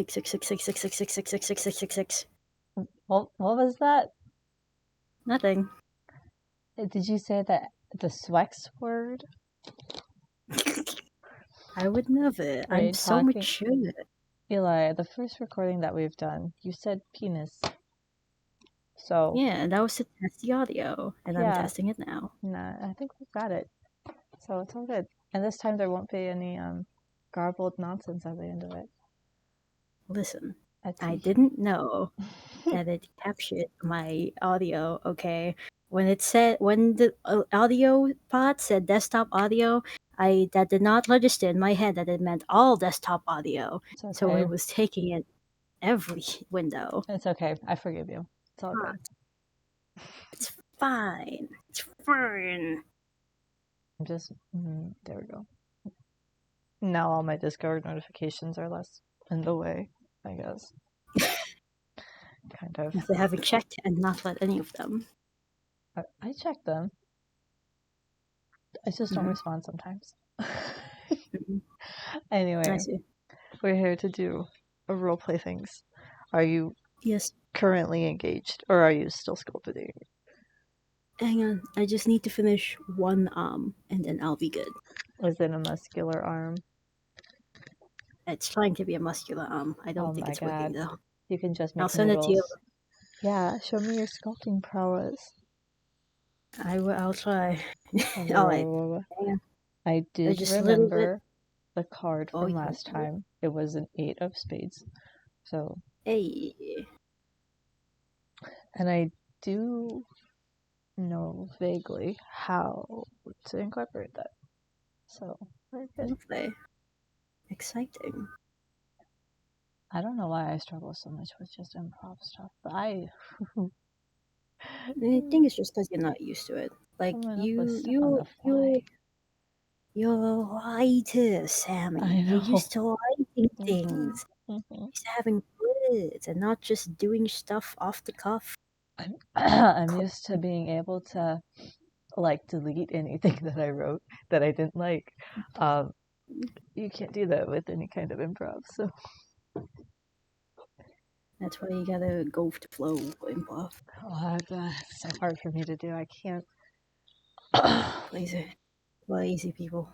6666666666666. What was that? Nothing. Did you say that the Swex word? I would never. Are you I'm so talking- mature. Eli, the first recording that we've done, you said penis. So Yeah, and that was to test the audio, and I'm Yeah. testing it now. nah, I think we've got it. So it's all good. And this time there won't be any garbled nonsense at the end of it. Listen, That's I didn't know that it captured my audio. Okay, when the audio pod said desktop audio, that did not register in my head that it meant all desktop audio. It's okay. So it was taking in every window. It's okay. I forgive you. It's all good. It's fine. It's fine. Just there we go. Now all my Discord notifications are less in the way, I guess. Kind of. After having checked and not let any of them. I check them. I just don't respond sometimes. Anyway, I see. we're here to do a roleplay things. Are you Yes. currently engaged, or are you still sculpting? Hang on, I just need to finish one arm, and then I'll be good. Was it a muscular arm? It's trying to be a muscular arm. I don't Oh think my it's working God. though. You can just make I'll send it to you. noodles. Yeah, show me your sculpting prowess. I'll try. Alright. I did just a little remember the card from yeah. last time. It was an 8 of spades. So, Hey. and I do know vaguely how to incorporate that. So, very good. Lovely. Exciting. I don't know why I struggle so much with just improv stuff, but I think it's just because you're not used to it. Like you're lighter, Sammy. I know. You're used to lighting Mhm. things. Used to having words and not just doing stuff off the cuff. I'm used to being able to like delete anything that I wrote that I didn't like. You can't do that with any kind of improv, so that's why you gotta go with the flow improv. oh, it's so hard for me to do. I can't. Lazy people.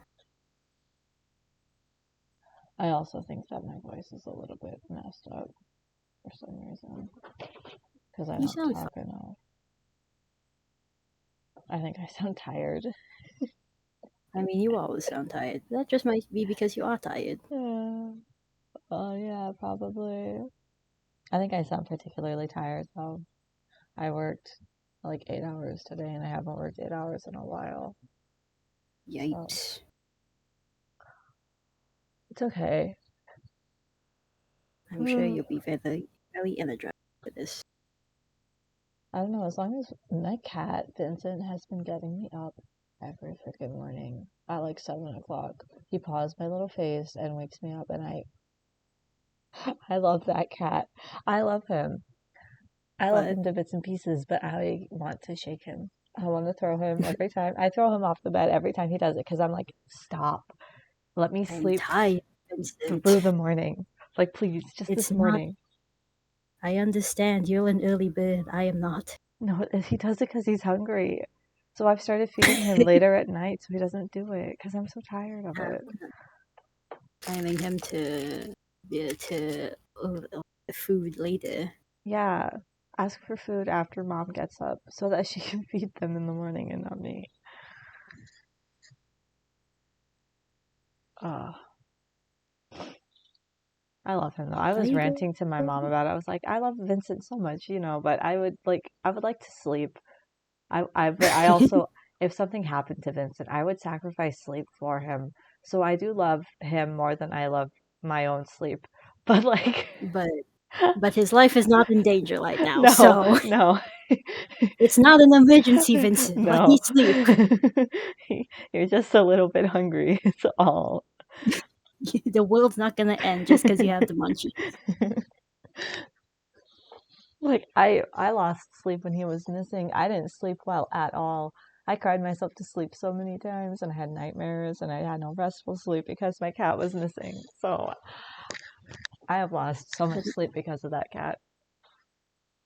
I also think that my voice is a little bit messed up for some reason because I don't talk enough. I think I sound tired. I mean, you always sound tired. That just might be because you are tired. Yeah, probably. I think I sound particularly tired, though. I worked like 8 hours today, and I haven't worked 8 hours in a while. Yikes. So. It's okay. I'm sure you'll be very, very energized for this. I don't know, as long as my cat, Vincent, has been getting me up every freaking morning at like 7 o'clock. He paws my little face and wakes me up, and I love that cat. I love him. I love him to bits and pieces, but I want to shake him. I want to throw him every time. I throw him off the bed every time he does it because I'm like, stop. Let me sleep through the morning. Like, please, just this morning. I understand. You're an early bird. I am not. No, he does it because he's hungry. So I've started feeding him later at night so he doesn't do it because I'm so tired of it. Timing him to food later. Yeah, ask for food after mom gets up so that she can feed them in the morning and not me. I love him though. I was ranting to my mom about it. I was like, I love Vincent so much, but I would like to sleep. I also, if something happened to Vincent, I would sacrifice sleep for him. So I do love him more than I love my own sleep. But like, but his life is not in danger right now. No. It's not an emergency, Vincent. No. Let me sleep. You're just a little bit hungry. It's all. The world's not gonna end just because you have the munchies. Like, I lost sleep when he was missing. I didn't sleep well at all. I cried myself to sleep so many times, and I had nightmares, and I had no restful sleep because my cat was missing. So, I have lost so much sleep because of that cat.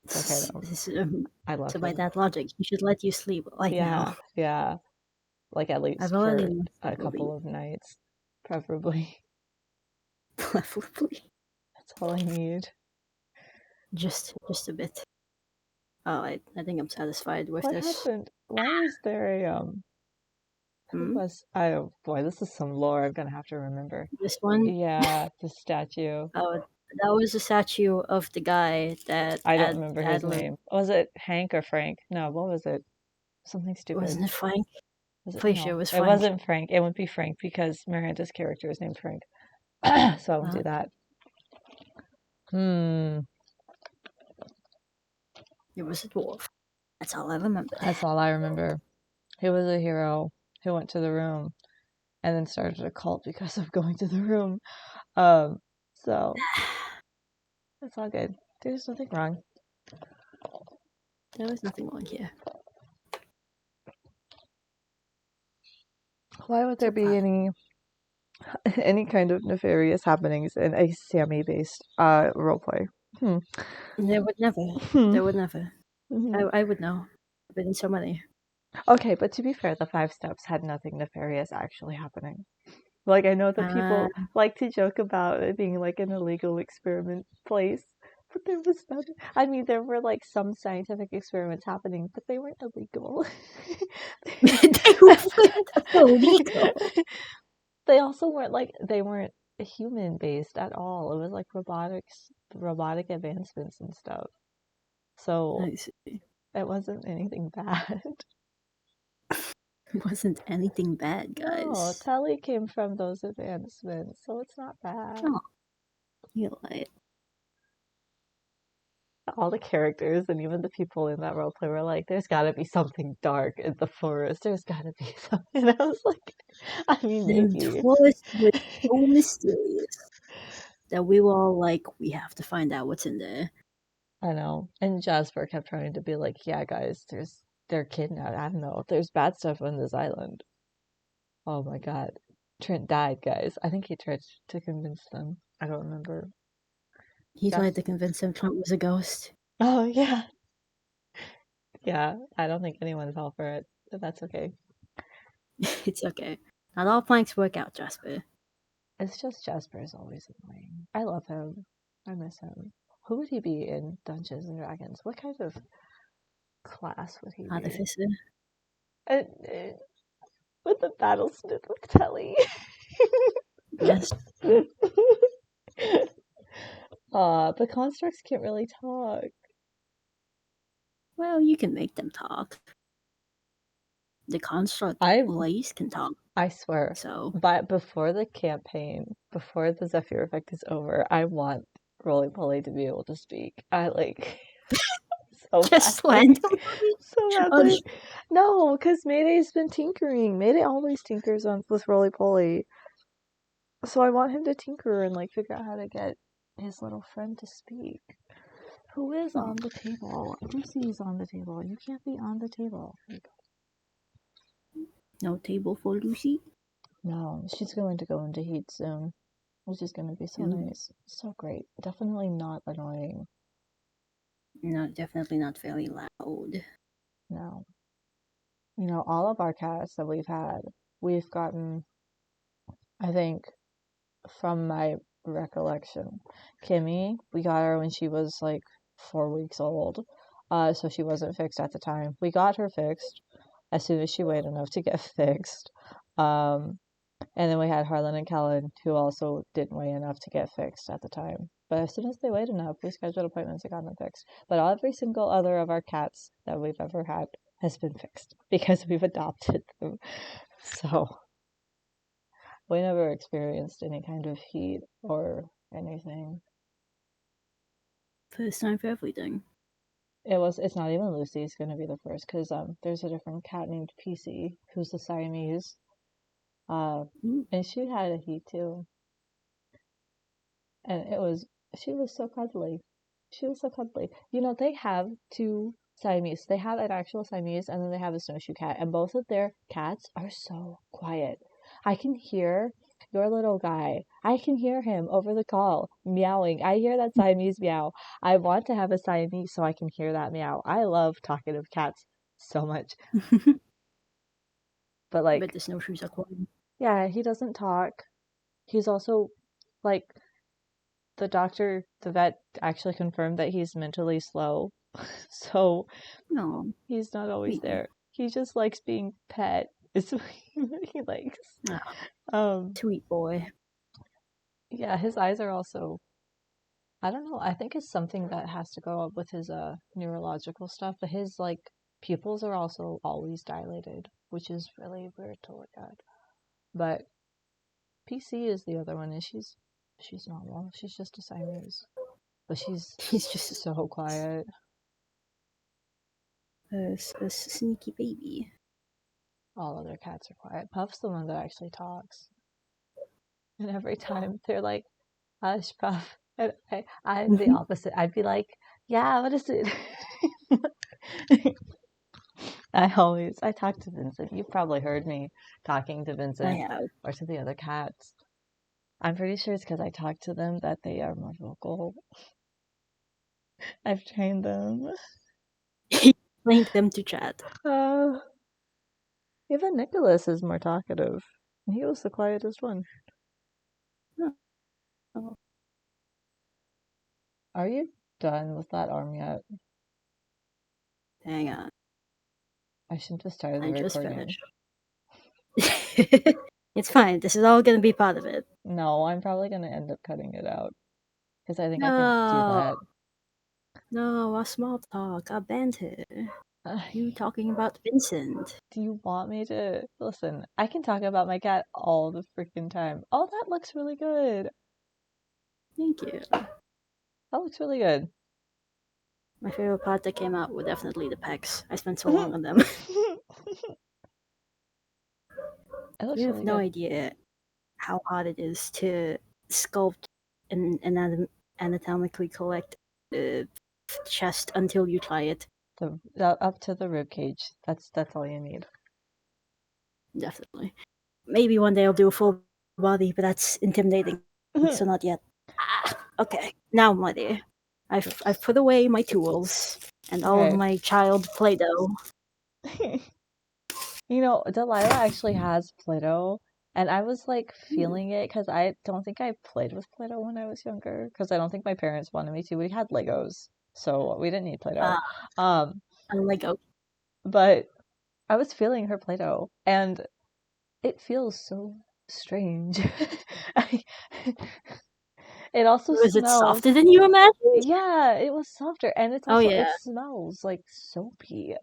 It's okay though. I love So by him. that logic, he should let you sleep right now. Yeah. Like at I've least already for lost a sleep over couple you. of nights, preferably. Preferably. That's all I need. Just a bit. Oh, I think I'm satisfied with What this. happened? Why was there a who Hmm? was I oh boy, this is some lore I'm gonna have to remember. This one, Yeah, the statue. oh, that was a statue of the guy that I don't remember his Adler. name. Was it Hank or Frank? No, what was it? Something stupid. Wasn't it Frank? Was it Pretty sure it no? was It Frank. wasn't Frank. It would be Frank because Miranda's character is named Frank. So I won't do that. Hmm. It was a dwarf. That's all I remember. That's all I remember. He was a hero who went to the room and then started a cult because of going to the room. So it's all good. There's nothing wrong. There was nothing wrong here. Why would there be any kind of nefarious happenings in a Sammy based roleplay? There would never. Hmm. There would never. Mhm. I would know. I've been in so many. Okay, but to be fair, the 5 steps had nothing nefarious actually happening. Like, I know that Uh, people like to joke about it being like an illegal experiment place, but there was nothing. I mean, there were like some scientific experiments happening, but they weren't illegal. they weren't illegal. They also weren't like, they weren't human based at all. It was like robotic advancements and stuff. So I see. it wasn't anything bad. It wasn't anything bad, No, guys. Telly came from those advancements, so it's not bad. Oh, you lied. All the characters and even the people in that roleplay were like, there's gotta be something dark in the forest. There's gotta be something. And I was like, I mean, The maybe. forest was so mysterious that we were all like, we have to find out what's in there. I know. And Jasper kept trying to be like, yeah, guys, they're kidnapped. I don't know. There's bad stuff on this island. Oh my god. Trent died, guys. I think he tried to convince them. I don't remember. He Jas- tried to convince him Trump was a ghost. Oh, yeah. Yeah, I don't think anyone fell for it, but that's okay. It's okay. Not all planks work out, Jasper. It's just Jasper is always annoying. I love him. I miss him. Who would he be in Dungeons and Dragons? What kind of class would he be? Artificer. Uh, uh, with the battlesmith with Telly. Yes. The constructs can't really talk. Well, you can make them talk. The construct I race can talk. swear. So But before the campaign, before the Zephyr effect is over, I want Roly Poly to be able to speak. I like so just badly. randomly. So Oh, badly. No, because Mayday's been tinkering. Mayday always tinkers with Roly Poly. So I want him to tinker and like figure out how to get his little friend to speak. Who is on the table? Lucy is on the table. You can't be on the table. no table for Lucy. No, she's going to go into heat soon, which is going to be so nice. So great. Definitely not annoying. No, definitely not very loud. No. You know, all of our cats that we've had, we've gotten, I think, from my recollection, Kimmy, we got her when she was like 4 weeks old. So she wasn't fixed at the time. We got her fixed as soon as she weighed enough to get fixed. And then we had Harlan and Kellen, who also didn't weigh enough to get fixed at the time. But as soon as they weighed enough, we scheduled appointments and got them fixed. But every single other of our cats that we've ever had has been fixed because we've adopted them. So we never experienced any kind of heat or anything. First time for everything. It's not even Lucy's gonna be the first because there's a different cat named PC who's the Siamese. And she had a heat too. And she was so cuddly. She was so cuddly. You know, they have 2 Siamese. They have an actual Siamese and then they have a snowshoe cat. And both of their cats are so quiet. I can hear your little guy. I can hear him over the call meowing. I hear that Siamese meow. I want to have a Siamese so I can hear that meow. I love talkative cats so much. But I bet like, the snowshoes are quiet. yeah, he doesn't talk. He's also like the vet actually confirmed that he's mentally slow. So No, he's not always sweetie. there. He just likes being pet. Is what he likes. Ah, Um, sweet boy. yeah, his eyes are also, I don't know, I think it's something that has to go up with his neurological stuff, but his like pupils are also always dilated, which is really weird to look at. But PC is the other one, and she's normal. She's just a Siamese. But she's He's just so quiet. a sneaky baby. All other cats are quiet. Puff's the one that actually talks. And every time they're like, hush, Puff. And I'm the opposite. I'd be like, yeah, what is it? I talk to Vincent. You've probably heard me talking to I Vincent have. or to the other cats. I'm pretty sure it's because I talk to them that they are more vocal. I've trained them. Link them to chat. Even Nicholas is more talkative. He was the quietest one. Oh, Are you done with that arm yet? hang on. I shouldn't have started the I just recording. finished. It's fine. This is all gonna be part of it. No, I'm probably gonna end up cutting it out. Because I think I can do No, that. no, a small talk, a banter. You talking about Vincent? Do you want me to? Listen, I can talk about my cat all the freaking time. Oh, that looks really good. Thank you. That looks really good. My favorite part that came out were definitely the pecs. I spent so long It on them. looks You have really no good. idea how hard it is to sculpt and anatomically collect the chest until you try it. Up to the rib cage. That's all you need. Definitely. Maybe one day I'll do a full body, but that's intimidating. So not yet. Okay, now my dear. I've put away my tools and all of Okay. my child Play-Doh. You know, Delilah actually has Play-Doh, and I was like feeling it because I don't think I played with Play-Doh when I was younger because I don't think my parents wanted me to. We had Legos, so we didn't need Play-Doh. Ah, Um, a Lego. but I was feeling her Play-Doh, and it feels so strange. I, it also Was it smells. softer than you imagined? Yeah, it was softer, and Oh it yeah. smells like soapy,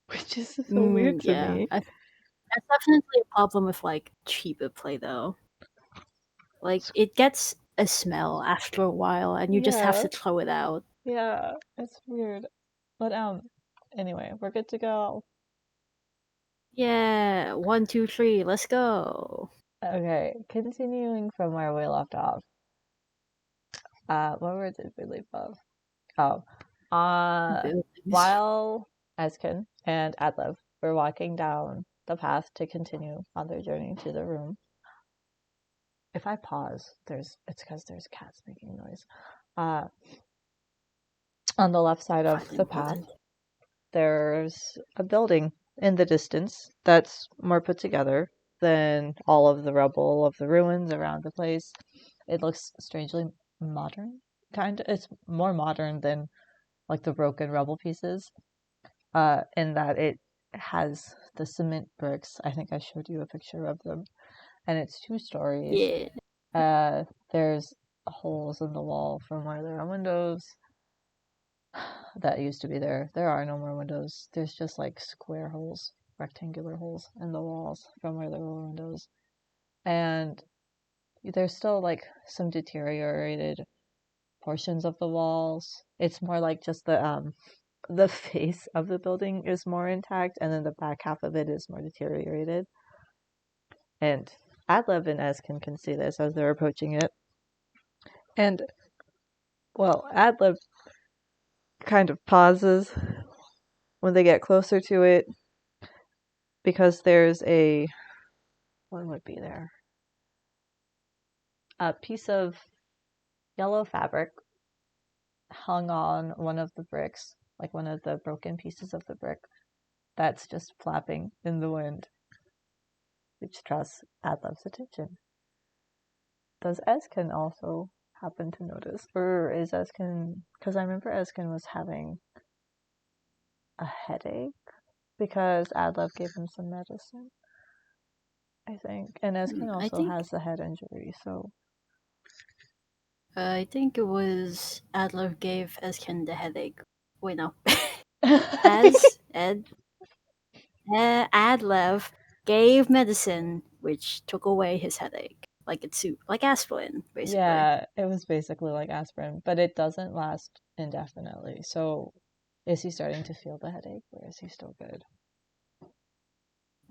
which is so weird for Yeah. me. That's definitely a problem with like cheaper Play-Doh. Like it gets a smell after a while, and you just have Yeah, to throw it out. yeah, it's weird. But anyway, we're good to go. Yeah, 1, 2, 3, let's go. Okay, continuing from where we left off. Where did we leave off? Oh, Buildings. while Ezkan and Adlev were walking down the path to continue on their journey to the room. If I pause, it's because there's cats making noise. Uh, on the left side of Quite the path, important. there's a building in the distance that's more put together than all of the rubble of the ruins around the place. It looks strangely modern, kind of. It's more modern than like the broken rubble pieces, in that it has the cement bricks. I think I showed you a picture of them, and it's 2 stories. Yeah. There's holes in the wall from where there are windows that used to be there. There are no more windows. There's just like square holes, rectangular holes in the walls from where there were windows. And there's still like some deteriorated portions of the walls. It's more like just the face of the building is more intact, and then the back half of it is more deteriorated. And Adlev and Ezzkan can see this as they're approaching it. And well, Adlev kind of pauses when they get closer to it because there's what would be there? a piece of yellow fabric hung on one of the bricks, like one of the broken pieces of the brick, that's just flapping in the wind, which draws Adlev's attention. Does Ezzkan also happen to notice? Or is Ezzkan... Because I remember Ezzkan was having a headache because Adlev gave him some medicine, I think. And Ezzkan I also think has the head injury, so... I think it was Adler gave Esken the headache. Wait, no. As Adlev gave medicine, which took away his headache, like it's like aspirin, basically. Yeah, it was basically like aspirin, but it doesn't last indefinitely. So, is he starting to feel the headache, or is he still good?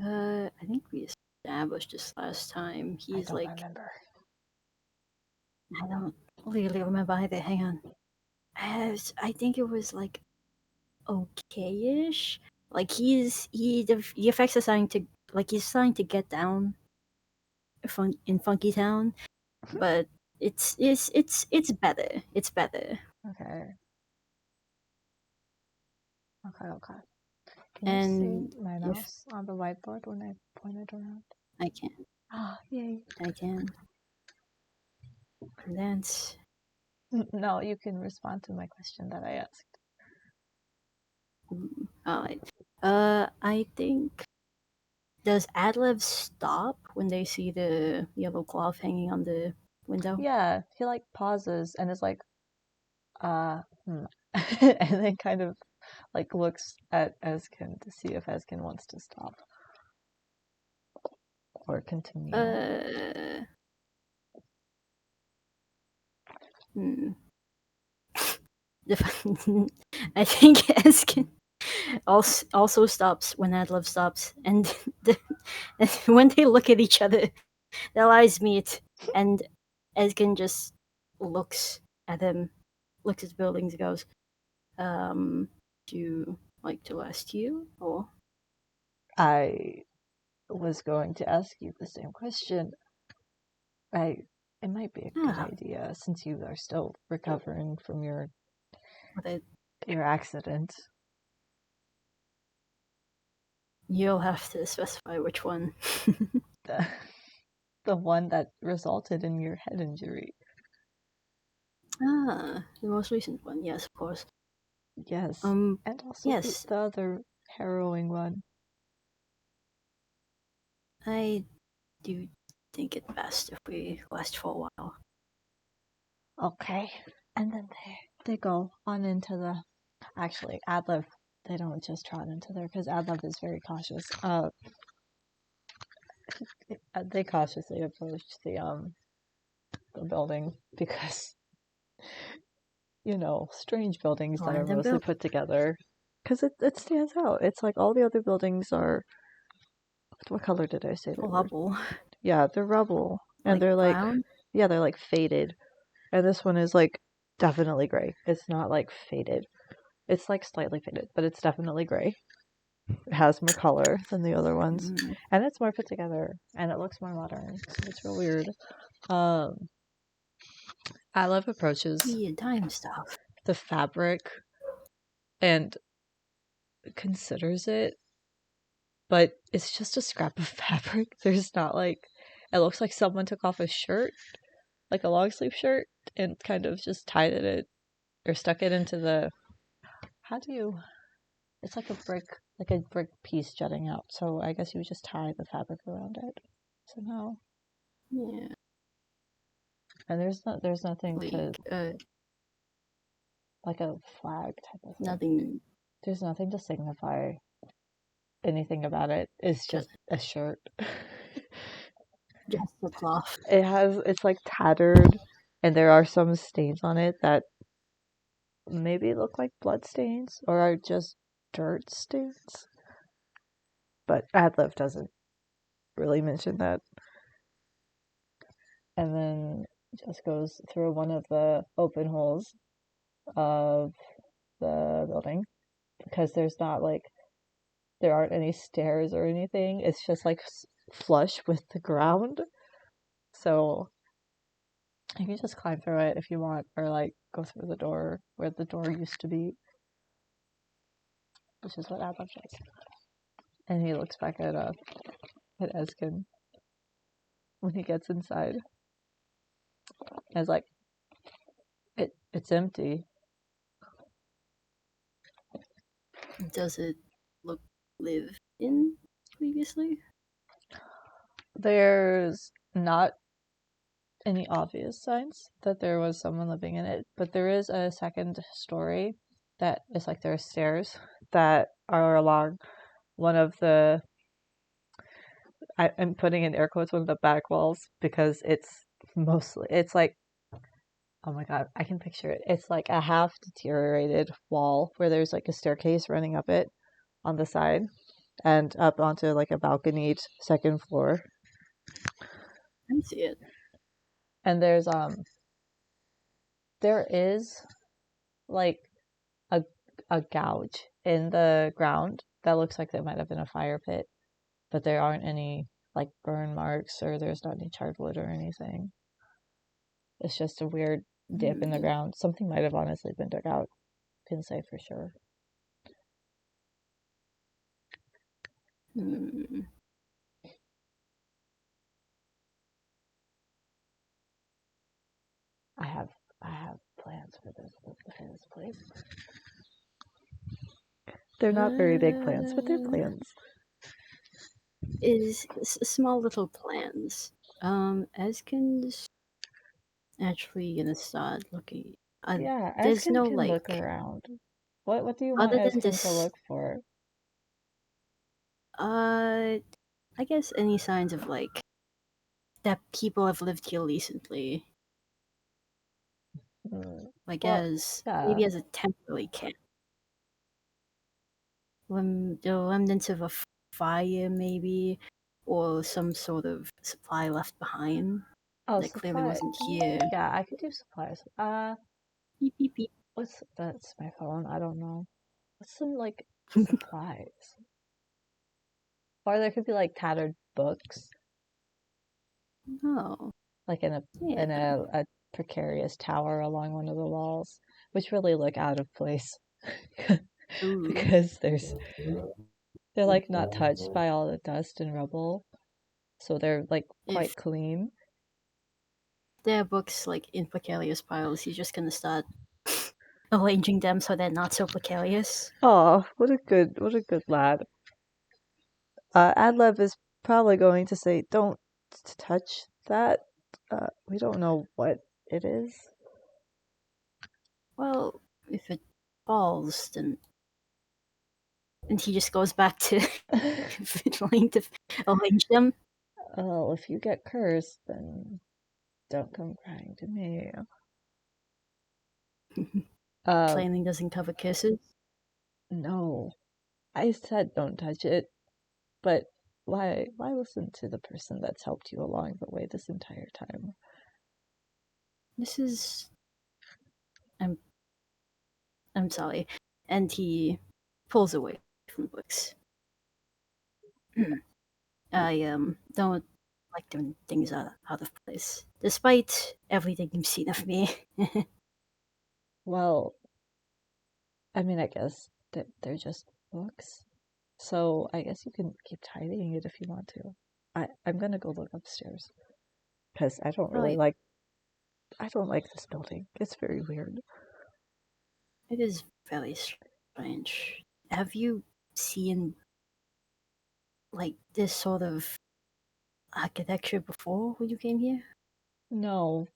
I think we established this last time. I He's don't like, remember. I don't really remember either. Hang on. I think it was like okay-ish. Like the effects are starting to he's starting to get down in Funky Town, but it's better. It's better. Okay. Okay. Can you see And my if mouse on the whiteboard when I point it around? I can, Ah, yay. I can. And that's No, you can respond to my question that I asked. alright. I think does Adlev stop when they see the yellow cloth hanging on the window? Yeah, he like pauses and is like, and then kind of like looks at Ezzkan to see if Ezzkan wants to stop or continue. Hmm. I think Eskin also stops when Adlev stops, and, and when they look at each other, their eyes meet, and Eskin just looks at him, looks at the buildings, and goes, "Do you like to ask you?" Or I was going to ask you the same question. It might be a good ah, idea since you are still recovering from your but accident. you'll have to specify which one. The, the one that resulted in your head injury. The most recent one, yes, of course. Yes. And also Yes, the other harrowing one. I do think it best if we last for a while. Okay. And then they go on into the... Actually, Adlev, they don't just trot into there because Adlev is very cautious. They cautiously approach the building because strange buildings that are Random mostly build. put together. Because it stands out. It's like all the other buildings are... What color did I say they were? Rubble. Yeah, they're rubble. And Like they're like... brown? Yeah, they're like faded. And this one is like definitely gray. It's not like faded. It's like slightly faded, but it's definitely gray. It has more color than the other ones. And it's more put together. And it looks more modern. So it's real weird. Adlev approaches Yeah, time stuff. the fabric and considers it, but it's just a scrap of fabric. There's not like... It looks like someone took off a shirt, like a long sleeve shirt, and kind of just tied it or stuck it into the... How do you... It's like a brick piece jutting out. So I guess you would just tie the fabric around it somehow. Yeah. And there's nothing Like, to... like a flag type of thing. nothing. There's nothing to signify anything about it. It's just a shirt. Just the cloth. It's like tattered, and there are some stains on it that maybe look like blood stains or are just dirt stains. But Adlev doesn't really mention that. And then just goes through one of the open holes of the building because there aren't any stairs or anything. It's just like flush with the ground. So You can just climb through it if you want, or like go through the door where the door used to be, which is what Adlev does. And he looks back at Ezzkan when he gets inside. And is like, it's empty. Does it look live in previously? There's not any obvious signs that there was someone living in it, but there is a second story that is like there are stairs that are along one of the I'm putting in air quotes one of the back walls because it's like, oh my god, I can picture it. It's like a half deteriorated wall where there's like a staircase running up it on the side and up onto like a balconied second floor. I see it. And there is like a gouge in the ground that looks like there might have been a fire pit, but there aren't any like burn marks or there's not any charred wood or anything. It's just a weird dip in the ground. Something might have honestly been dug out. Couldn't say for sure. I have plans for this place. They're not very big plans, but they're plans. Is small little plans. Ezzkan's actually gonna start looking. Yeah, There's Ezzkan no can look like around. What do you want other than Ezzkan to this. look for? I guess any signs of like that people have lived here recently. I Well, guess yeah. maybe as a temporary camp. The remnants of a fire, maybe, or some sort of supply left behind Oh, that clearly supply. wasn't here. Yeah, I could do supplies. Beep beep beep. That's my phone. I don't know. What's some like supplies? Or there could be like tattered books, Oh, like in yeah. a precarious tower along one of the walls, which really look out of place Ooh. because they're like not touched by all the dust and rubble, so they're like If quite clean. there are books like in precarious piles, you're just gonna start arranging them so they're not so precarious. Oh, what a good lad. Adlev is probably going to say, "Don't touch that." We don't know what it is. Well, if it falls, then and he just goes back to trying to arrange them. Well, if you get cursed, then don't come crying to me. Uh, Planning doesn't cover kisses. no. I said don't touch it, but why listen to the person that's helped you along the way this entire time? This is I'm I'm sorry. And he pulls away from the books. I don't like doing things out of place, despite everything you've seen of me. Well, I mean, I guess that they're just books. So I guess you can keep tidying it if you want to. I'm gonna go look upstairs because Right. I don't like this building. It's very weird. It is very strange. Have you seen like this sort of architecture before when you came here? No,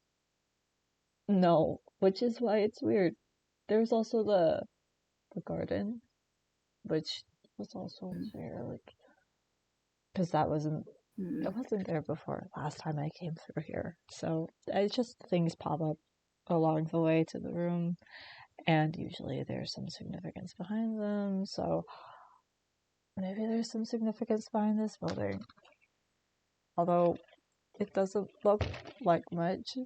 no, which is why it's weird. There's also the garden, which was also weird because Hmm. it wasn't there before last time I came through here. So it's just things pop up along the way to the room, and usually there's some significance behind them. So maybe there's some significance behind this building, although it doesn't look like much.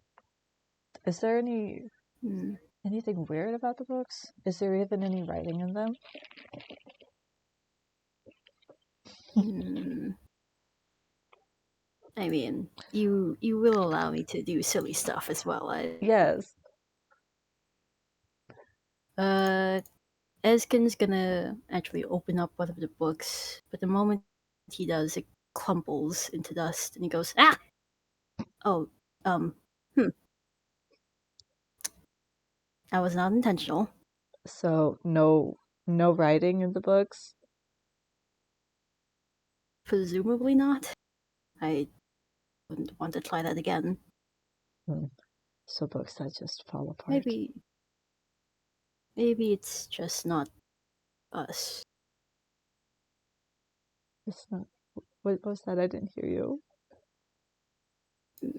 Is there Hmm. anything weird about the books? Is there even any writing in them? Hmm. I mean, you will allow me to do silly stuff as well. Yes. Uh, Ezkin's gonna actually open up one of the books, but the moment he does, it crumples into dust, and he goes, "Ah! Oh, um, hmm, that was not intentional." So no writing in the books. Presumably not. I wouldn't want to try that again. Hmm. So books that just fall apart. Maybe, maybe it's just not us. It's not. What was that? I didn't hear you.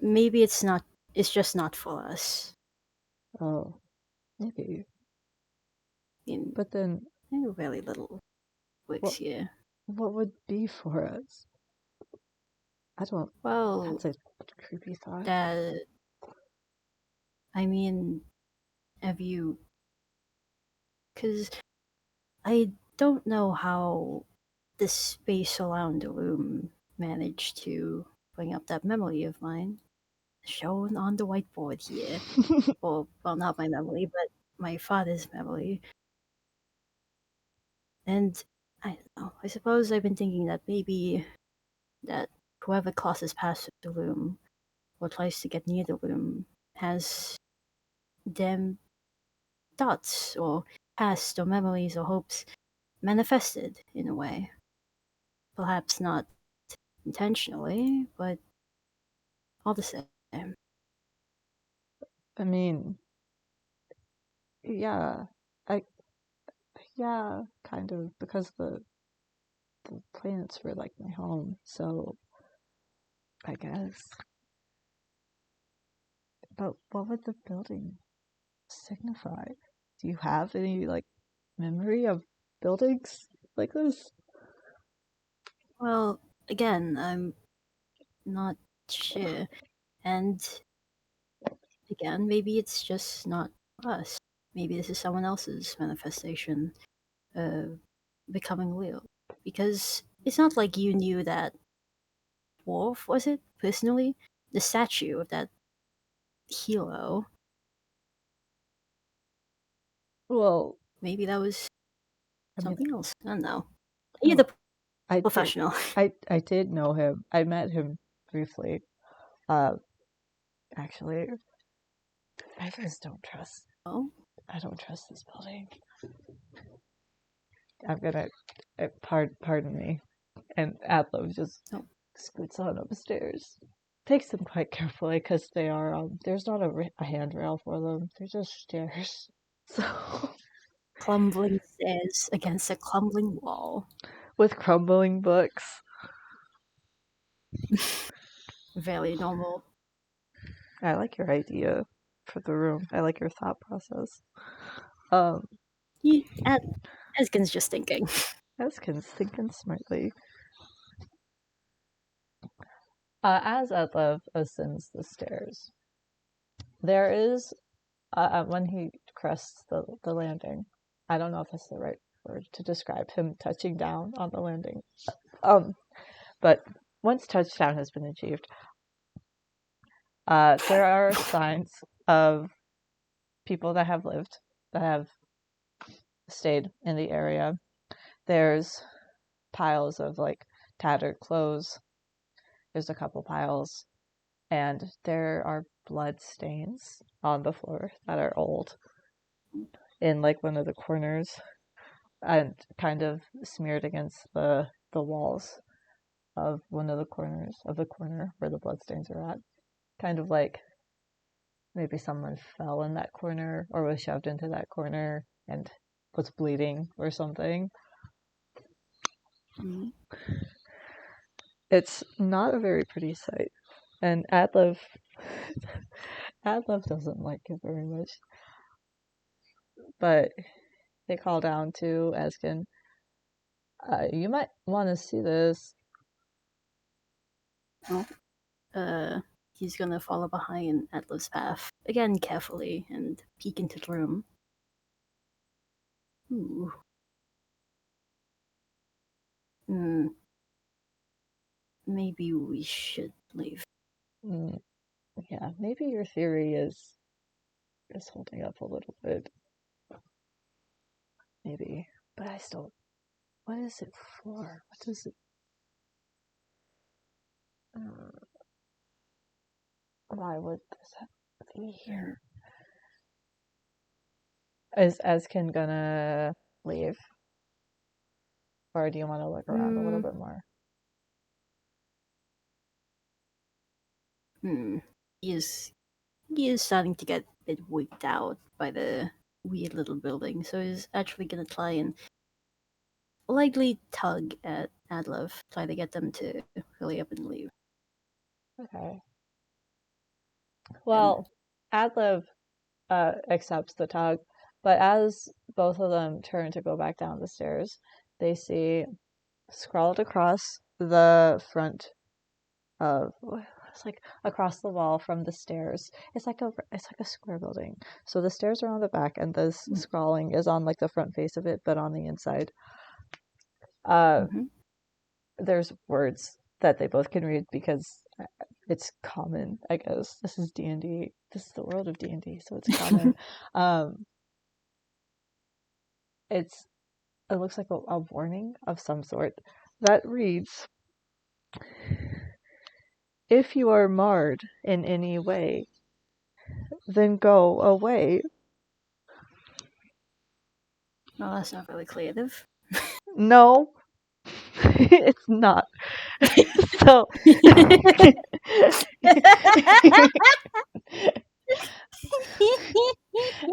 Maybe it's not. It's just not for us. Oh, maybe. I mean, But then, they're very little what wigs here. what would be for us? I don't. Well, That's a creepy thought. that. I mean, have you? Because I don't know how the space around the room managed to bring up that memory of mine shown on the whiteboard here. Well, not my memory, but my father's memory. And I don't know. I suppose I've been thinking that maybe that whoever crosses past the room or tries to get near the room has them thoughts or past or memories or hopes manifested in a way. Perhaps not intentionally, but all the same. I mean, yeah, I yeah, kind of because the planets were like my home, so I guess. But what would the building signify? Do you have any like memory of buildings like this? Well, again, I'm not sure. And again, maybe it's just not us. Maybe this is someone else's manifestation uh, becoming real. Because it's not like you knew that dwarf, was it, personally? The statue of that hero. Well, Maybe that was I mean, something else. I don't know. You're no, the I did, professional. I did know him. I met him briefly. Uh, actually, I just don't trust. Oh, I don't trust this building. I'm gonna, pardon me. And Adlev just oh, scoots on upstairs. Takes them quite carefully because they are there's not a handrail for them. They're just stairs. So crumbling stairs against a crumbling wall. with crumbling books. Very normal. I like your idea for the room. I like your thought process. Um, He, Eskin's just thinking. Ezzkan's thinking smartly. As Adlev ascends the stairs, there is when he crests the landing. I don't know if that's the right word to describe him touching down on the landing. But once touchdown has been achieved, there are signs of people that have lived, that have stayed in the area. There's piles of like tattered clothes. There's a couple piles, and there are blood stains on the floor that are old in like one of the corners and kind of smeared against the walls of one of the corners of the corner where the bloodstains are at. Kind of like maybe someone fell in that corner or was shoved into that corner and was bleeding or something. Mm. It's not a very pretty sight. And Adlev doesn't like it very much. But they call down to Ezkan. You might want to see this. Oh, he's gonna follow behind Atlas' path again carefully and peek into the room. Ooh. Hmm. Maybe we should leave. Yeah, maybe your theory is holding up a little bit. Maybe. But I still, what is it for? What is it? Why would this be here? Is Ezzkan gonna leave? Or do you want to look around a little bit more? He is starting to get a bit wigged out by the weird little building, so he's actually gonna try and lightly tug at Adlev, try to get them to hurry up and leave. Okay. Well, Adlev accepts the tug, but as both of them turn to go back down the stairs, they see scrawled across the front of, it's like across the wall from the stairs. It's like a square building. So the stairs are on the back, and this scrawling is on like the front face of it, but on the inside. There's words that they both can read because it's common, I guess. This is D&D. This is the world of D&D, so it's common. It looks like a warning of some sort that reads, "If you are marred in any way, then go away." Well, that's not really creative. No, it's not. So,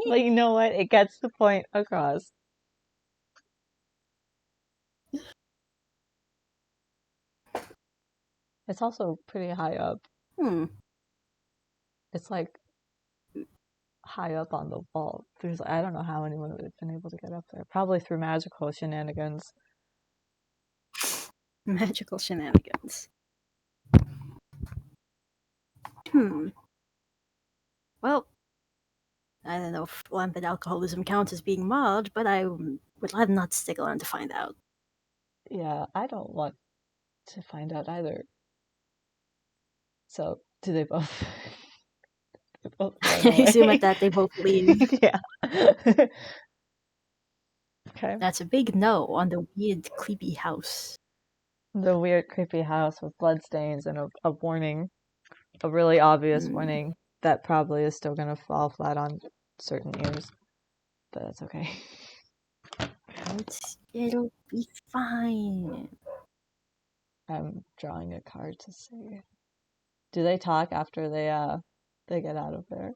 but you know what? It gets the point across. It's also pretty high up. It's like high up on the wall. I don't know how anyone would have been able to get up there. Probably through magical shenanigans. Magical shenanigans. Well, I don't know if rampant alcoholism counts as being marred, but I would rather not stick around to find out. Yeah, I don't want to find out either. So, do they both? They both run away. I assume at that they both leave. Yeah. Okay. That's a big no on the weird, creepy house. The weird, creepy house with bloodstains and a warning, a really obvious warning that probably is still going to fall flat on certain ears. But that's okay. It'll be fine. I'm drawing a card to see. Do they talk after they get out of there?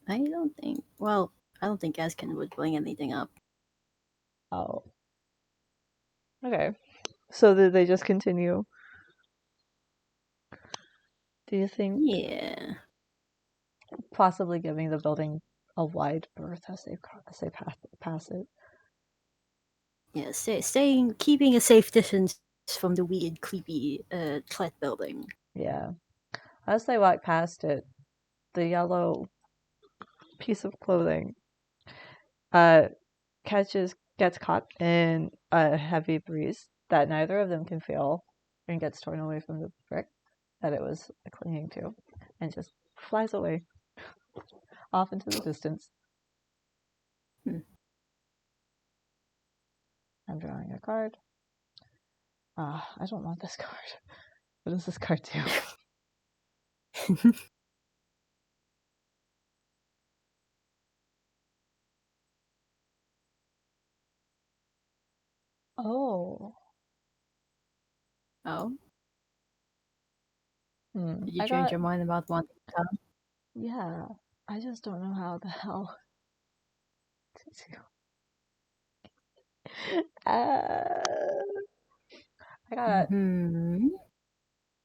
I don't think. Well, I don't think Ezzkan would bring anything up. Oh. Okay. So did they just continue? Do you think? Yeah. Possibly giving the building a wide berth as they pass it. Yeah, keeping a safe distance from the weird, creepy, threat building. Yeah. As they walk past it, the yellow piece of clothing gets caught in a heavy breeze that neither of them can feel, and gets torn away from the brick that it was clinging to, and just flies away off into the distance. I'm drawing a card. I don't want this card. What does this card do? Oh. Oh? Did you change your mind about wanting to come? Yeah. I just don't know how the hell I got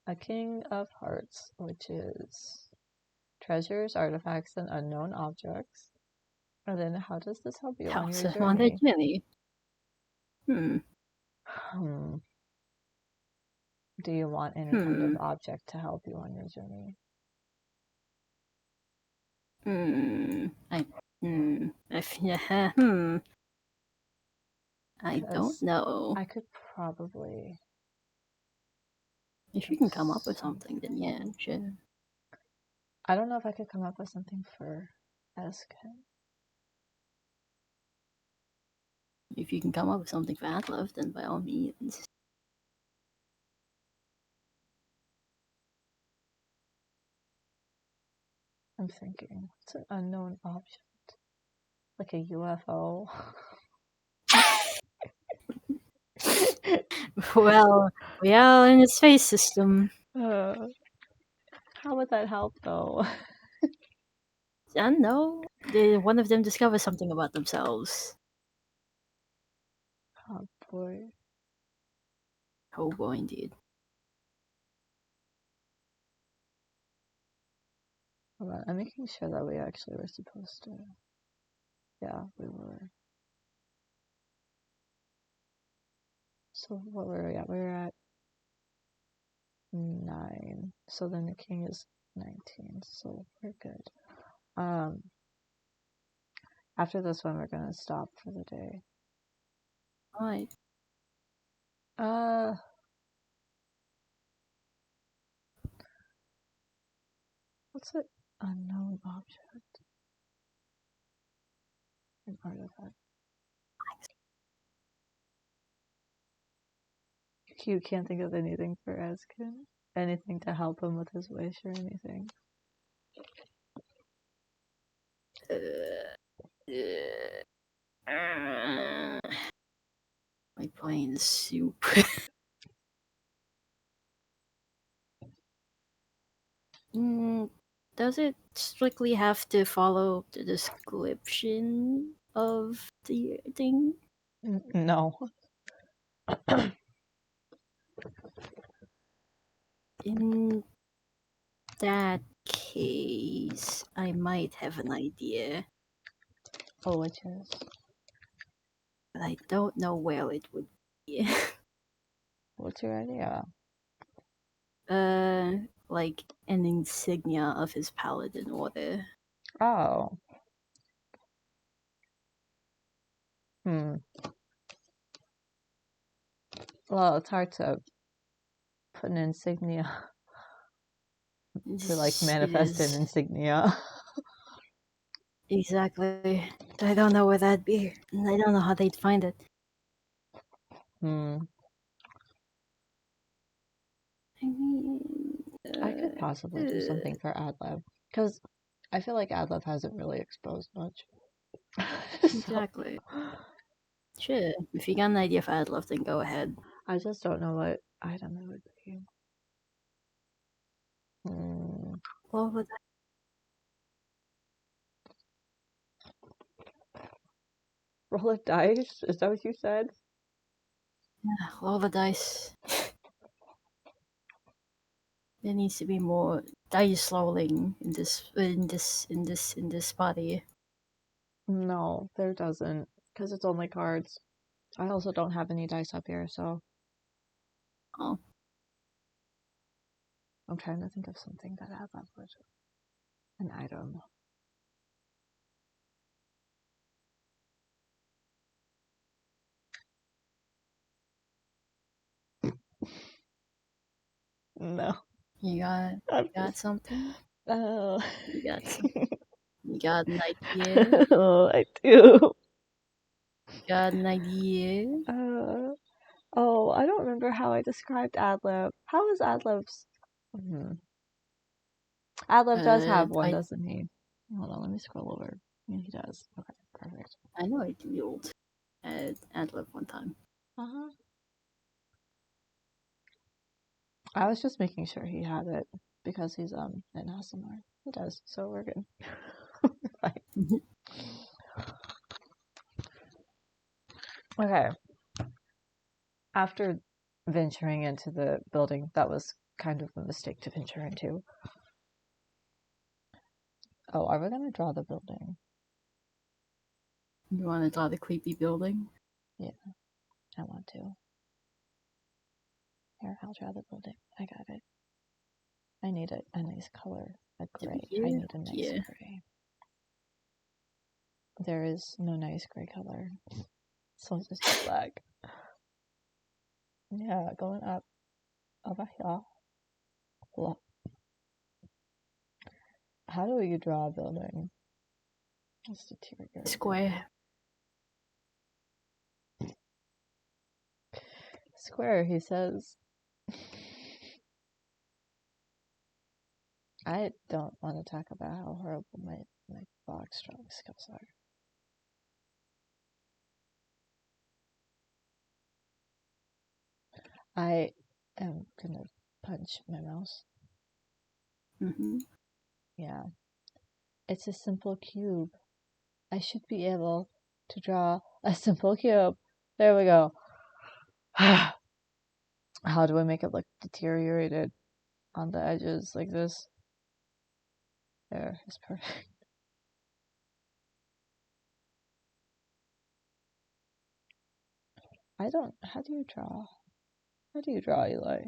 a King of Hearts, which is treasures, artifacts, and unknown objects. And then how does this help you on your journey? Do you want any kind of object to help you on your journey? I don't 'Cause know. I could probably If you make can come up with something, then yeah, sure. I don't know if I could come up with something for Ezzkan. If you can come up with something for Adlev, then by all means. I'm thinking, it's an unknown object. Like a UFO. Well, we are in a space system. How would that help, though? I don't know. One of them discovers something about themselves. Oh, boy. Oh boy, indeed. Hold on, I'm making sure that we actually were supposed to. Yeah, we were. So what were we at? We were at 9. So then the king is 19. So we're good. After this one, we're gonna stop for the day. Right. What's it? Unknown object. An artifact. You can't think of anything for Ezzkan? Anything to help him with his wish or anything? Like plain soup. Does it strictly have to follow the description of the thing? No. In that case, I might have an idea, Oh, which is? but I don't know where it would be. What's your idea? Like an insignia of his paladin order. Oh. Well, it's hard to put an insignia to like It manifest an is. insignia. Exactly. I don't know where that'd be. And I don't know how they'd find it. I mean, I could possibly do something for Adlev because I feel like Adlev hasn't really exposed much. Exactly. Sure. If you got an idea for Adlev, then go ahead. I just don't know what item it would be. Roll the, Roll a dice? Is that what you said? roll the dice. There needs to be more dice rolling in this party. No, there doesn't, because it's only cards. I also don't have any dice up here, so Oh. I'm trying to think of something that Adlev would. An item. No. You got something? Oh. You got you got an idea? Oh, I do. Got an idea? Oh, I don't remember how I described Adlev. How is Adlev's? Adlev does have one, doesn't he? Hold on, let me scroll over. Yeah, he does. Okay, perfect. I know I dueled at Adlev one time. I was just making sure he had it because he's an ASMR. He does, so we're good. Fine. Okay. After venturing into the building, that was kind of a mistake to venture into. Oh, are we gonna draw the building? You want to draw the creepy building? Yeah, I want to. Here, I'll draw the building. I got it. I need a nice color, a gray. I need a nice gray. There is no nice gray color. So just jet lag. Yeah, going up over here. Well, how do you draw a building? Let's deteriorate. Square. Square, he says. I don't want to talk about how horrible my box drawing skills are. I am gonna punch my mouse. Mm-hmm. Yeah. It's a simple cube. I should be able to draw a simple cube. There we go. How do I make it look deteriorated on the edges like this? There, it's perfect. How do you draw? How do you draw, Eli?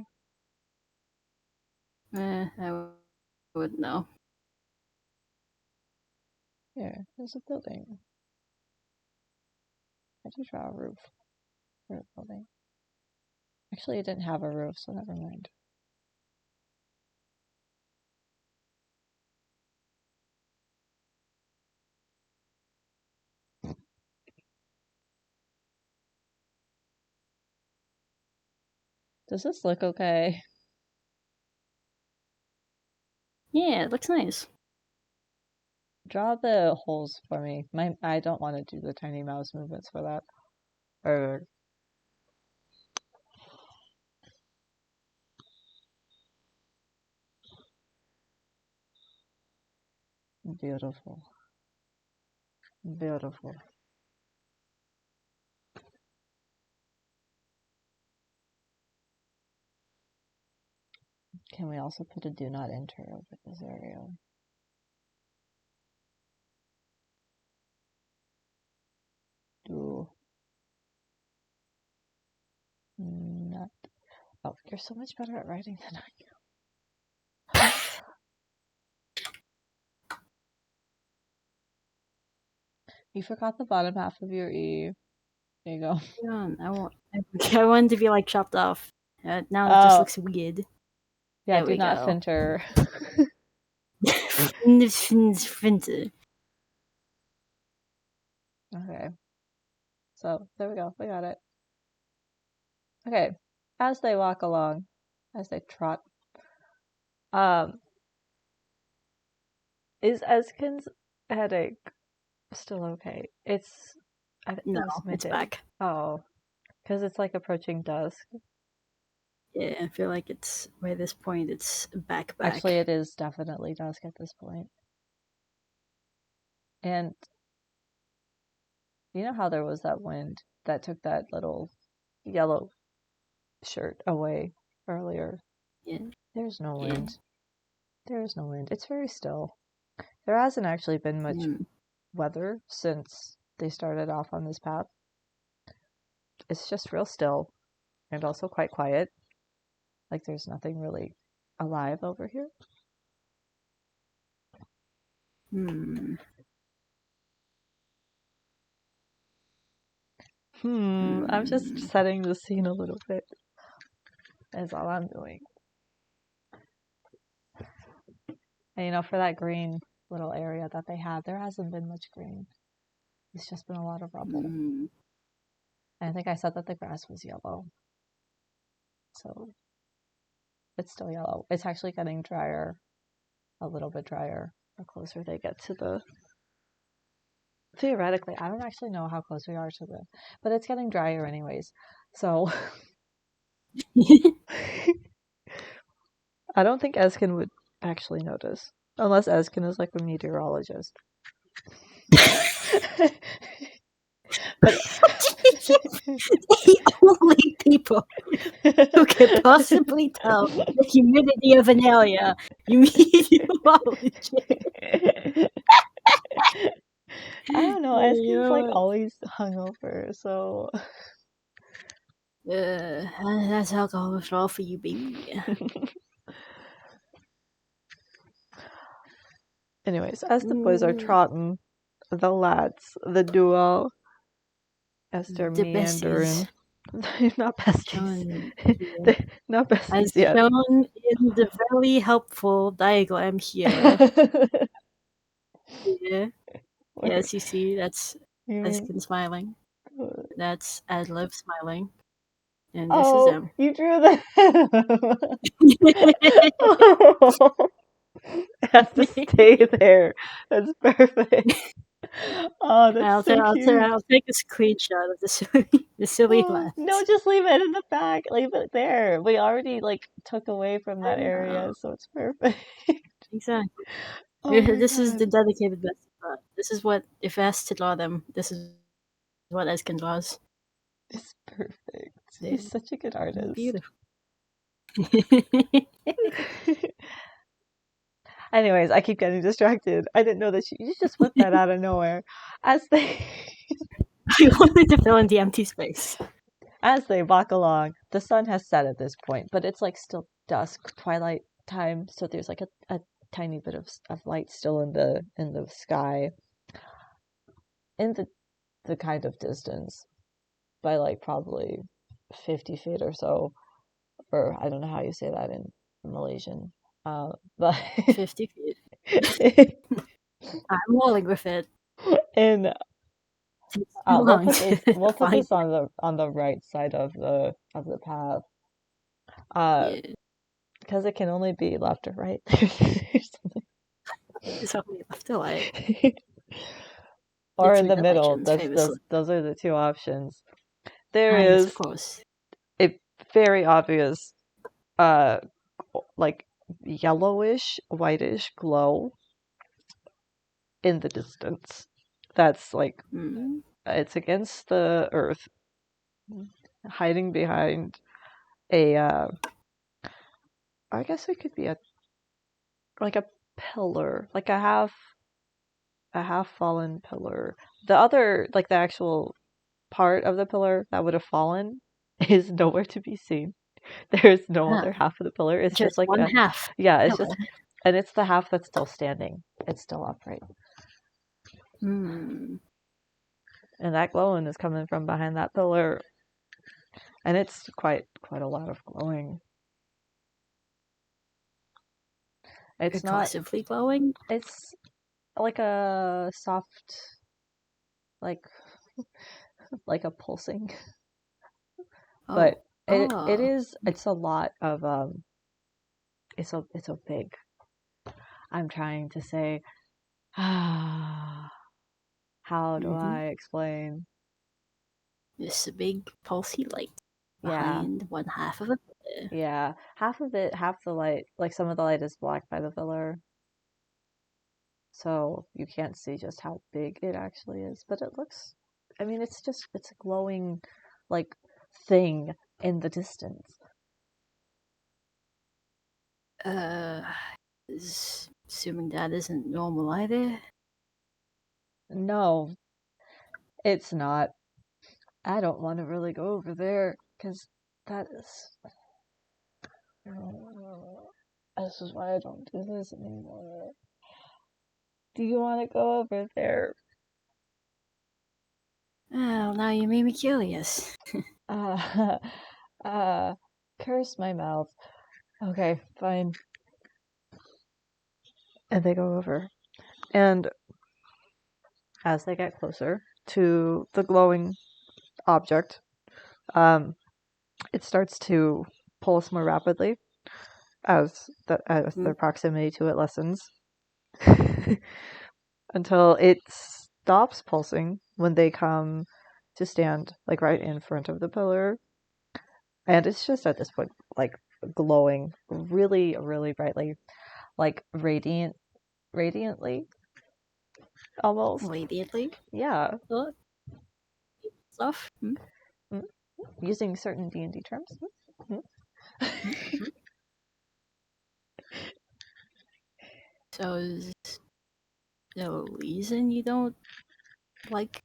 I would know. Here, there's a building. How do you draw a roof for a building? Actually, it didn't have a roof, so never mind. Does this look okay? Yeah, it looks nice. Draw the holes for me. I don't want to do the tiny mouse movements for that. Or beautiful. Beautiful. Can we also put a do not enter over this area? Do not. Oh, you're so much better at writing than I am. You forgot the bottom half of your E. There you go. Yeah, I want to be like chopped off. Now it just Oh, looks weird. yeah, There do we not go. center. Okay. So, there we go. We got it. Okay. As they walk along, as they trot, is Ezzkan's headache still okay? I think No, it was it's midday. back. Oh, because it's like approaching dusk. Yeah, I feel like it's by this point it's back. Actually, it is definitely dusk at this point. And you know how there was that wind that took that little yellow shirt away earlier? Yeah. There's no Yeah. wind. There is no wind. It's very still. There hasn't actually been much weather since they started off on this path. It's just real still and also quite quiet. Like there's nothing really alive over here. I'm just setting the scene a little bit. Is all I'm doing. And for that green little area that they had, there hasn't been much green. It's just been a lot of rubble. And I think I said that the grass was yellow. So it's still yellow. It's actually getting drier, a little bit drier, the closer they get to the... Theoretically, I don't actually know how close we are to the... But it's getting drier anyways. So... I don't think Ezzkan would actually notice. Unless Ezzkan is like a meteorologist. But the only people who could possibly tell the humidity of an area, meteorologist. I don't know. Ezzkan's like always hungover, so that's alcohol withdrawal for you, baby. Anyways, as the boys are trotting, the lads, the duo, Esther The besties. meandering. Not besties. Shown here. Not As besties yet. shown in the very helpful diagram here. Yeah. Where- Yes, you see, that's you mean? Ezzkan smiling. That's Adlev smiling. And this is Oh, him. you drew that. Oh, it has to stay there. That's perfect. Oh, that's so cute. I'll take a screenshot of the silly Oh, laugh. no, just leave it in the back. Leave it there. We already like took away from I that area, know. so it's perfect. Exactly. Oh my This is god. the dedicated best spot. This is what, if asked to draw them, this is what Ezzkan draws. It's perfect. They're He's such a good artist. beautiful. Anyways, I keep getting distracted. I didn't know that you just whipped that out of nowhere. As they I wanted to fill in the empty space. as they walk along, the sun has set at this point, but it's like still dusk, twilight time, so there's like a tiny bit of light still in the sky. In the kind of distance by like probably 50 feet or so, or I don't know how you say that in Malaysian. But 50 feet. I'm rolling with it. and Takes too long we'll to put find this on the right side of the path. it. Yeah, Because it can only be left or right. it's only left to right. Or The in two the middle. directions, famously. Those are the two options. There Ah, yes, of is course. a very obvious uh like yellowish, whitish glow in the distance. That's like Mm. it's against the earth, hiding behind a I guess it could be a like a pillar, like a half fallen pillar. The other like the actual part of the pillar that would have fallen is nowhere to be seen. There's no Ah, other half of the pillar. It's just just like one a half. yeah, it's Pillar. just and it's the half that's still standing. It's still upright. Hmm. And that glowing is coming from behind that pillar. And it's quite a lot of glowing. It's not Aggressively glowing? it's like a soft like like a pulsing. Oh. But Oh. it's a lot of it's a big I'm trying to say how do Mm-hmm. I explain? Just a big pulsy light Yeah. behind one half of it. Yeah. Half of it, half the light, like some of the light is blocked by the filler. So you can't see just how big it actually is, but it looks I mean it's a glowing like thing in the distance. Uh, assuming that isn't normal either. No, it's not. I don't want to really go over there because that is. This is why I don't do this anymore. Do you want to go over there? Well, now you made me curious. Uh, uh, curse my mouth. Okay, fine. And they go over. And as they get closer to the glowing object, it starts to pulse more rapidly as Hmm? their proximity to it lessens. Until it stops pulsing when they come to stand like right in front of the pillar. And it's just at this point like glowing really, really brightly, like radiantly almost. Immediately. Yeah. Look. Stuff. Hmm? Mm. Using certain D&D terms. Mm. Hmm? Hmm? So is there a reason you don't like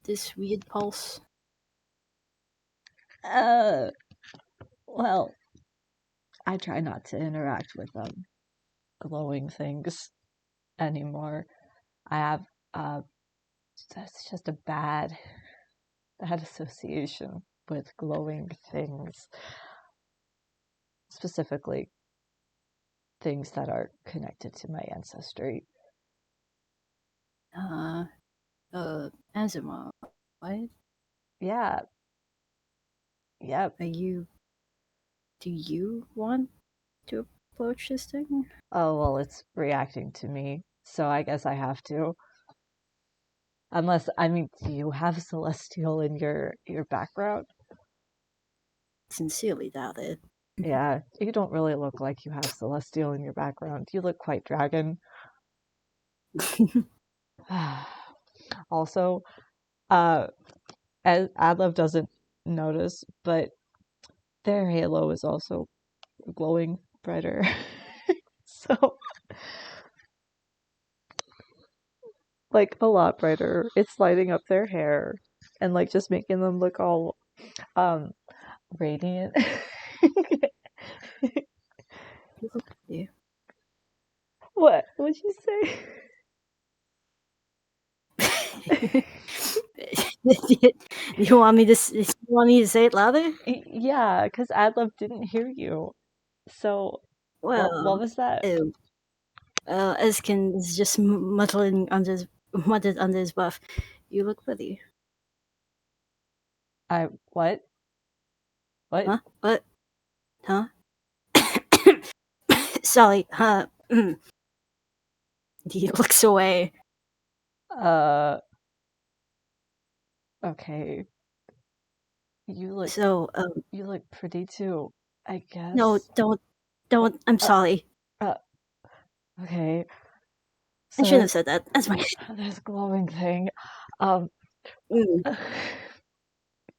this weird pulse? uh, well, I try not to interact with glowing things anymore. I have that's just a bad that association with glowing things, specifically things that are connected to my ancestry. Azuma, what Yeah, yep. are you? Do you want to approach this thing? Oh, well, it's reacting to me, so I guess I have to. Unless, I mean, do you have celestial in your background? Sincerely doubt it. Yeah, you don't really look like you have celestial in your background. You look quite dragon. Also, uh, Adlev doesn't notice, but their halo is also glowing brighter. So, like, a lot brighter. It's lighting up their hair and, like, just making them look all, um, radiant. You look pretty. What? What'd you say? You want me to? You want me to say it louder? Yeah, because Adlev didn't hear you. So, what Well, was that? uh, Ezzkan is just muttered under his breath. You look pretty. What? What? Huh? What? Huh? Sorry. Huh? He looks away. Uh, okay. You look, So, you look pretty too, I no, guess. What? don't. I'm sorry. Uh, okay. I So shouldn't have said that. That's my. this glowing thing. Um, Mm,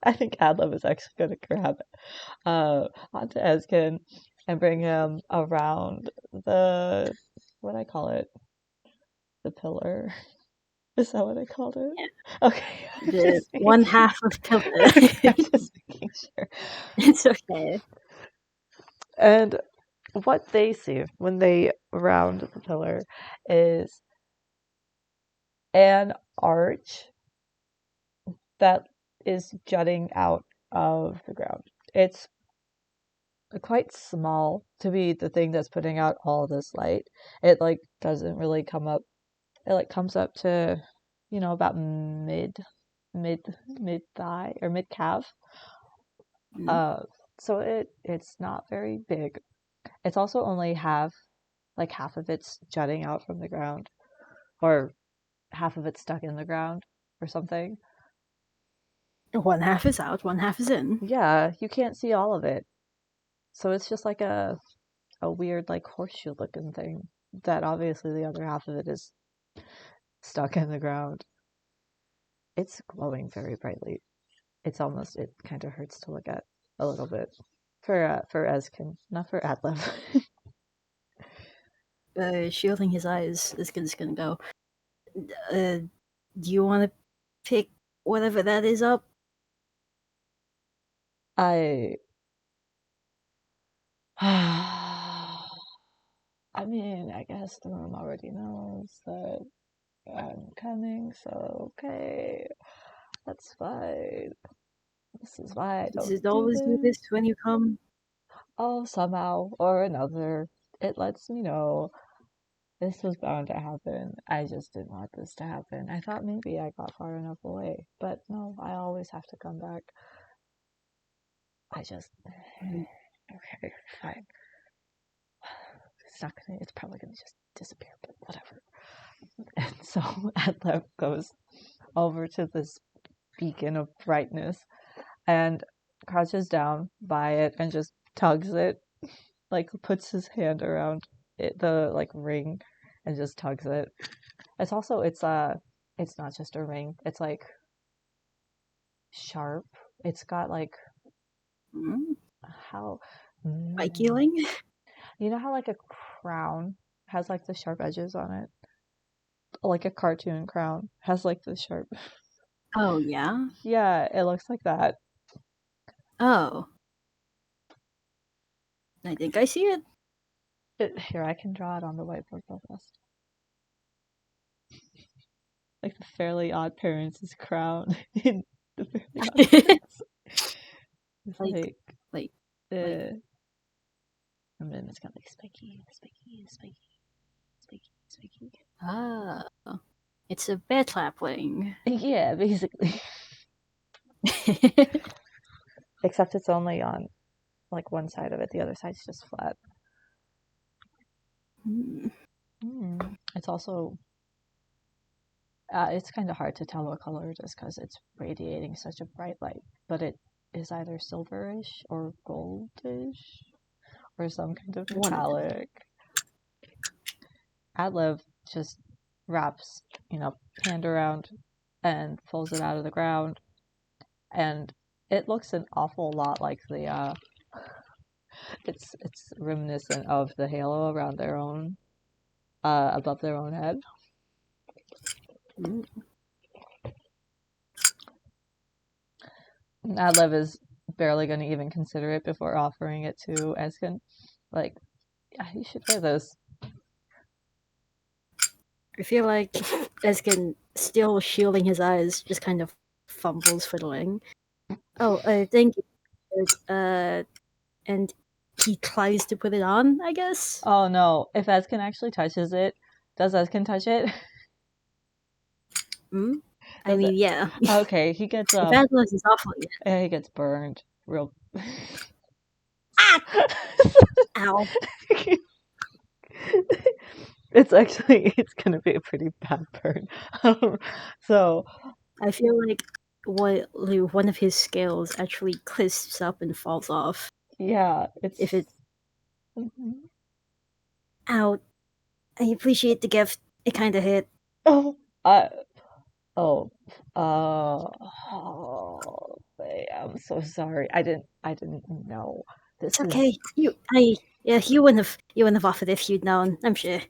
I think Adlib is actually gonna grab it, onto Ezkin and bring him around the, what I call it, the pillar. Is that what I called it? yeah, Okay, I'm the just making one sure. half of pillar. I'm just making sure. It's okay. And what they see when they round the pillar is an arch that is jutting out of the ground. It's quite small to be the thing that's putting out all this light. It like doesn't really come up. It like comes up to, about mid mid thigh or mid calf. Mm. Uh, so it's not very big. It's also only half of it's jutting out from the ground, or half of it's stuck in the ground, or something. One half is out, one half is in. Yeah, you can't see all of it. So it's just like a weird like horseshoe looking thing that obviously the other half of it is stuck in the ground. It's glowing very brightly. It kind of hurts to look at a little bit for Ezkin, not for Adlev. Shielding his eyes is gonna go. Uh, do you want to pick whatever that is up? I I mean, I guess the room already knows that I'm coming, so okay, that's fine. This is why I Does don't it do always do this this. when you come? Oh, somehow or another, it lets me know this was bound to happen. I just didn't want this to happen. I thought maybe I got far enough away, but no, I always have to come back. I just. Mm. Okay, fine. It's probably gonna just disappear, but whatever. And so Adlev goes over to this beacon of brightness and crouches down by it and just tugs it, like puts his hand around it, the like ring, and just tugs it. It's not just a ring. It's like sharp. It's got like Mm. how Spike mm, healing? you know how like a crown has like the sharp edges on it, like a cartoon crown has like the sharp. Oh, yeah? Yeah, it looks like that. Oh, I think I see it. Here, I can draw it on the whiteboard real fast. Like the Fairly Odd Parents' crown the very opposites. It's like, like, and then it's kind of like spiky, spiky, spiky, spiky, spiky. ah, it's a bear lapwing. Yeah, basically. Except it's only on like one side of it. The other side's just flat. It's also it's kind of hard to tell what color it is because it's radiating such a bright light, but it is either silverish or goldish or some kind of One of them. metallic. Adlev just wraps, hand around and pulls it out of the ground, and it looks an awful lot like the it's reminiscent of the halo around their own above their own head. Adlev is barely going to even consider it before offering it to Ezzkan. Like, yeah, you should wear those. I feel like Ezzkan, still shielding his eyes, just kind of fumbles fiddling. Oh, thank you. And he tries to put it on, I guess. Oh no! If Ezzkan actually touches it, does Ezzkan touch it? I mean, yeah. Okay, he gets If Adlev is awfully. he gets burned real. Ah! Ow! It's gonna be a pretty bad burn. So I feel like one of his scales actually crisps up and falls off. yeah, If it. Ow! I appreciate the gift. It kind of hit. Oh, I'm so sorry. I didn't know. It's okay. You wouldn't have offered if you'd known. I'm sure.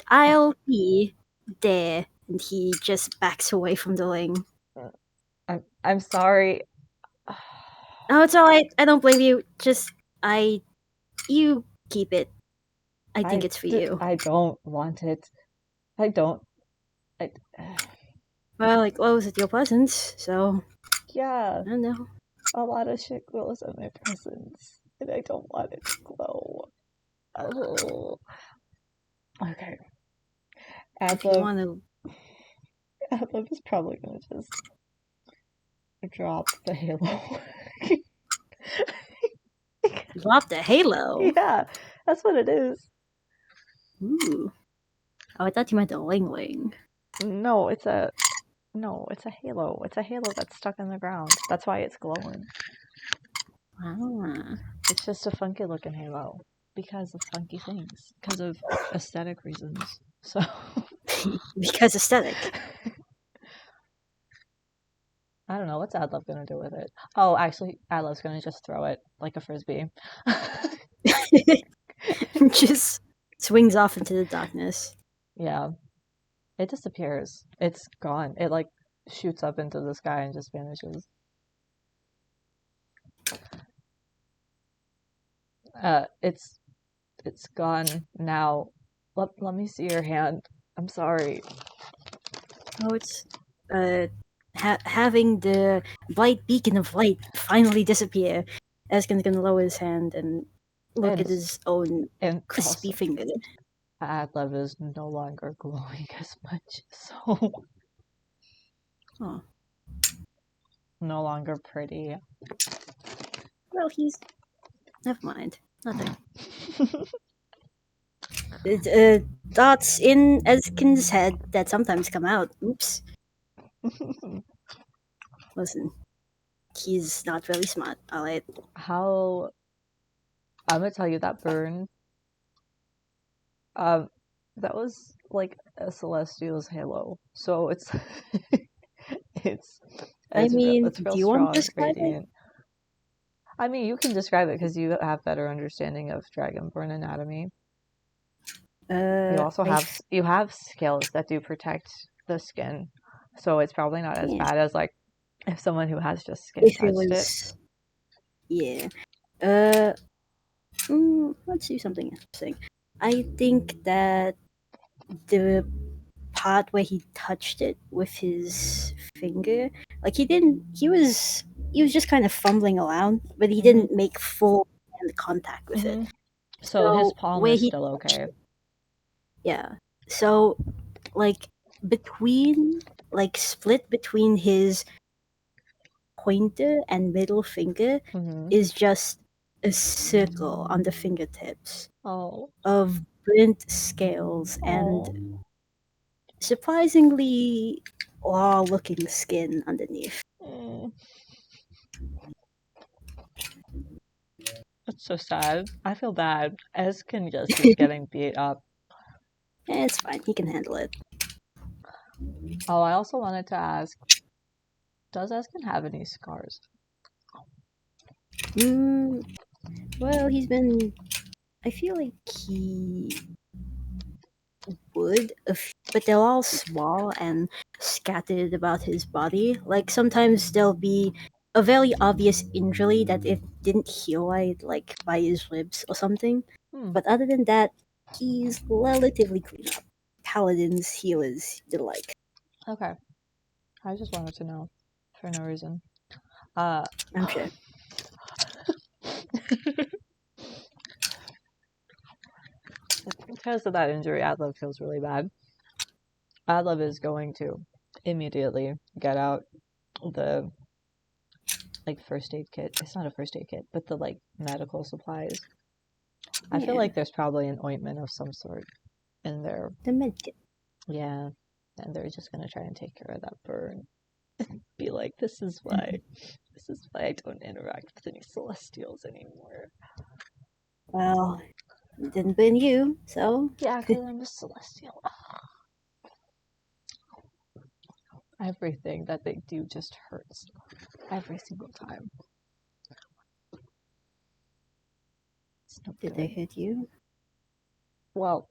I'll be there, and he just backs away from the ring. I'm sorry. Oh, it's all right. I don't blame you. Just you keep it. I think it's for you. I don't want it. I don't. Well, it glows at your presence, so yeah. I don't know. A lot of shit glows at my presence, and I don't want it to glow. Oh. Okay. If you want to. Adlev is probably gonna just drop the halo. Drop the halo? Yeah, that's what it is. Ooh. Oh, I thought you meant a ling ling. No, it's a halo. It's a halo that's stuck in the ground. That's why it's glowing. Ah. It's just a funky looking halo because of funky things, because of aesthetic reasons. So because aesthetic. I don't know, what's Adlev gonna do with it? Oh, actually, Adlev's gonna just throw it like a frisbee. Just swings off into the darkness. Yeah. It disappears. It's gone. It like shoots up into the sky and just vanishes. It's gone now. Let me see your hand. I'm sorry. Oh, it's having the bright beacon of light finally disappear. Eskin's gonna lower his hand and look at his own crispy finger. Adlev is no longer glowing as much, so no longer pretty. Well, never mind. Nothing. Thoughts in Eskin's head that sometimes come out. Oops. Listen, he's not very smart. Alright. How? I'm gonna tell you that burn. That was like a celestial's halo. So it's it's do you want to describe radiant. It? I mean, you can describe it because you have better understanding of dragonborn anatomy. You also have scales that do protect the skin, so it's probably not as bad as like if someone who has just skin touched it. Yeah. Let's do something interesting. I think that the part where he touched it with his finger. Like he was just kind of fumbling around, but he didn't make full hand contact with it. So his So palm where is he still okay. yeah. So like between like split between his pointer and middle finger is just a circle on the fingertips Oh. of burnt scales and Oh. surprisingly raw looking skin underneath. Mm. That's so sad. I feel bad. Ezzkan just keeps getting beat up. It's fine, he can handle it. Oh, I also wanted to ask, does Ezzkan have any scars? Well, I feel like he would, but they're all small and scattered about his body. Like sometimes there'll be a very obvious injury that it didn't heal right, like by his ribs or something. But other than that, he's relatively clean up. Paladins, healers, the like. Okay. I just wanted to know for no reason. I'm sure. Because of that injury, Adlev feels really bad. Adlev is going to immediately get out the like first aid kit. It's not a first aid kit, but the like medical supplies. I feel like there's probably an ointment of some sort in there. The medkit. Yeah. And they're just gonna try and take care of that burn. Be like, this is why I don't interact with any celestials anymore. Well, it didn't burn you, so Yeah, because I'm a celestial. Everything that they do just hurts. Every single time. It's no did good. they hit you? Well,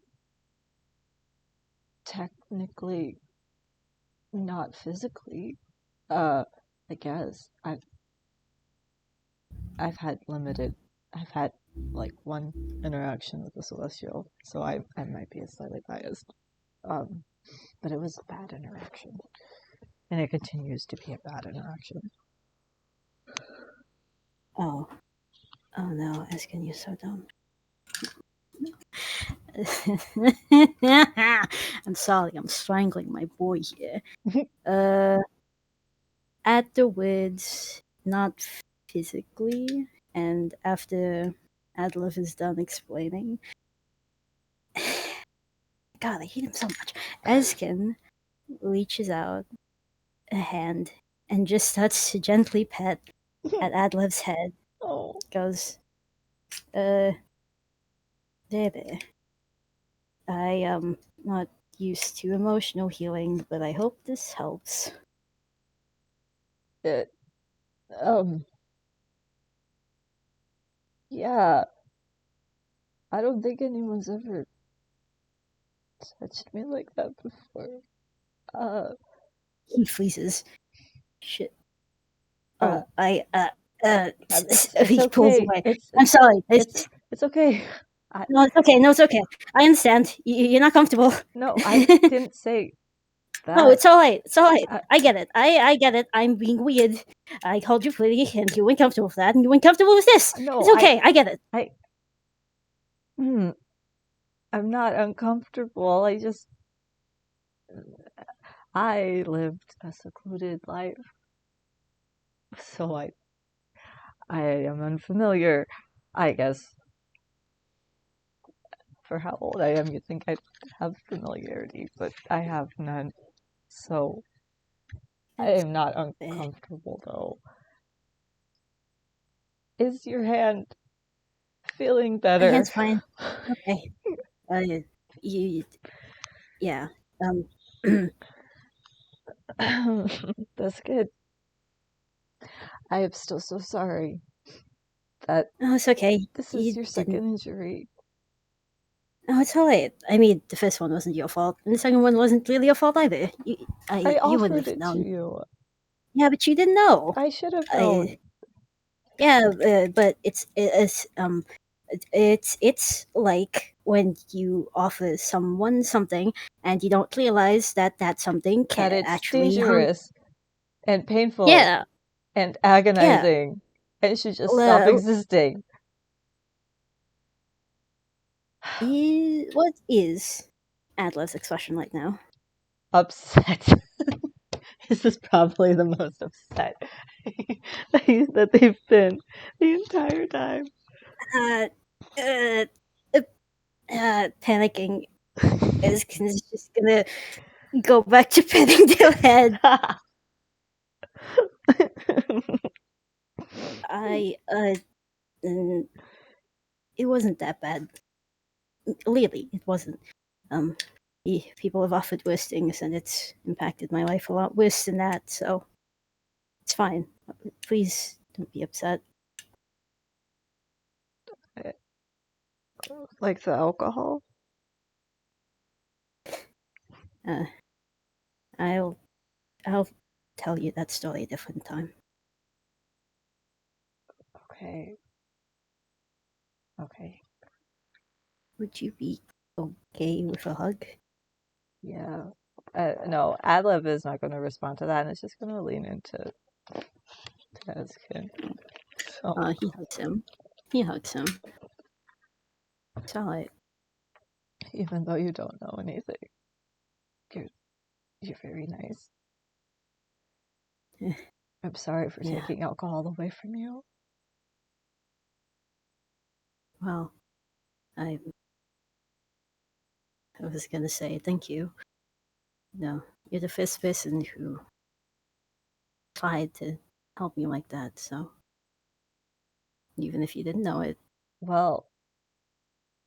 technically, not physically. I guess I've had like one interaction with the celestial, so I might be slightly biased. But it was a bad interaction, and it continues to be a bad interaction. Oh no, Eskin, you're so dumb. I'm sorry, I'm strangling my boy here. Afterwards, not physically, and after Adlev is done explaining, God, I hate him so much. Eskin reaches out a hand and just starts to gently pet at Adlev's head. Oh. Goes, there. I am not used to emotional healing, but I hope this helps. Yeah. I don't think anyone's ever touched me like that before. He freezes. Shit. Uh, it's He pulls okay. away. I'm sorry. It's okay. No, it's okay. No, it's okay. I understand. You're not comfortable. No, I didn't say that. No, it's all right. It's all right. I get it. I get it. I'm being weird. I called you pretty, and you weren't comfortable with that, and you weren't comfortable with this. No, it's okay. I get it. I'm not uncomfortable. I lived a secluded life, so I am unfamiliar. I guess for how old I am, you'd think I'd have familiarity, but I have none. So I am not uncomfortable, though. Is your hand feeling better? My hand's fine. Okay. Yeah. That's good. I am still so sorry that No, it's okay. this is your second injury. No, it's alright. I mean, the first one wasn't your fault, and the second one wasn't really your fault either. I You wouldn't offered have it known. to you. Yeah, but you didn't know. I should have known. Yeah, but it's It's like when you offer someone something and you don't realize that that something That can it's actually hurt. dangerous and painful Yeah, and yeah. agonizing and should just stop Uh, existing. what is Adler's expression right now? Upset. This is probably the most upset that they've been the entire time. Uh, uh, Panicking. Ezkin is just gonna go back to petting their head. I mm, it wasn't that bad. Really, it wasn't. Um, People have offered worse things, and it's impacted my life a lot worse than that. So it's fine. Please don't be upset. Like the alcohol? Uh, I'll I'll tell you that story a different time. Okay. Okay. Would you be okay with a hug? Yeah. No, Adlev is not going to respond to that, and it's just going to lean into Ezzkan. So, He hugs him. He hugs him. It's alright. even though you don't know anything, you're, you're very nice. Eh, I'm sorry for Yeah. taking alcohol away from you. Well, I was gonna say thank you. No, you're the first person who tried to help me like that. So even if you didn't know it, Well,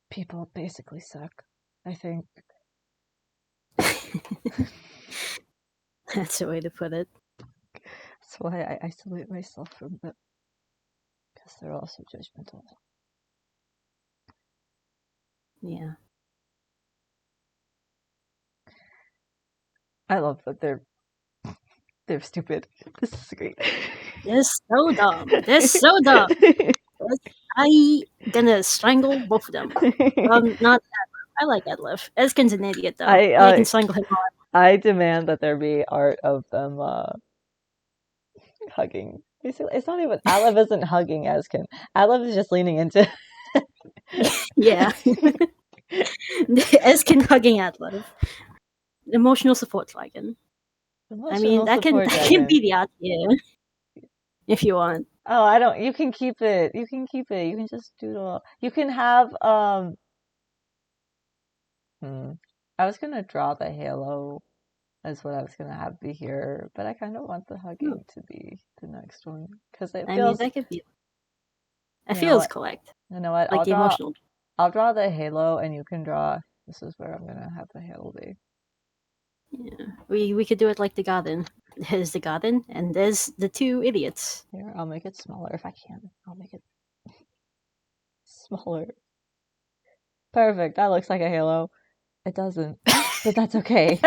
people basically suck, I think. that's a way to put it. That's why I isolate myself from them, because they're also judgmental. Yeah. I love that they're stupid. This is great. They're so dumb. They're so dumb. I gonna strangle both of them. Not Adlev. I like Adlev. Ezkin's an idiot though. I can strangle him hard. I demand that there be art of them hugging. It's not even Adlev isn't hugging Ezzkan. Adlev is just leaning into. Yeah. Ezkin hugging Adlev. Emotional support dragon. I mean, Emotional support that can dragon. be the art here if you want. Oh, I don't. You can keep it. You can keep it. You can just doodle. You can have I was gonna draw the halo as what I was gonna have be here, but I kind of want the Hmm. hugging to be the next one because it I mean, feels. that could be. It You know feels what? correct. You know what? Like the emotional. I'll draw the halo, and you can draw. This is where I'm gonna have the halo be. Yeah. We could do it like the garden. There's the garden, and there's the two idiots. Here, I'll make it smaller if I can. I'll make it smaller. Perfect. That looks like a halo. It doesn't, but that's okay.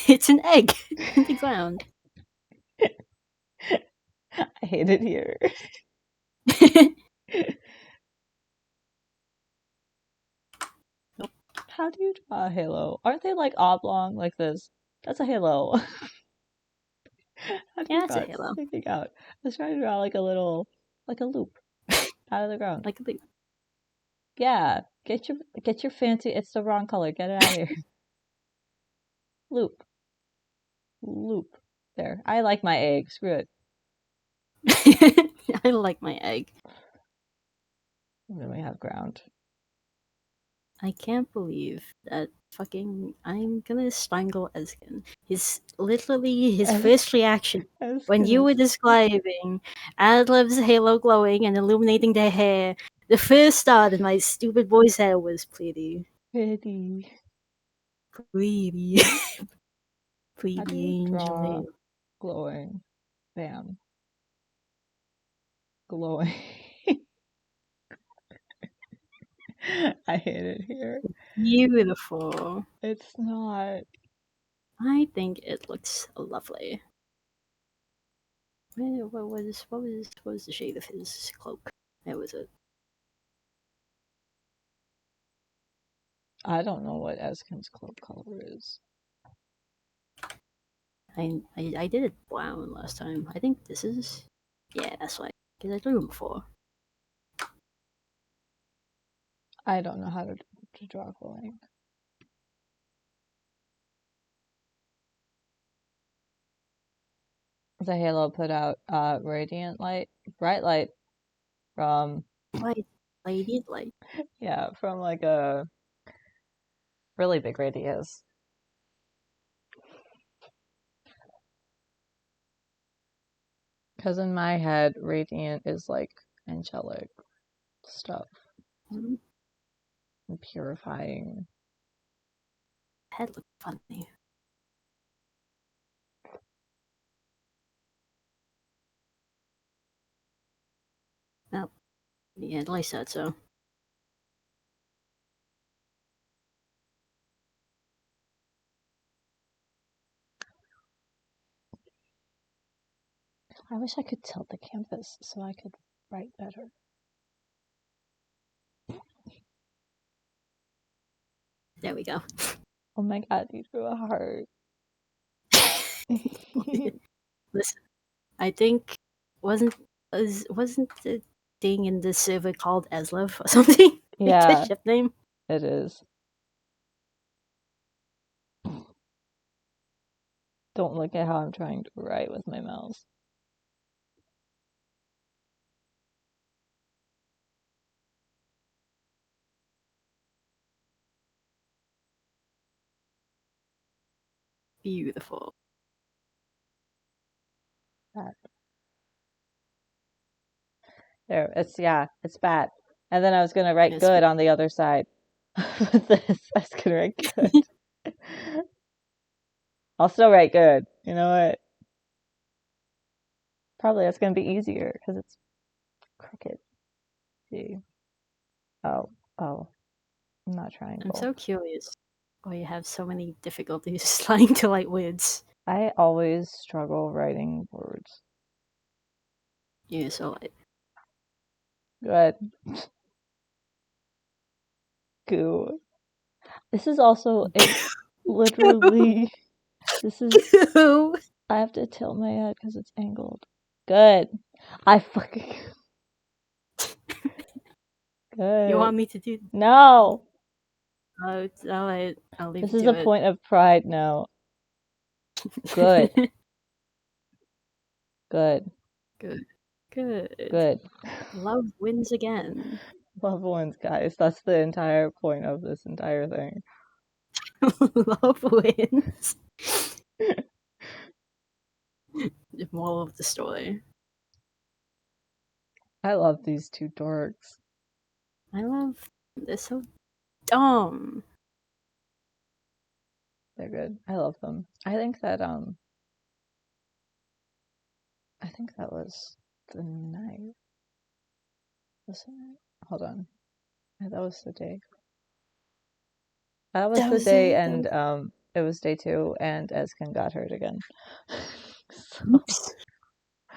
It's an egg in the ground. I hate it here. How do you draw a halo? Aren't they like oblong like this? That's a halo. How do you Yeah, it's draw a it halo. sticking out? Let's try to draw like a loop out of the ground. Like a loop. Yeah, get your fancy. It's the wrong color. Get it out of here. Loop, loop. There. I like my egg. Screw it. I like my egg. And then we have ground. I can't believe that fucking I'm gonna strangle Ezkin. His literally his first reaction when you were describing Adlev's halo glowing and illuminating their hair, the first thought in my stupid boy's head was pretty. Pretty. Pretty. How do Pretty you angel draw hair. glowing? Bam. Glowing. I hate it here. Beautiful. It's not. I think it looks lovely. What was the shade of his cloak? That was it. I don't know what Ezzkan's cloak color is. I did it brown last time. I think this is. Yeah, that's right. Because I drew him before. I don't know how to draw glowing. The halo put out radiant light, bright light from Light, radiant light. yeah, from like a really big radius. Because in my head, radiant is like angelic stuff Mm-hmm. and purifying. Head looked funny. Oh, yeah, at least said so. I wish I could tilt the canvas so I could write better. There we go. Oh my god, you drew a heart. Listen, I think wasn't the thing in the server called Adlev or something? Like the Yeah, ship name? it is. Don't look at how I'm trying to write with my mouse. Beautiful. Bad. There, it's bad. And then I was gonna write It's good on the other side. With this, I was gonna write good. I'll still write good. You know what? Probably that's gonna be easier because it's crooked. See? Oh, not I'm triangle. so curious why you have so many difficulties trying to write words. I always struggle writing words. Yeah, so Good. Goo. This is also a literally. This is. I have to tilt my head because it's angled. Good. I fucking. Good. You want me to do? No. Oh, alright. I'll leave This you is to a it. point of pride now. Good. Good. Good. Good. Good. Love wins again. Love wins, guys. That's the entire point of this entire thing. Love wins. The moral of the story. I love these two dorks. I love. They're so dumb. They're good. I love them. I think that was the night. Hold on. That was the day. That was the day, and it was day 2, and Ezzkan got hurt again. So, Oops.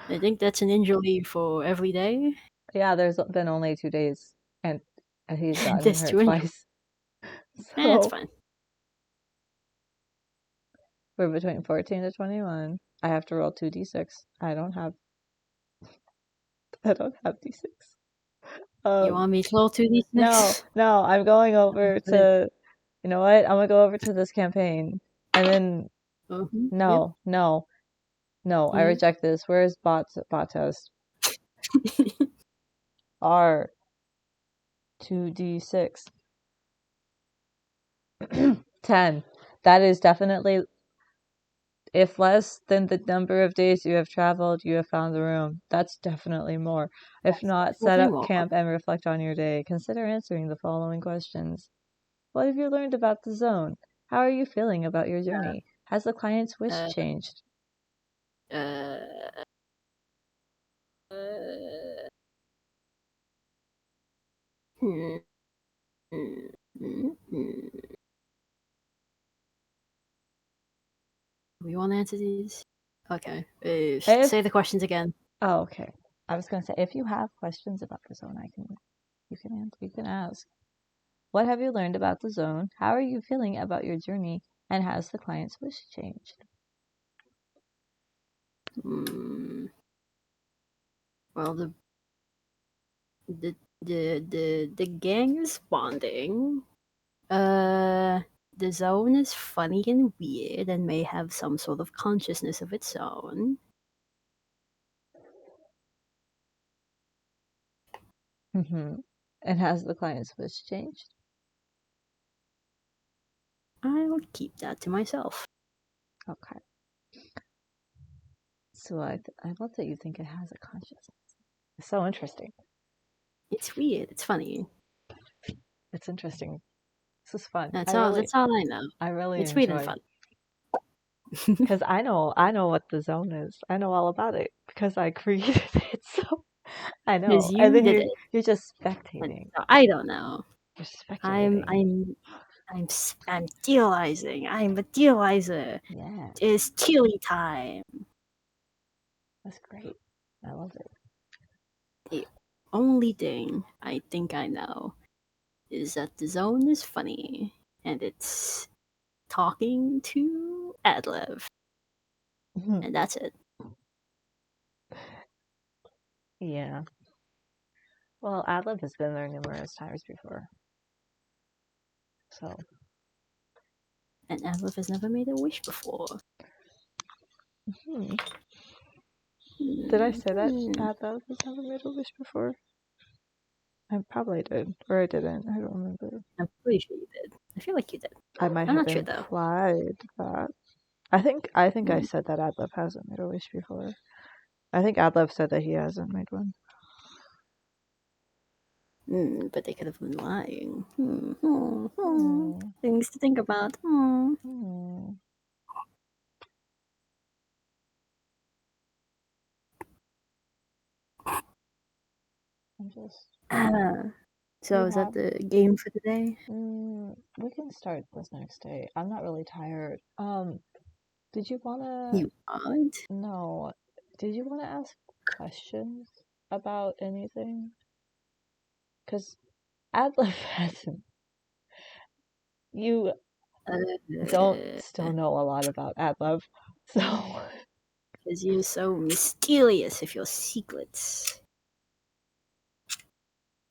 I think that's an injury for every day. yeah, there's been only 2 days, and he's gotten There's hurt 2 injuries. twice. It's So fine. we're between 14 to 21. I have to roll 2d6. I don't have d6. You want me to roll 2d6? No, I'm going over to. You know what? I'm gonna go over to this campaign, and then Yep. no, I reject this. Where is bot test? R 2d6. 10. That is definitely, if less than the number of days you have traveled, you have found the room. That's definitely more. If not, set Definitely up more. camp and reflect on your day. Consider answering the following questions. What have you learned about the zone? How are you feeling about your journey? Has the client's wish changed? Uh, hmm. We want to answer these? Okay. Say the questions again. Oh, okay. I was gonna say, if you have questions about the zone, you can ask. What have you learned about the zone? How are you feeling about your journey? And has the client's wish changed? Well, the gang is bonding. The zone is funny and weird and may have some sort of consciousness of its own. Mm-hmm. And has the client's wish changed? I'll keep that to myself. Okay. So I love that you think it has a consciousness. It's so interesting. It's weird. It's funny. It's interesting. This is fun. That's all. That's all I know. I really It's weird and enjoy fun. because I know what the zone is. I know all about it because I created it. So I know. Because And you then did it. you're just And spectating. so I don't know. You're I'm speculating. I'm theorizing. I'm a theorizer. Yeah, It's chili time. that's great. I love it. The only thing I think I know is that the zone is funny and it's talking to Adlev, and that's it. Yeah. Well, Adlev has been there numerous times before. So. And Adlev has never made a wish before. Did I say that Adlev has never made a wish before? I probably did, or I didn't. I don't remember. I'm pretty sure you did. I feel like you did. I might I'm have not sure though. implied that. I think I said that Adlev hasn't made a wish before. I think Adlev said that he hasn't made one. But they could have been lying. Things to think about. I'm just. So is that the game for today? We can start this next day. I'm not really tired. Did you wanna? You aren't? No. Did you wanna ask questions about anything? Cause Adlev hasn't. You don't still know a lot about Adlev, so. Because you're so mysterious with your secrets.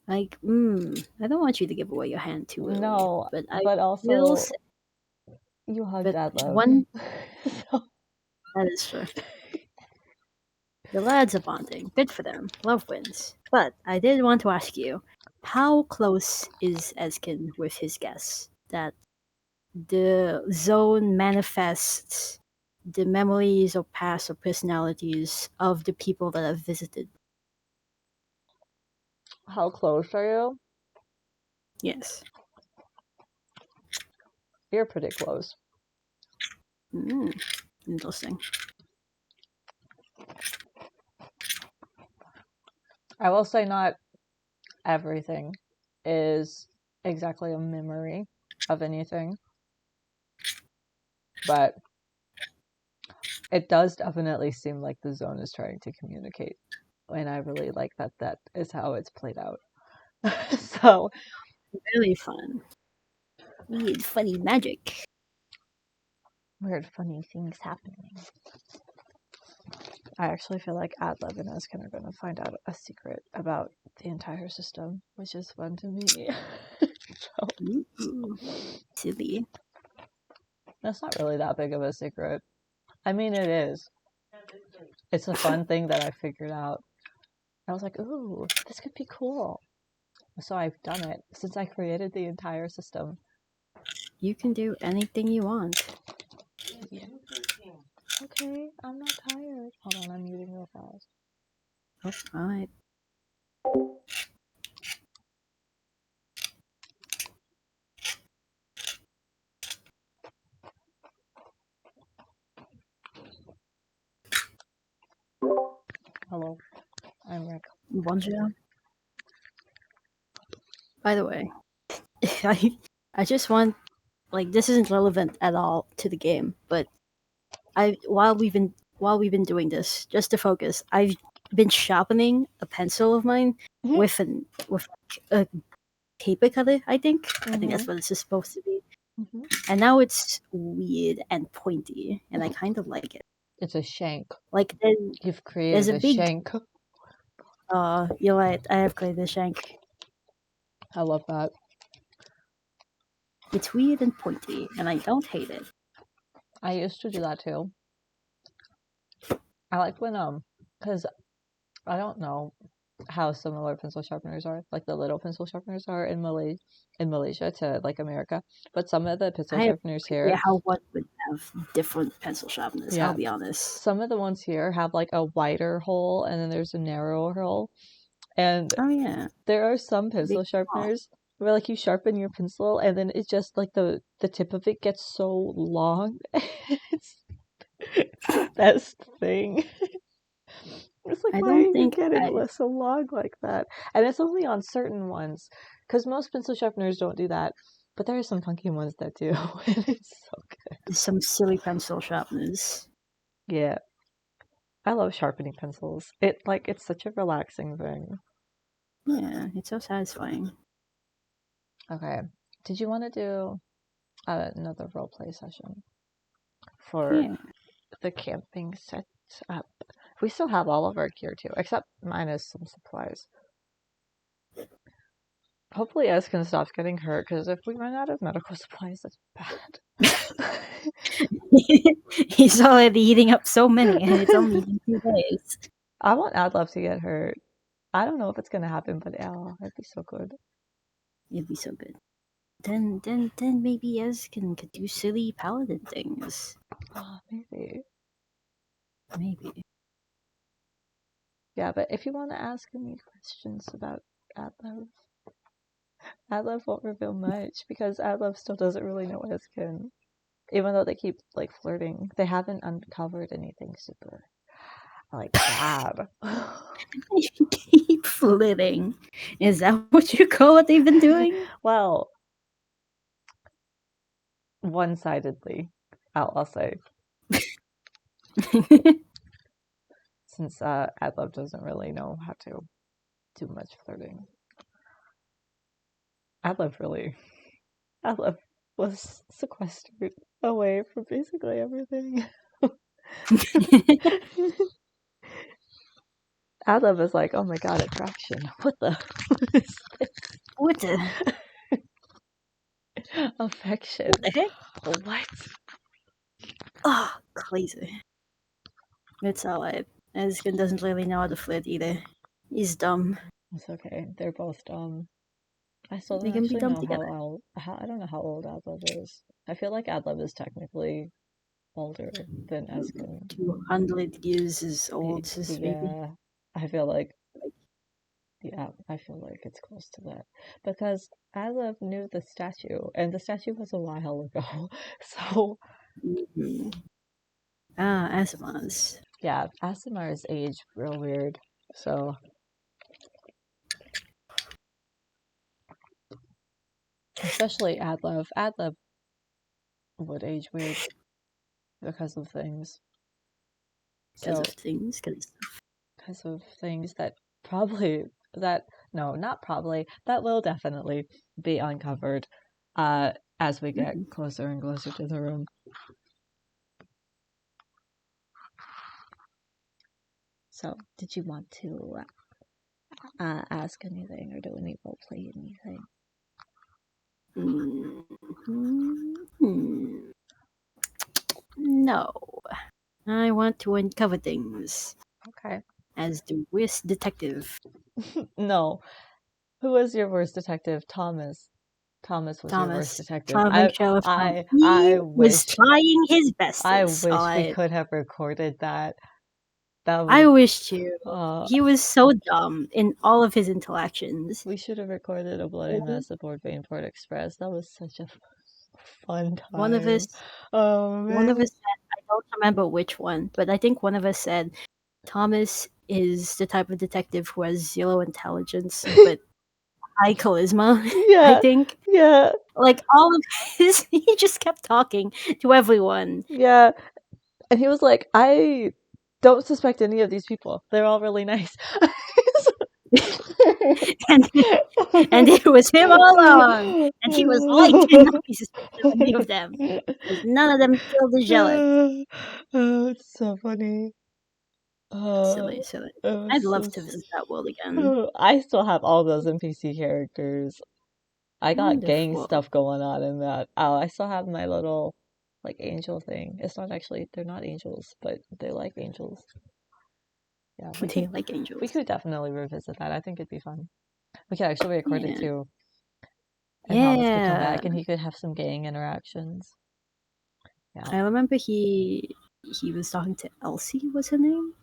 Like, I don't want you to give away your hand too early. No, but I but will also say, you hugged but Adlev. one So. that is true. The lads are bonding. Good for them. Love wins. But I did want to ask you, how close is Ezzkan with his guess that the zone manifests the memories or past or personalities of the people that have visited? How close are you? Yes. You're pretty close. Interesting. I will say not everything is exactly a memory of anything, but it does definitely seem like the zone is trying to communicate, and I really like that is how it's played out. So Really fun. Weird, funny magic. weird, funny things happening. I actually feel like Adlev and Ezzkan are going to find out a secret about the entire system, which is fun to me. Ooh, silly. That's not really that big of a secret. I mean, it is. It's a fun thing that I figured out. I was like, ooh, this could be cool. So I've done it since I created the entire system. You can do anything you want. Yeah. Okay, I'm not tired. Hold on, I'm muting real fast. Oh, alright. Hello, I'm Rick. Bonjour. By the way, I just want, like, this isn't relevant at all to the game, but while we've been doing this, just to focus, I've been sharpening a pencil of mine with like a paper cutter, I think. I think that's what it's supposed to be. And now it's weird and pointy, and I kind of like it. It's a shank. Like You've there's created a a big. shank. You're right. I have created a shank. I love that. It's weird and pointy, and I don't hate it. I used to do that too. I like when because I don't know how similar pencil sharpeners are, like the little pencil sharpeners are in Malaysia to like America, but some of the pencil I have sharpeners no idea here, how one would have different pencil sharpeners. Yeah. I'll be honest. some of the ones here have like a wider hole and then there's a narrower hole, and Oh yeah, there are some pencil big small. sharpeners where like you sharpen your pencil and then it just like the tip of it gets so long. it's the best thing. It's like, I why are don't you think getting I. so long like that? And it's only on certain ones, because most pencil sharpeners don't do that. But there are some funky ones that do, and it's so good. Some silly pencil sharpeners. Yeah, I love sharpening pencils. It's such a relaxing thing. Yeah, it's so satisfying. Okay, did you want to do another roleplay session for Yeah. the camping setup? We still have all of our gear too, except minus some supplies. Hopefully Ezzkan stops getting hurt, because if we run out of medical supplies, that's bad. He's already eating up so many, and it's only been 2 days. I want Adlev to get hurt. I don't know if it's gonna happen, but yeah, it'd be so good. It'd be so good. Then maybe Ezzkan could do silly paladin things. Oh, maybe. Maybe. Yeah, but if you want to ask any questions about Adlev, Adlev won't reveal much, because Adlev still doesn't really know Ezzkan. Even though they keep like flirting, they haven't uncovered anything super like bad. They keep flitting. Is that what you call what they've been doing? Well, one-sidedly, I'll say. Since Adlev doesn't really know how to do much flirting. Adlev was sequestered away from basically everything. Adlev is like, oh my god, attraction. What the? What the? Affection. What the heck? What? Oh, crazy. It's alright. Ezzkan doesn't really know how to flirt either. He's dumb. It's okay. They're both dumb. I still They don't can be actually dumb know together. I don't know how old Adlev is. I feel like Adlev is technically older than Ezzkan. 200 years is old, maybe. Yeah, I feel like it's close to that, because Adlev knew the statue, and the statue was a while ago. So Mm-hmm. Ah, Asimas. yeah, Asimar's age real weird. So especially Adlev. Adlev would age weird because of things. Because of things. Because of things that probably that no, not probably, that will definitely be uncovered as we get closer and closer to the room. So, did you want to ask anything or do any roleplay anything? No. I want to uncover things. Okay. As the worst detective. No. Who was your worst detective? Thomas. Thomas was your worst detective. Sheriff Thomas. I was trying his best. I wish we could have recorded that. I wish too. He was so dumb in all of his interactions. We should have recorded a bloody mess aboard Vainport Express. That was such a fun time. One of us said, I don't remember which one, but I think one of us said Thomas is the type of detective who has zero intelligence but high charisma. Yeah. I think. Yeah. Like all of his, he just kept talking to everyone. Yeah. And he was like, I don't suspect any of these people. They're all really nice. and and it was him all along, and he was like not be suspicious of any of them because none of them killed the jealous. Oh, it's so funny. Silly, silly. It was I'd so. love to visit that world again. I still have all those NPC characters. I got gang Wonderful. stuff going on in that. Oh, I still have my little like angel thing. It's not actually they're not angels, but they're like angels. Yeah, They like we angels. could definitely revisit that. I think it'd be fun. We could actually record it Yeah. too. And Thomas could come Yeah. back and he could have some gang interactions. Yeah. I remember he was talking to Elsie, was her name?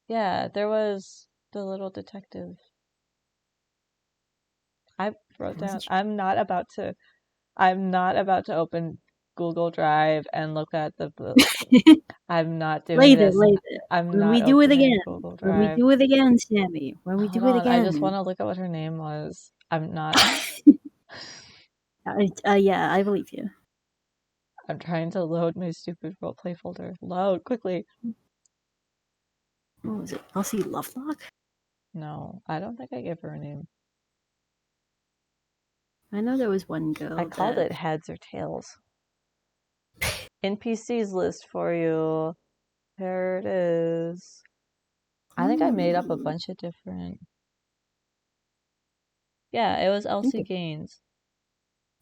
Yeah, there was the little detective. I wrote down Wasn't I'm not about to open Google Drive and look at the she? I'm not doing Later, this. later. I'm When not we do it opening again. Google When we Drive. do it again, Sammy. When we Hold do it on, I just want again. to look at what her name was. I'm not. Yeah, I believe you. I'm trying to load my stupid roleplay folder. Load quickly. What was it? Elsie Lovelock? No, I don't think I gave her a name. I know there was one I girl called that. it Heads or Tails. NPCs list for you. There it is. I think I made up a bunch of different. Yeah, it was Elsie Okay. Gaines.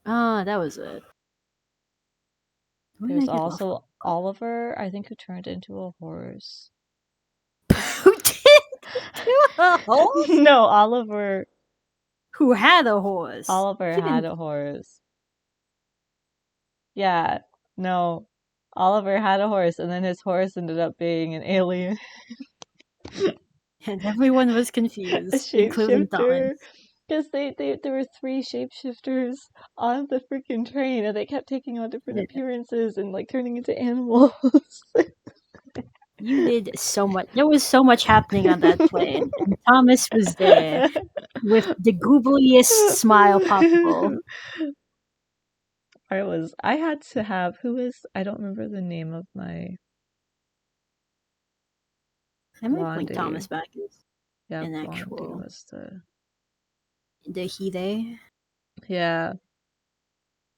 Ah, that was it. Where did I There's get Lovelock? also Oliver, I think, who turned into a horse. Who did do a horse? No, Oliver. Who had a horse? Oliver He had didn't. a horse. Yeah, no. Oliver had a horse, and then his horse ended up being an alien. And everyone was A confused, including Thomas. shapeshifter. Because there were three shapeshifters on the freaking train, and they kept taking on different Yeah. appearances and like turning into animals. You did so much. There was so much happening on that plane, and Thomas was there with the googliest smile possible. I had to have, I don't remember the name of my I might bring Blondie. Thomas back as Yeah, an Blondie actual was the he they yeah,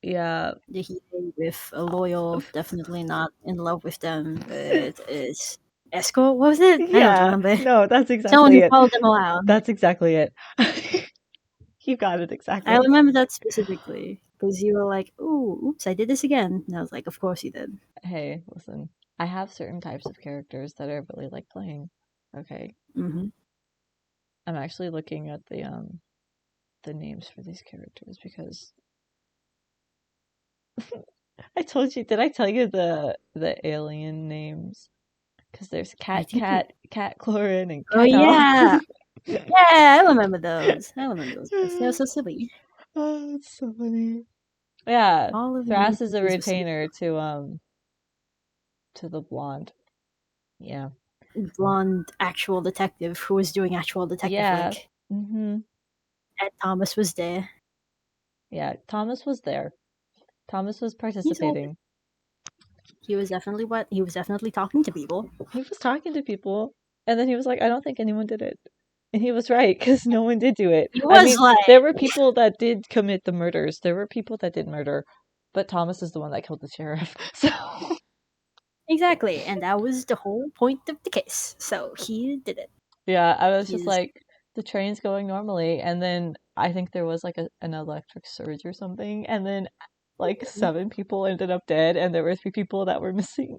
yeah. the he they with a loyal, definitely not in love with them, but is escort. What was it? I don't Yeah, remember. no, that's Someone exactly who it. followed them around. That's exactly it. You got it I exactly. remember that specifically because you were like, "Ooh, oops, I did this again," and I was like, "Of course you did." Hey, listen, I have certain types of characters that I really like playing. Okay, Mm-hmm. I'm actually looking at the names for these characters because I told you. Did I tell you the alien names? Because there's I think you. Cat Clorin, and Oh Cat Dog. yeah, yeah, I remember those. I remember those guys. They were so silly. Oh, it's so funny. Yeah, All of the Thras is a NPCs were so retainer to the blonde. Yeah. blonde actual detective who was doing actual detective Yeah. work. Mm-hmm. And Thomas was there. Yeah. Thomas was there. Thomas was He's like, participating. he was definitely what he was definitely talking to people. He was talking to people, and then he was like, "I don't think anyone did it," and he was right because no one did do it. He I was mean, like there were people that did commit the murders. There were people that did murder, but Thomas is the one that killed the sheriff. So exactly, and that was the whole point of the case. So he did it. yeah, I was just He's like, the train's going normally, and then I think there was like an electric surge or something, and then like 7 people ended up dead, and there were 3 people that were missing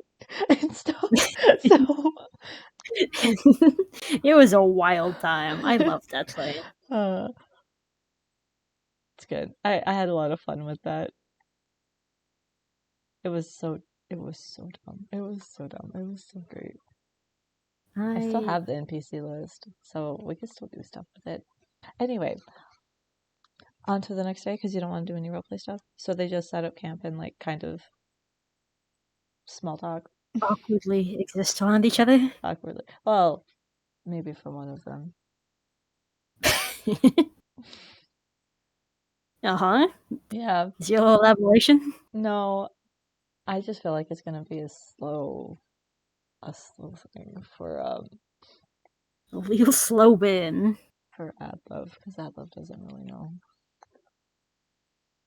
and stuff. So it was a wild time. I loved that play. uh, it's good. I had a lot of fun with that. It was so it was so dumb. It was so dumb. It was so great. I still I have the NPC list, so we can still do stuff with it. Anyway, on to the next day because you don't want to do any roleplay stuff. So they just set up camp and like kind of small talk awkwardly exist around each other. awkwardly. Well, maybe for one of them. Uh-huh. Yeah. Is your elaboration? No, I just feel like it's gonna be a slow thing for A real slow burn. for Adlev, because Adlev doesn't really know.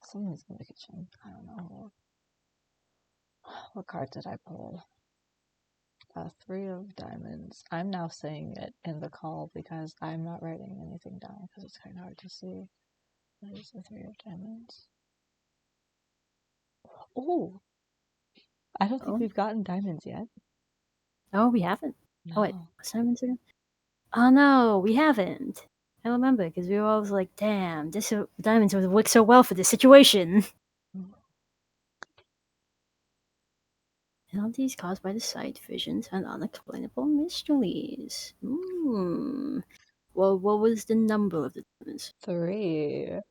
Someone's in the kitchen. I don't know. What card did I pull? 3 of diamonds. I'm now saying it in the call because I'm not writing anything down because it's kind of hard to see. What is the 3 of diamonds? Oh! I don't think we've gotten diamonds yet. Oh, we haven't? No. Oh, wait. What's diamonds again? Oh, no, we haven't. I remember because we were always like, damn, diamonds would work so well for this situation. Penalties caused by the sight, visions, and unexplainable mysteries. Well, what was the number of the diamonds? 3.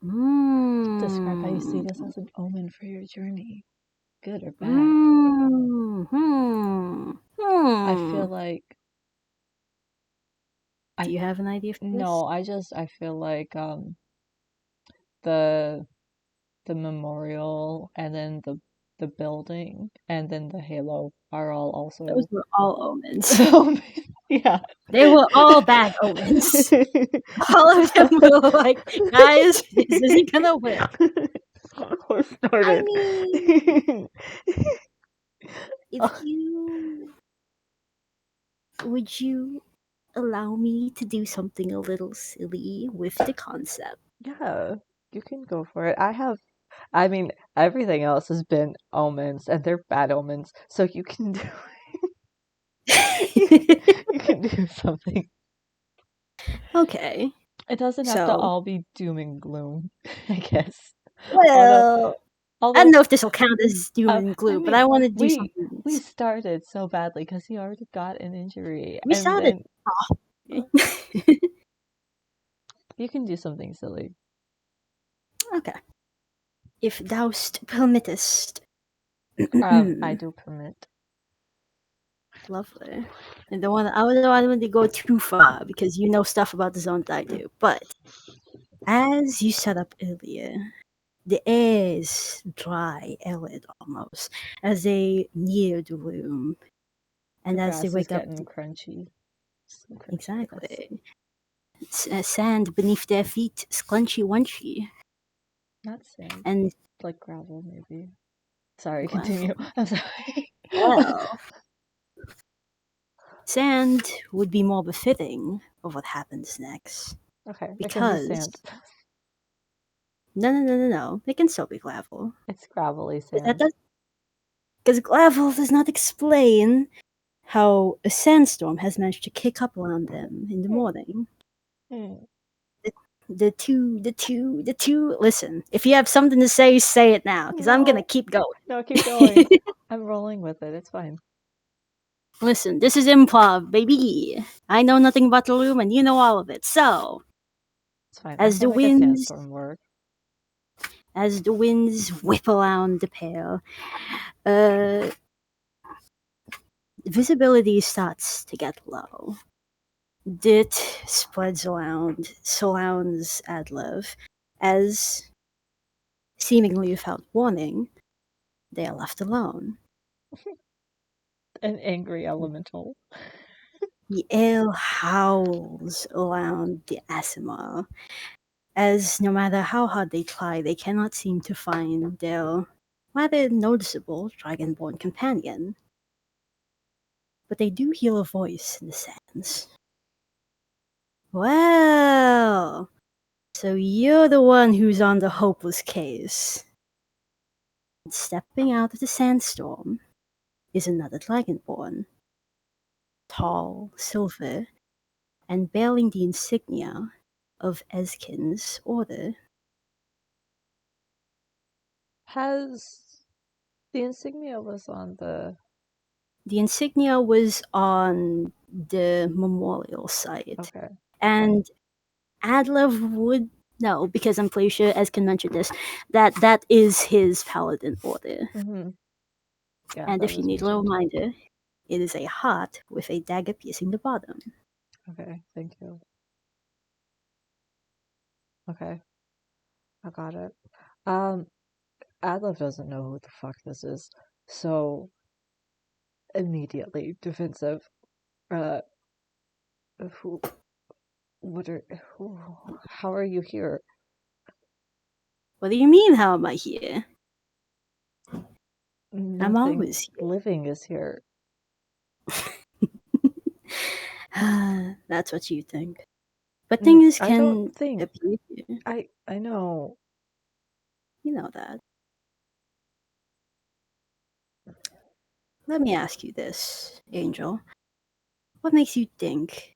Hmm. Describe how you see this as an omen for your journey. Good or bad? I feel like... Do you have an idea for this? No, I feel like the memorial and then the building and then the halo are all also... Those were all omens. Yeah. They were all bad omens. All of them were like, guys, this isn't gonna work. I mean, if you... Would you allow me to do something a little silly with the concept? Yeah, you can go for it. I mean, everything else has been omens, and they're bad omens, so you can do you can do something. Okay. It doesn't have to all be doom and gloom, I guess. Well, Although I don't know if this will count as doom and gloom, but I want to do something. We started so badly because he already got an injury. We started. You can do something silly. Okay. If thou'st permittest. I do permit. Lovely. And I don't want to go too far because you know stuff about the zone that I do. But as you set up earlier, the air is dry, arid almost, as they near the room. And as they wake up, crunchy. Exactly. Sand beneath their feet, scrunchy wunchy. Not sand. And like gravel, maybe. Sorry, continue. I'm sorry. Well, sand would be more befitting of what happens next. Okay, because sand. No. It can still be gravel. It's gravelly sand. Because gravel does not explain how a sandstorm has managed to kick up around them in the morning. The two. Listen, if you have something to say it now, because I'm gonna keep going. No, keep going. I'm rolling with it. It's fine. Listen, this is improv, baby. I know nothing about the room, and you know all of it. So, it's fine. As the winds whip around the pair, visibility starts to get low. Dit spreads around, surrounds Adlev, as, seemingly without warning, they are left alone. An angry elemental. The air howls around the Asimar, as no matter how hard they try, they cannot seem to find their rather noticeable dragonborn companion. But they do hear a voice in the sands. Well, so you're the one who's on the hopeless case. And stepping out of the sandstorm is another dragonborn. Tall, silver, and bearing the insignia of Ezzkan's order. The insignia was on the... The insignia was on the memorial site. Okay. And Adlev would know, because I'm pretty sure Ezzkan mentioned this, that is his paladin order. Mm-hmm. Yeah, and if you need a reminder, it is a heart with a dagger piercing the bottom. Okay, thank you. Okay. I got it. Adlev doesn't know who the fuck this is, so immediately defensive. Who How are you here? What do you mean, how am I here? I'm Nothing always living is here. here. That's what you think. But things I don't can think. appear here. I know. You know that. Let me ask you this, Angel. What makes you think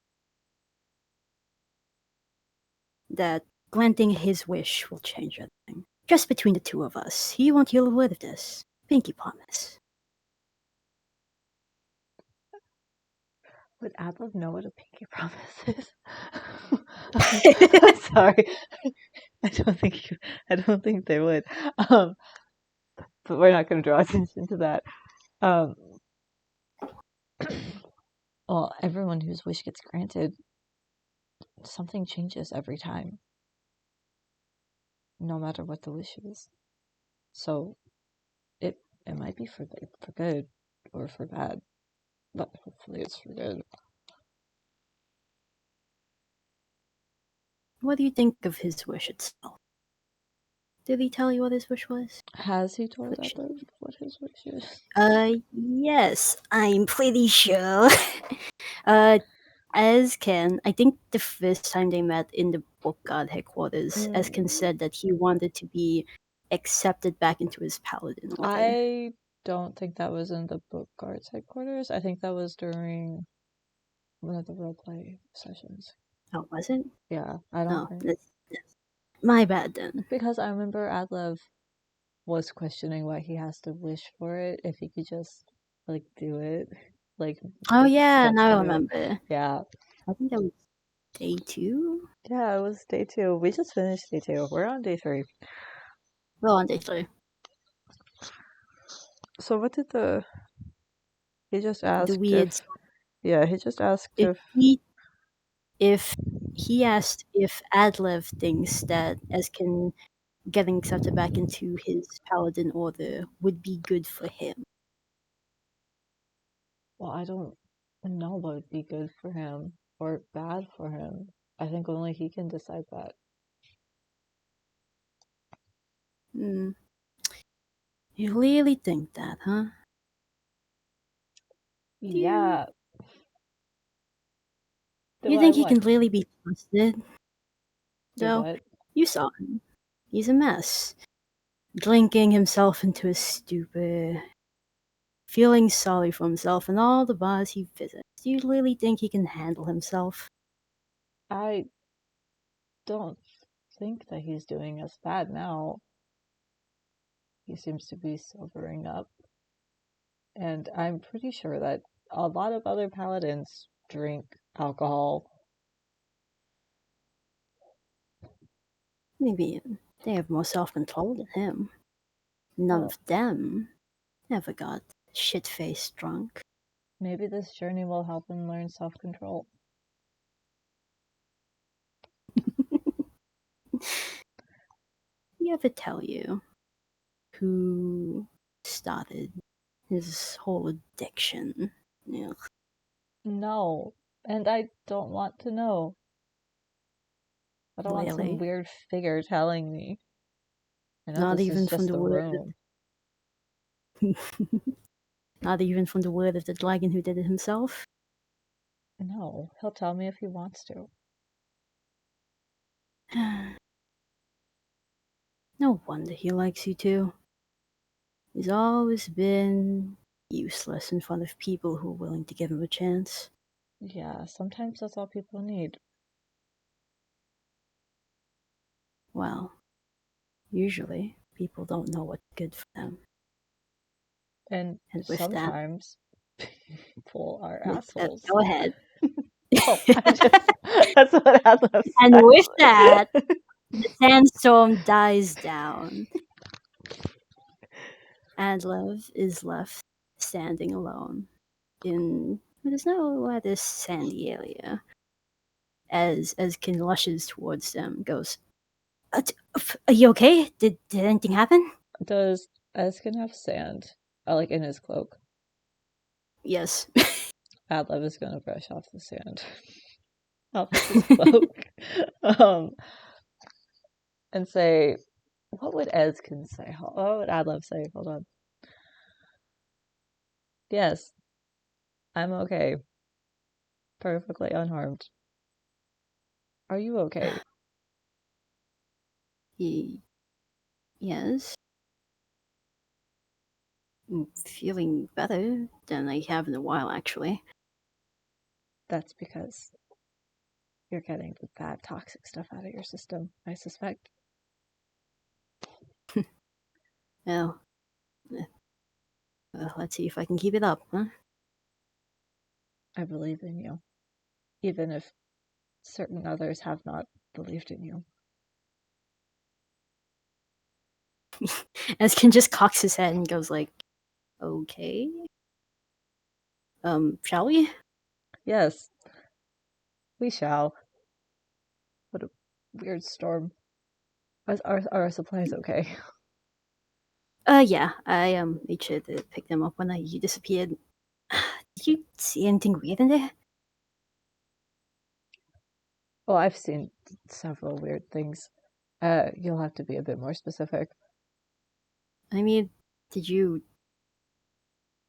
that granting his wish will change everything? Just between the two of us. He won't hear a word of this. Pinky promise. Would Adlev know what a pinky promise is? I'm sorry. I don't think they would. But we're not going to draw attention to that. Well, everyone whose wish gets granted, something changes every time, no matter what the wish is. So it might be for good or for bad, but hopefully it's for good. What do you think of his wish itself? Did he tell you what his wish was? Has he told Adlev what his wish is? Yes, I'm pretty sure. Ezzkan, I think the first time they met in the book god headquarters, Ezzkan said that he wanted to be accepted back into his paladin order. I don't think that was in the book guards headquarters. I think that was during one of the roleplay sessions. Oh, was it? Yeah, I don't think. That's my bad then. Because I remember Adlev was questioning why he has to wish for it if he could just like do it. Like Oh yeah, just now I do it. remember. Yeah. I think that was day 2. Yeah, it was day 2. We just finished day 2. We're on day 3. Well, on day 3. So what did he just The asked weird. he just asked If he asked if Adlev thinks that Eskin getting accepted back into his paladin order would be good for him. Well, I don't know what would be good for him or bad for him. I think only he can decide that. You really think that, huh? Yeah. You think he can really be trusted? Do Though, what? you saw him. He's a mess. Drinking himself into a stupor, feeling sorry for himself and all the bars he visits. Do you really think he can handle himself? I don't think that he's doing as bad now. He seems to be sobering up. And I'm pretty sure that a lot of other paladins drink alcohol. Maybe they have more self-control than him. None of them ever got shit-faced drunk. Maybe this journey will help him learn self-control. He ever tell you who started his whole addiction? Ugh. No, and I don't want to know. I don't want some Really? weird figure telling me. I know Not this even is from just the a word. room. Not even from the word of the dragon who did it himself. No, he'll tell me if he wants to. No wonder he likes you too. He's always been useless in front of people who are willing to give him a chance. Yeah, sometimes that's all people need. Well, usually people don't know what's good for them. And And with that, sometimes people are assholes. go ahead. No, that's what Adlev And said. with that, the sandstorm dies down. Adlev is left standing alone in what is now rather sandy area. As Kin rushes towards them, goes, "Are you okay? Did anything happen?" Does Ezzkan have sand, like in his cloak? Yes. Adlev is gonna brush off the sand. off of his cloak. And say, what would Ezzkan say? What would Adlev say? Hold on. Yes, I'm okay. Perfectly unharmed. Are you okay? Yes. I'm feeling better than I have in a while, actually. That's because you're getting the bad toxic stuff out of your system, I suspect. Well, let's see if I can keep it up, huh? I believe in you, even if certain others have not believed in you. Eskin just cocks his head and goes like, okay. Shall we? Yes, we shall. What a weird storm. Are our supplies okay? Yeah, I made sure to pick them up when you disappeared. Did you see anything weird in there? Well, I've seen several weird things. You'll have to be a bit more specific. I mean, did you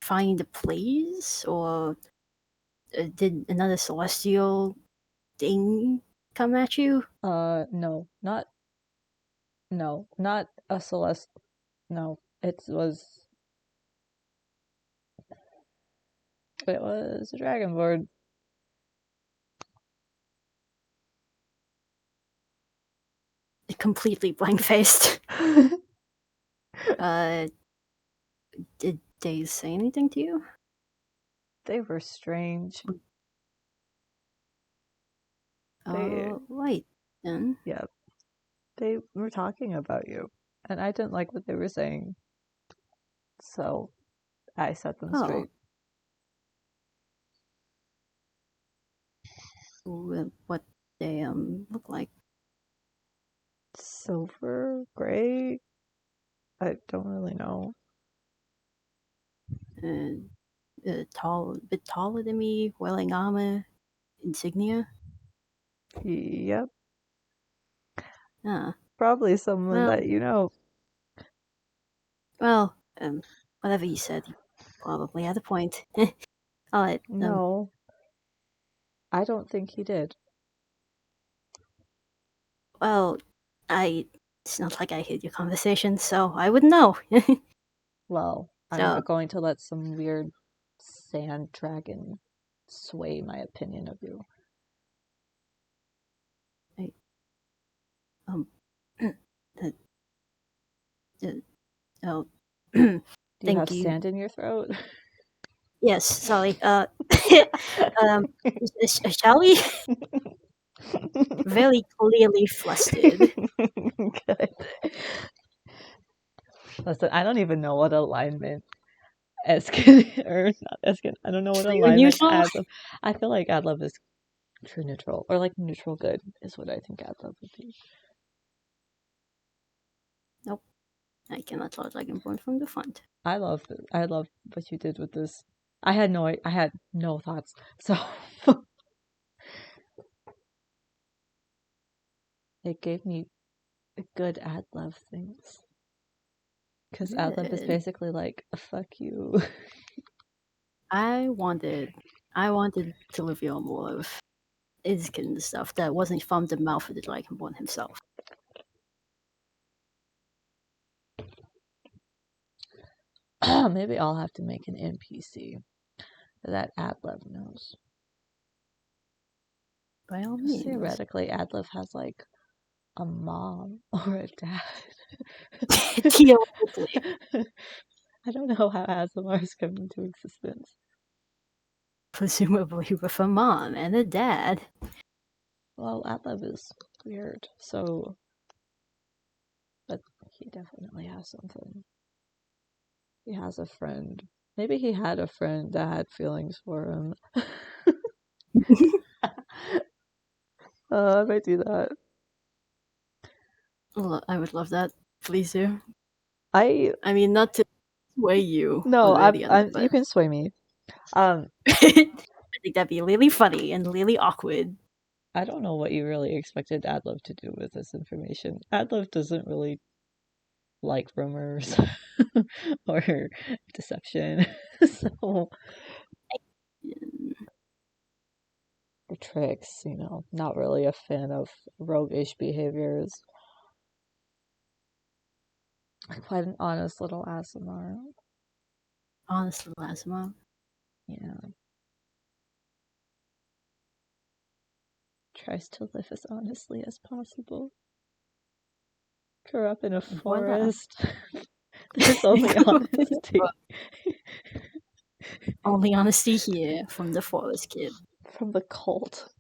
find a place, or did another celestial thing come at you? No, not a Celeste. No, it was a dragonborn. Completely blank faced. Uh, did they say anything to you? They were strange. They, Oh, right then. yeah, they were talking about you, and I didn't like what they were saying, so I set them Oh, straight. what they look like? Silver, gray. I don't really know. Uh, a bit taller than me, wearing armor, insignia. Yep, Ah, probably someone well, that you know. well, whatever you said, you probably had a point. All right, No, I don't think he did. well, it's not like I heard your conversation, so I wouldn't know. Well, I'm So, not going to let some weird sand dragon sway my opinion of you. I, um, uh, uh, oh, Do you have thank you. sand in your throat? Yes, sorry. Um, shall we? Very clearly flustered. Good. Listen, I don't even know what alignment Eskin or not Eskin. I don't know what Clear alignment neutral? Adlev. I feel like Adlev is true neutral or like neutral good is what I think Adlev would be. Nope, I cannot tell I can point from the front. I love what you did with this. I had no thoughts. So it gave me good Adlev things. Because Adlev is Good. basically like, fuck you. I wanted, I wanted to reveal more of Izkin stuff that wasn't from the mouth of the Dragonborn himself. Maybe I'll have to make an NPC that Adlev knows. By all Because means. theoretically, Adlev has like a mom or a dad. Theoretically. I don't know how ASMRs come into existence. Presumably with a mom and a dad. Well, Adlev is weird, so. But he definitely has something. He has a friend. Maybe he had a friend that had feelings for him. I might do that. I would love that. Please do. I I mean, not to sway you no, one way or the other, you but can sway me. I think that'd be really funny and really awkward. I don't know what you really expected Adlev to do with this information. Adlev doesn't really like rumors or deception. So the tricks, not really a fan of roguish behaviors. Quite an honest little ASMR. Honestly, last month. Yeah. Tries to live as honestly as possible. Grew up in a Voila. forest. There's only honesty. Only honesty here from the forest kid. From the cult.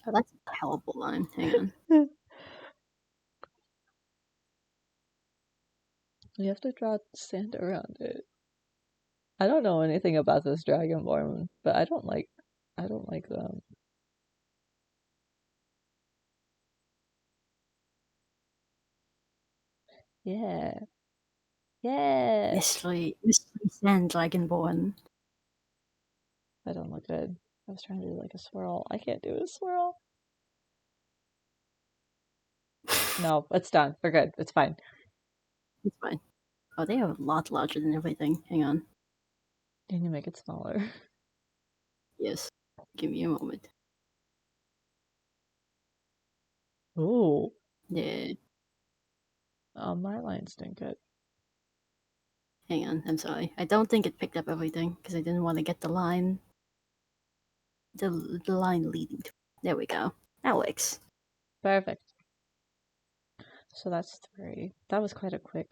Oh, that's a terrible line. Hang on. You have to draw sand around it. I don't know anything about this dragonborn, but I don't like them. Yeah. Yeah. Mystery Sand Dragonborn. I don't look good. I was trying to do like a swirl. I can't do a swirl. No, it's done. We're good. It's fine. It's fine. Oh, they are a lot larger than everything. Hang on. Can you make it smaller? Yes. Give me a moment. Ooh. Yeah. Oh, my lines didn't get. Hang on. I'm sorry. I don't think it picked up everything because I didn't want to get the line. The line leading to. There we go. That works. Perfect. So that's 3. That was quite a quick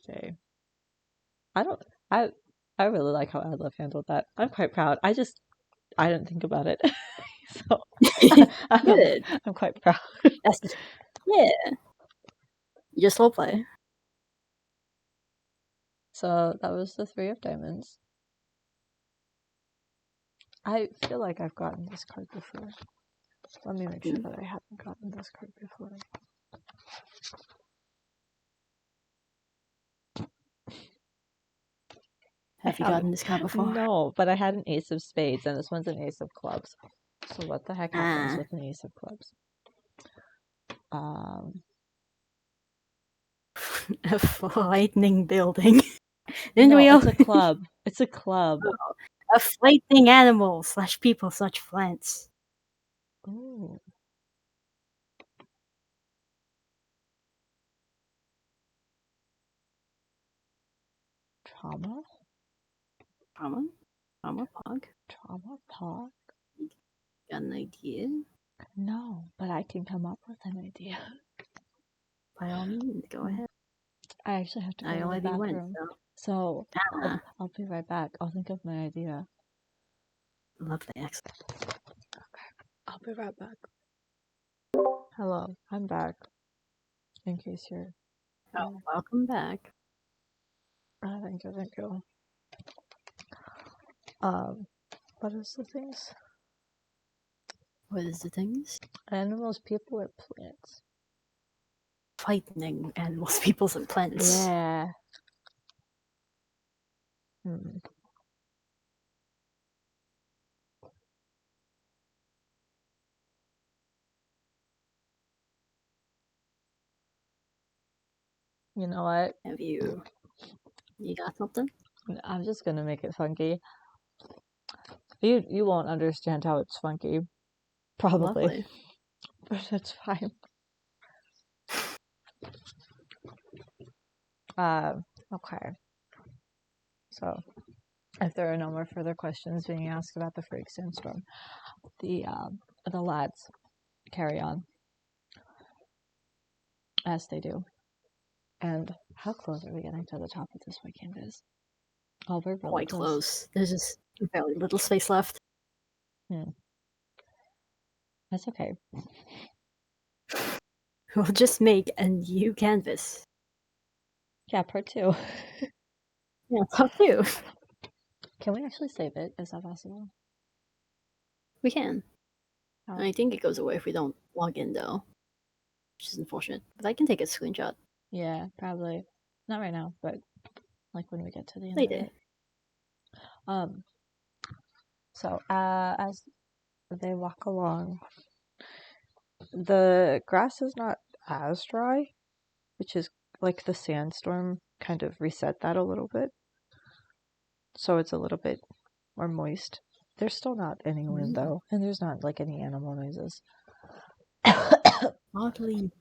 day. I really like how Adlev handled that. I'm quite proud. I didn't think about it. So Good. I'm quite proud. That's yeah. You just role play. So that was the 3 of diamonds. I feel like I've gotten this card before. Let me make sure that I haven't gotten this card before. Have you gotten this card before? No, but I had an ace of spades, and this one's an ace of clubs. So what the heck happens with an ace of clubs? A frightening building. No, it's a club. It's a club. Oh, a frightening animal / people / plants. Ooh. Trauma? Trauma pog. Trauma pog? Got an idea? No, but I can come up with an idea. By all means, go ahead. I actually have to go to the already bathroom. went, So I'll be right back. I'll think of my idea. Lovely, excellent. Okay, I'll be right back. Hello, I'm back. In case you're... Oh, welcome back. Thank you. What is the things? What is the things? Animals, people, or plants? Frightening animals, peoples, and plants. Yeah. You know what? Have you got something? I'm just gonna make it funky. You won't understand how it's funky. Probably. Lovely. But that's fine. Okay. So, if there are no more further questions being asked about the freak sandstorm, the lads carry on as they do. And how close are we getting to the top of this white canvas? Oh, we're really Quite close. There's just very little space left. That's okay. We'll just make a new canvas. Yeah, part 2. Yeah, part 2. Can we actually save it? Is that possible? We can. Oh. I think it goes away if we don't log in, though. Which is unfortunate. But I can take a screenshot. Yeah, probably. Not right now, but like when we get to the end Later. of it. So as they walk along, the grass is not as dry, which is like the sandstorm kind of reset that a little bit. So it's a little bit more moist. There's still not any wind though, and there's not like any animal noises. Oddly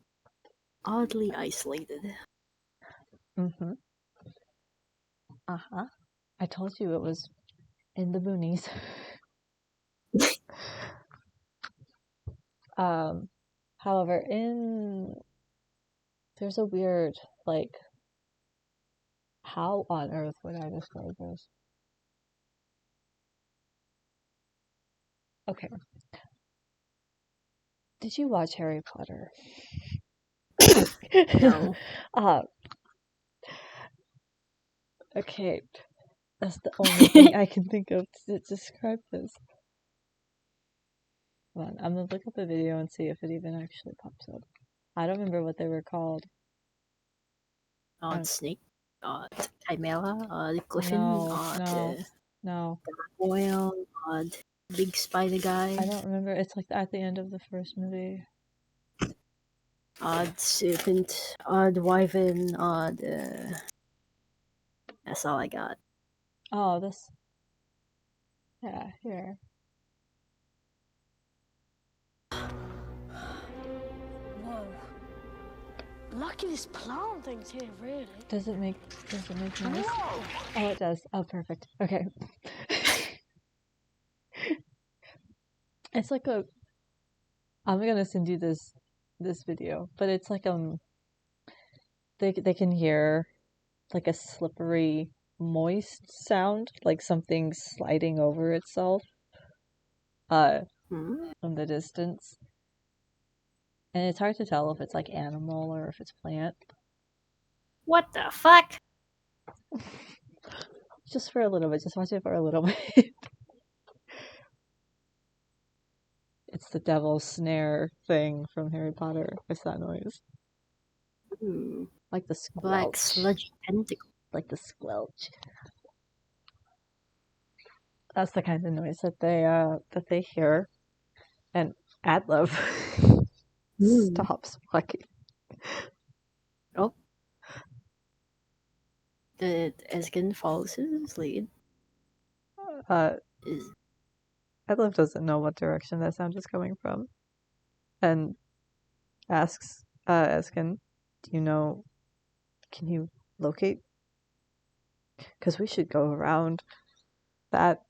isolated. Mm-hmm. Uh-huh. I told you it was in the boonies. However, there's a weird, like, how on earth would I describe this? Okay. Did you watch Harry Potter? No. Okay. That's the only thing I can think of to describe this. Hold on, I'm gonna look up a video and see if it even actually pops up. I don't remember what they were called. Snake, chimera, griffin, No. whale, big spider guy, I don't remember. It's like at the end of the first movie. serpent, wyvern, that's all I got. Oh, this. Yeah, here. Whoa. Lucky this plant thing's here, really. Does it make noise? Whoa! Oh, it does. Oh, perfect. Okay. It's like I'm gonna send you this video, but it's like they can hear like a slippery, moist sound, like something sliding over itself, from the distance. And it's hard to tell if it's like animal or if it's plant. What the fuck? Just for a little bit. Just watch it for a little bit. It's the devil's snare thing from Harry Potter. It's that noise. Like the squelch. Black sludgy tentacle. Like the squelch. That's the kind of noise that they hear. And Adlev stops walking. Oh. Did Ezzkan follows his lead? Adlev doesn't know what direction that sound is coming from. And asks Ezzkan, do you know, can you locate? Because we should go around that.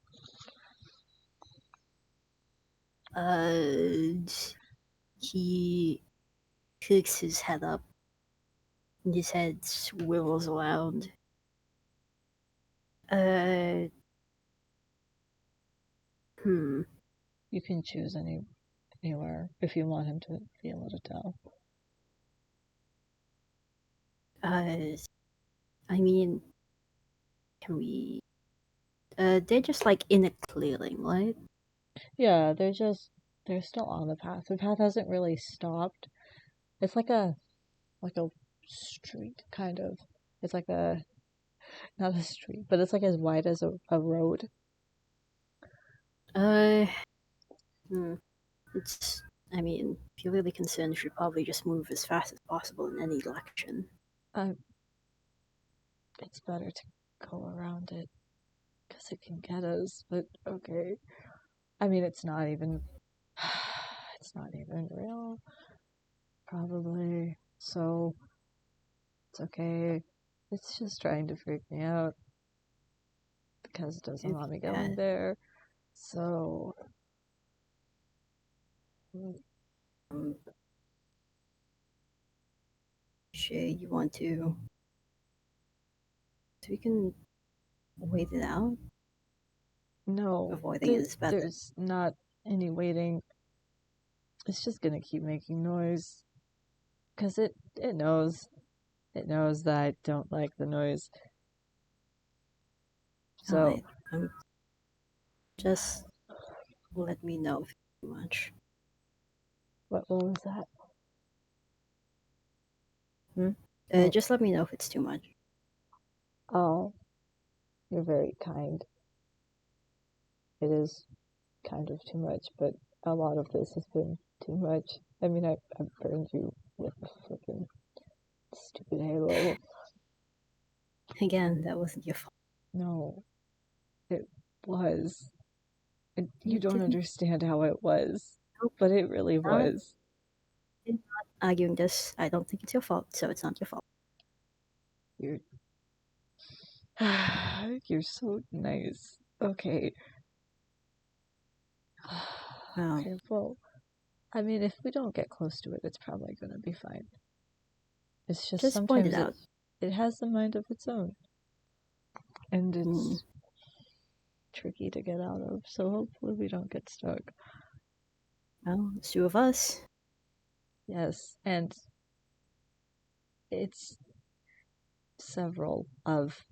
He cooks his head up. And his head swivels around. You can choose anywhere if you want him to be able to tell. I mean, can we? They're just like in a clearing, right? Yeah, they're still on the path. The path hasn't really stopped. It's like a street kind of. It's like not a street, but it's like as wide as a road. It's. I mean, if you're really concerned, you should probably just move as fast as possible in any direction. It's better to go around it because it can get us. But okay, I mean, it's not even real, probably. So it's okay. It's just trying to freak me out because it doesn't want me going there. So Shay, you want to? So we can wait it out. no, Avoiding it is better. There's not any waiting. It's just gonna keep making noise because it knows that I don't like the noise. So just let me know if it's too much. what was that? Just let me know if it's too much. Oh, you're very kind. it is kind of too much, but a lot of this has been too much. I mean, I burned you with a freaking stupid halo. Again, that wasn't your fault. No, it was. You You don't didn't- understand how it was, Nope. but it really was. I'm not arguing this. I don't think it's your fault, so it's not your fault. You're you're so nice. Okay. Well, Okay, well, I mean, if we don't get close to it, it's probably gonna be fine. It's just point it sometimes out. it has a mind of its own, and it's tricky to get out of. So hopefully we don't get stuck. Well, it's two of us. Yes, and it's several of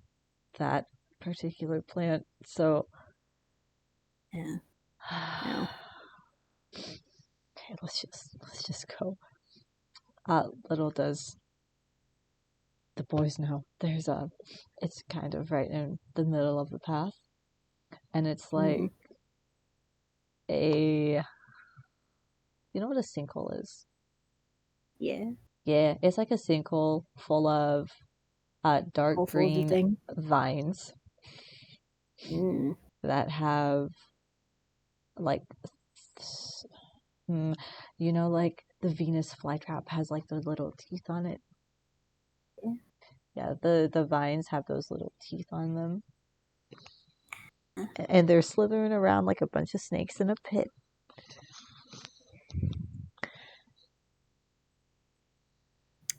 that particular plant. So Yeah. No. Okay, let's just go. Little does the boys know there's it's kind of right in the middle of the path, and it's like a, you know what a sinkhole is? Yeah. Yeah, it's like a sinkhole full of dark All folded green thing. vines that have like you know, like the Venus flytrap has like those little teeth on it. Yeah. Yeah, the vines have those little teeth on them. And they're slithering around like a bunch of snakes in a pit.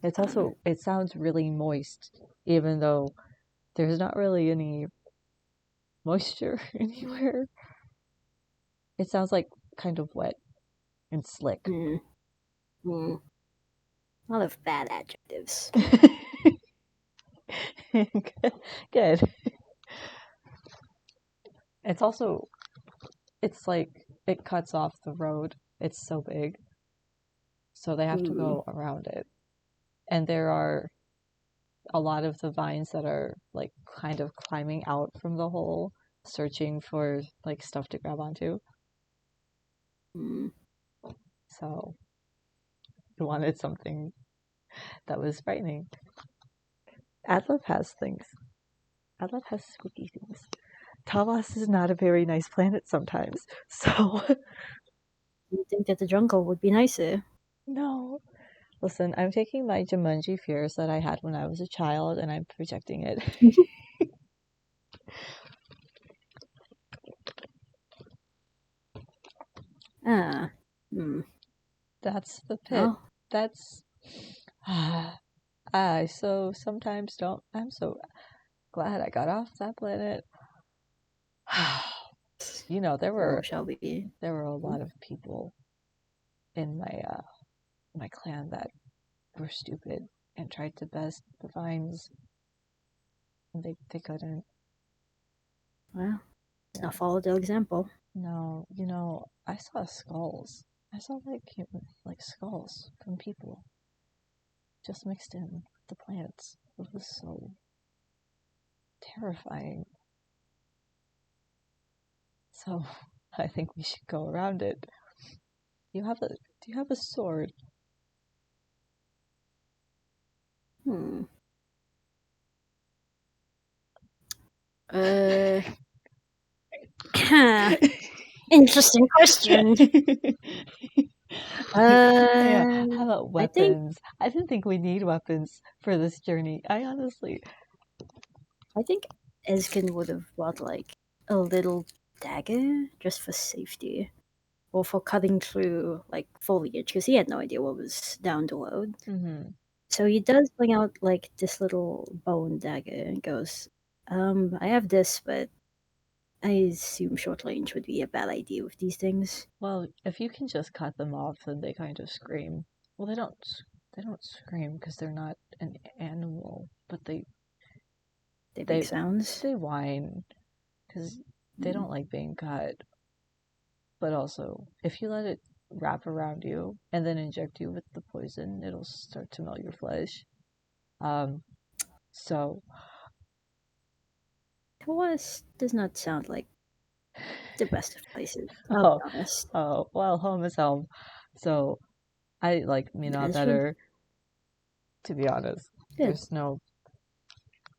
It's also, it sounds really moist, even though there's not really any moisture anywhere. It sounds like kind of wet and slick. A lot of bad adjectives. Good. It's also, it's like, it cuts off the road. It's so big. So they have to go around it. And there are a lot of the vines that are like kind of climbing out from the hole, searching for like stuff to grab onto. So I wanted something that was frightening. Adlev has things. Adlev has spooky things. Talos is not a very nice planet sometimes, so You'd think that the jungle would be nicer. no. Listen, I'm taking my Jumanji fears that I had when I was a child and I'm projecting it. That's the pit. Oh. That's I so sometimes don't. I'm so glad I got off that planet. You know, there were a lot of people in my clan that were stupid and tried to best the vines, and they couldn't. Well, let's not follow the example. No, you know, I saw skulls. I saw like skulls from people just mixed in with the plants. It was so terrifying. So I think we should go around it. Do you have a sword? Interesting question. Yeah, how about weapons? I didn't think we need weapons for this journey. I think Ezzkan would have brought like a little dagger just for safety, or for cutting through like foliage, because he had no idea what was down the road. So he does bring out like this little bone dagger and goes, I have this, but I assume short range would be a bad idea with these things. Well, if you can just cut them off, then they kind of scream. Well, they don't scream because they're not an animal, but they make sounds. They whine because they don't like being cut. But also, if you let it wrap around you and then inject you with the poison, it'll start to melt your flesh. So Tawas does not sound like The best of places. I'll be honest. Oh, well, home is home. So I like Minaw That's better, to be honest. good. There's no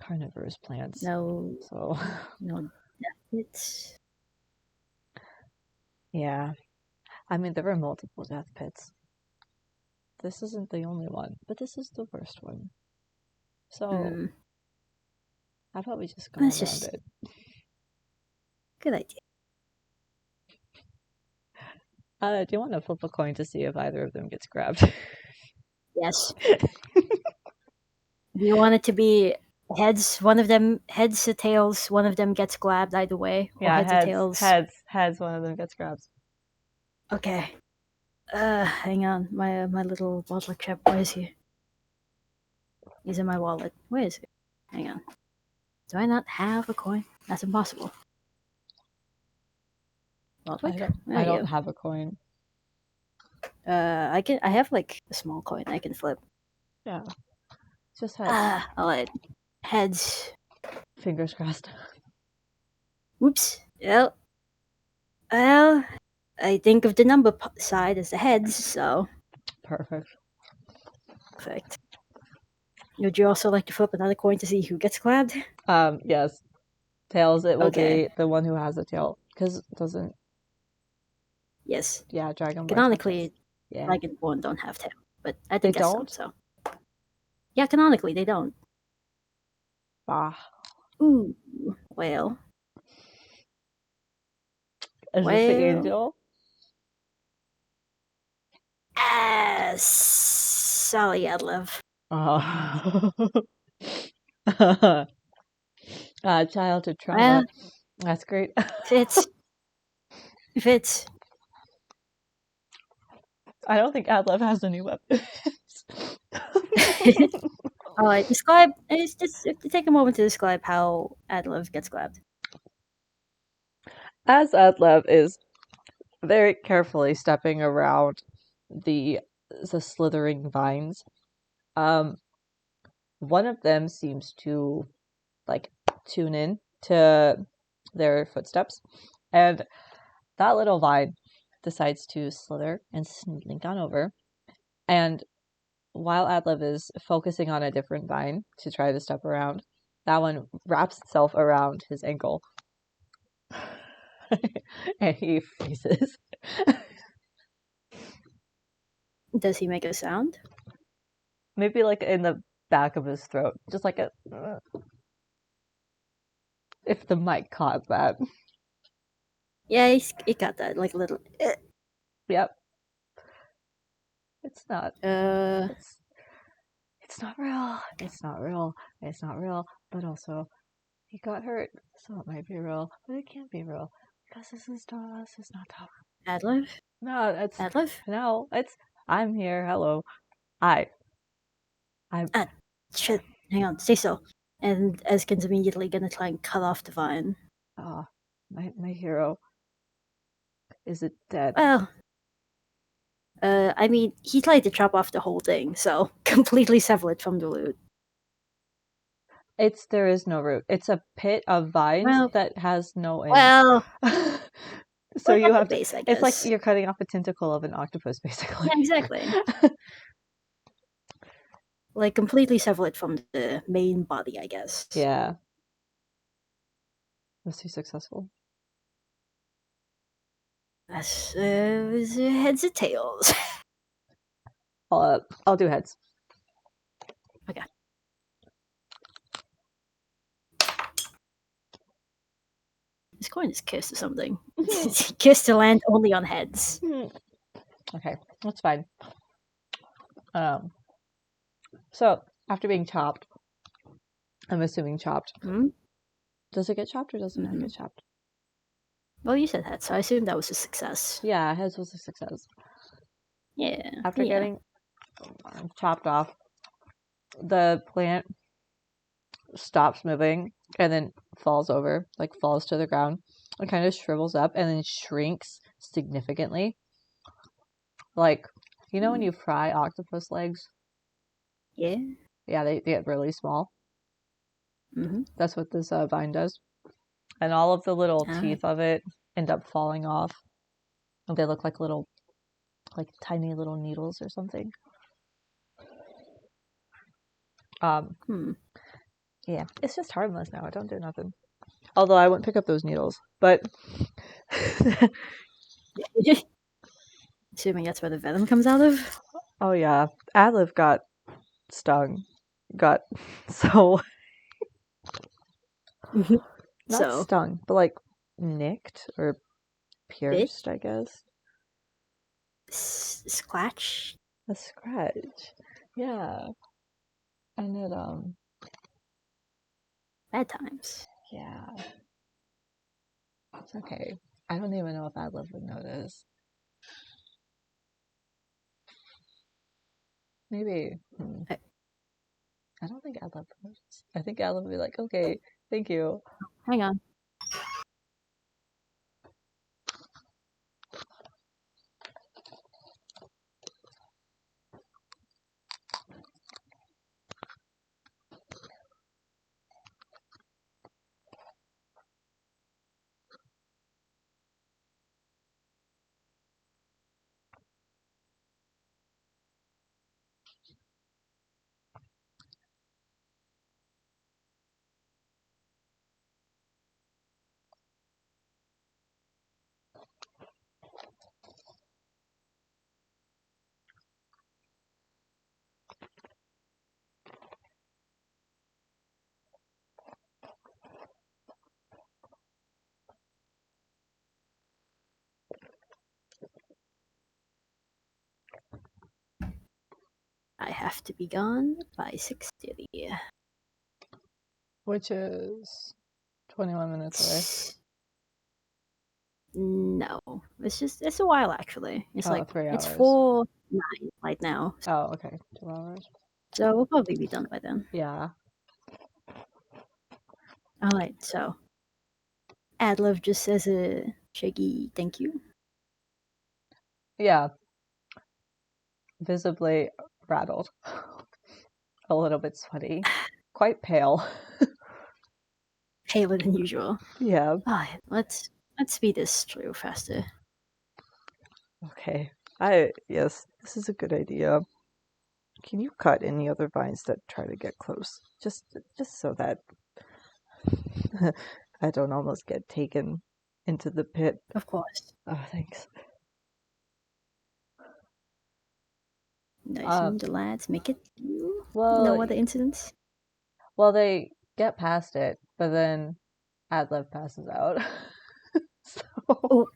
carnivorous plants. No, So, no deaths. yeah. I mean, there were multiple death pits. This isn't the only one, but this is the worst one. So, how about we just go That's around just it? good idea. Do you want to flip a coin to see if either of them gets grabbed? Yes. Do you want it to be heads? One of them heads or tails. One of them gets grabbed either way. Or Yeah, heads or tails. heads. One of them gets grabbed. Okay. Hang on. My little bottle chip. Where is he? He's in my wallet. Where is he? Hang on. Do I not have a coin? That's impossible. Waldwick? I don't have a coin. I have like a small coin I can flip. Yeah. Just heads. Alright. Heads. Fingers crossed. Whoops. Well, I think of the number side as the heads, so. Perfect. Would you also like to flip another coin to see who gets grabbed? Yes. Tails, it will Okay. be the one who has a tail. Because it doesn't. Yes. Yeah, Dragonborn. Canonically, yeah. Dragonborn don't have tail, but I think they don't. So. Yeah, canonically they don't. Bah. Ooh. Well. Is this the angel? Sorry, Adlev. Childhood trauma. That's great. Fits. I don't think Adlev has any weapons. Alright, describe. It's just take a moment to describe how Adlev gets grabbed. As Adlev is very carefully stepping around the slithering vines, one of them seems to like tune in to their footsteps, and that little vine decides to slither and slink on over. And while Adlev is focusing on a different vine to try to step around, that one wraps itself around his ankle. And he freezes. Does he make a sound? Maybe like in the back of his throat. Just like a... If the mic caught that. Yeah, he got that, like a little... Yep. It's not... It's not real. It's not real. It's not real. But also, he got hurt, so it might be real. But it can't be real. Because this is not talk. Adlev? No, it's... Adlev? No, it's... I'm here. Hello. I'm... Shit. Hang on. Stay still. And Ezzkan's immediately gonna try and cut off the vine. My hero. Is it dead? Well... I mean, he tried to chop off the whole thing, so completely sever it from the root. There is no root. It's a pit of vines that has no end. Well... So you have base, I guess. It's like you're cutting off a tentacle of an octopus, basically. Yeah, exactly. Like, completely sever it from the main body, I guess. Yeah. Was he successful? That's heads or tails. I'll do heads. Okay. This coin is cursed or something. It's cursed to land only on heads. Okay, that's fine. So after being chopped, I'm assuming chopped. Does it get chopped or does it not get chopped? Well, you said heads, so I assume that was a success. Yeah, heads was a success. Yeah. After getting chopped off, the plant stops moving and then falls over, like falls to the ground. It kind of shrivels up and then shrinks significantly. Like, you know when you fry octopus legs? Yeah. Yeah, they get really small. Mm-hmm. That's what this vine does. And all of the little teeth of it end up falling off. And they look like tiny little needles or something. Yeah, it's just harmless now. I don't do nothing. Although I wouldn't pick up those needles, but Assuming that's where the venom comes out of. oh yeah, Adlev got stung, got so not So stung, but like nicked or pierced, I guess. Scratch. A scratch, yeah, and it Bad times. yeah, it's okay. I don't even know if Adlev would notice. Maybe. I don't think Adlev would. I think Adlev would be like, okay, thank you. Hang on. I have to be gone by 6:30. Which is 21 minutes No, it's a while actually. It's away. Oh, like 3 hours. it's 4:09 right now, Oh, okay. 2 hours. so we'll probably be done by then. Yeah. All right, so Adlev just says a shaky thank you. Yeah. Visibly rattled. A little bit sweaty. Quite pale. Paler than usual. Yeah. All right, let's speed this through faster. Okay. Yes, this is a good idea. Can you cut any other vines that try to get close? Just so that I don't almost get taken into the pit. Of course. Oh, thanks. Nice and the lads make it through. Well, No other incidents? Well, they get past it, but then Adlev passes out. So Oh.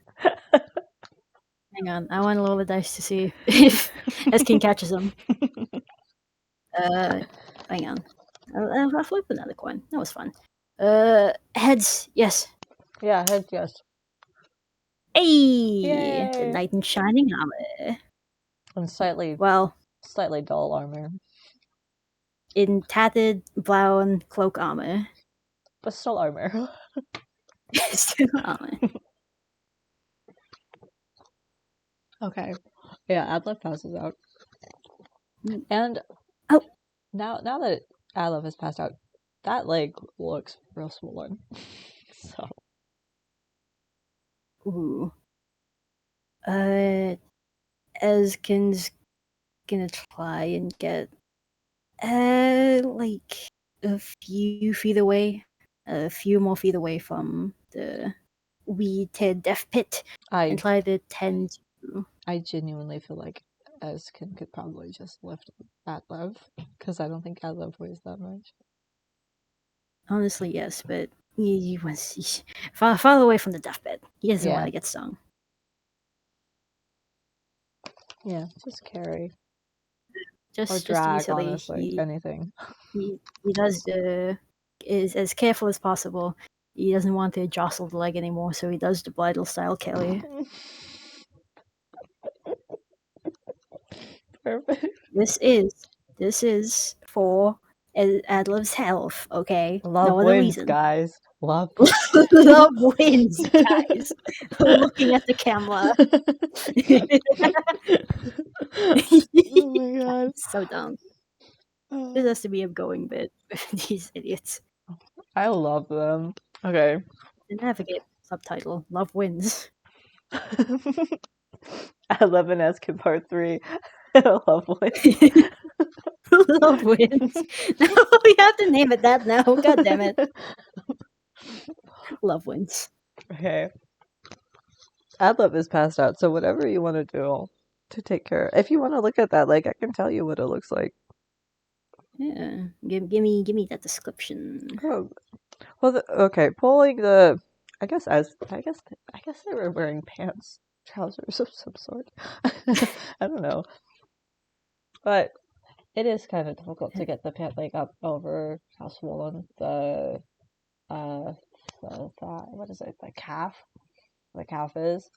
Hang on, I want to roll the dice to see if Ezzkan catches him. Hang on. I'll flip another coin. That was fun. Heads, yes. Yeah, heads, yes. Hey! Yay! The knight in shining armor. And slightly dull armor. In tattered brown cloak armor. But still armor. Still armor. Okay. Yeah, Adlev passes out. And now that Adlev has passed out, that leg looks real swollen. So. Ooh. Ezzkan's gonna try and get like a few feet away. A few more feet away from the weed-ted death pit and try to tend to. I genuinely feel like Ezzkan could probably just lift Adlev, because I don't think Adlev weighs that much. Honestly, yes, but he was far away from the deathbed. He doesn't want to get stung. Yeah, just carry. Or drag, easily. honestly, anything. He does is as careful as possible. He doesn't want to jostle the leg anymore, so he does the bridal style carry. Perfect. This is for Adlev's health, okay? Love no other wins, reason. Guys. Love wins, guys. Looking at the camera. Oh my god. So dumb. This has to be a going bit with these idiots. I love them. Okay. The Navigator subtitle. Love wins. Adlev and Ezzkan Part 3. Love wins. Love wins. No, we have to name it that now. God damn it. Love wins. Okay. Adlev is passed out, so whatever you want to do to take care. If you want to look at that, like, I can tell you what it looks like. Yeah, give me that description. Oh, well, okay. Pulling the, I guess they were wearing pants, trousers of some sort. I don't know, but it is kind of difficult to get the pant leg up over how swollen the what is it? The calf is.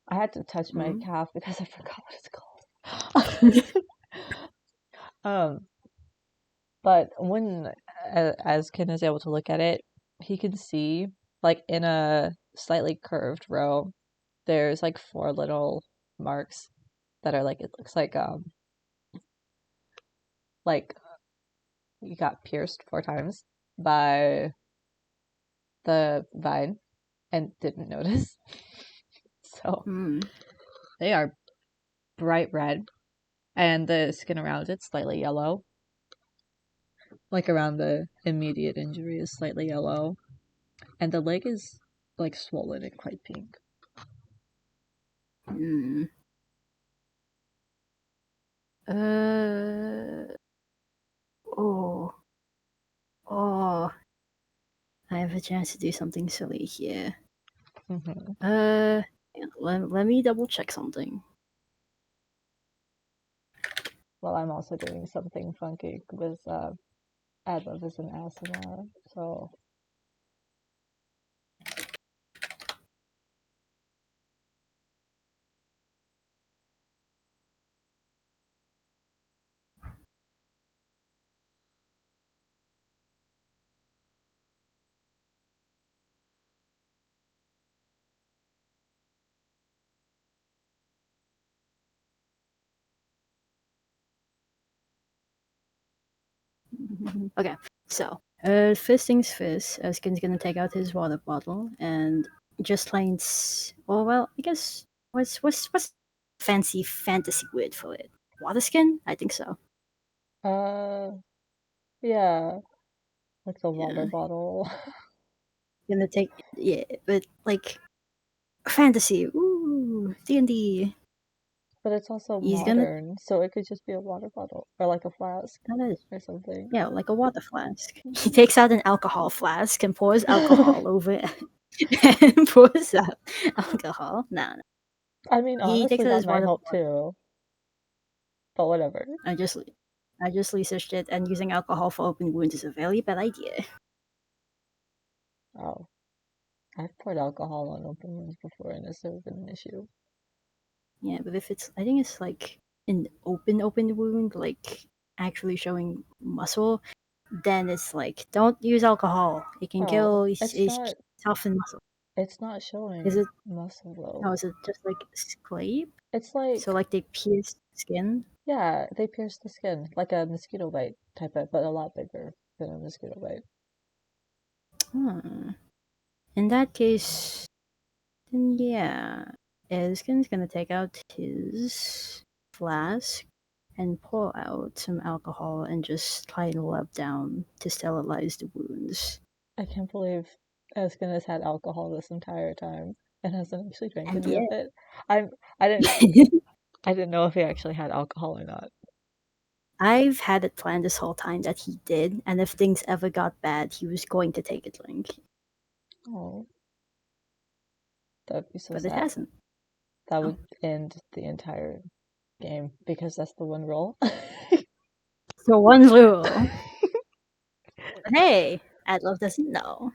I had to touch my calf because I forgot what it's called. But when Ezzkan is able to look at it, he can see, like, in a slightly curved row, there's like 4 little marks that are like, it looks like you got pierced 4 times by the vine and didn't notice. So they are bright red, and the skin around it's slightly yellow. Like around the immediate injury is slightly yellow, and the leg is like swollen and quite pink. Oh, I have a chance to do something silly here. Let me double check something. Well, I'm also doing something funky with Adlev is an ASMR, so. Okay, so first things first, Skin's gonna take out his water bottle and just lines. Well, I guess what's fancy fantasy word for it? Water skin? I think so. Yeah, like the water bottle. Gonna take but like fantasy. Ooh, D&D. But it's also He's gonna. modern, so it could just be a water bottle or like a flask That is. or something. Yeah, like a water flask. He takes out an alcohol flask and pours alcohol over it. And pours out alcohol. Nah. I mean, He takes honestly, out that his might water help bottle. too. But whatever. I just researched it, and using alcohol for open wounds is a very bad idea. Oh. I've poured alcohol on open wounds before, and it's never been an issue. Yeah, but if it's, I think it's like an open wound, like actually showing muscle, then it's like, don't use alcohol. It can kill. It's toughen muscle. It's not showing Is it muscle though. No, is it just like scrape? It's like, So like they pierce skin? yeah, they pierce the skin like a mosquito bite type of, but a lot bigger than a mosquito bite. In that case, then yeah, Ezzkan's gonna take out his flask and pour out some alcohol and just try and rub down to sterilize the wounds. I can't believe Ezzkan has had alcohol this entire time and hasn't actually drank And any of it. I didn't know if he actually had alcohol or not. I've had it planned this whole time that he did, and if things ever got bad, he was going to take a drink. Oh. That'd be so but sad. It hasn't. That would end the entire game because that's the one rule. So one rule. But hey, Adlev doesn't know.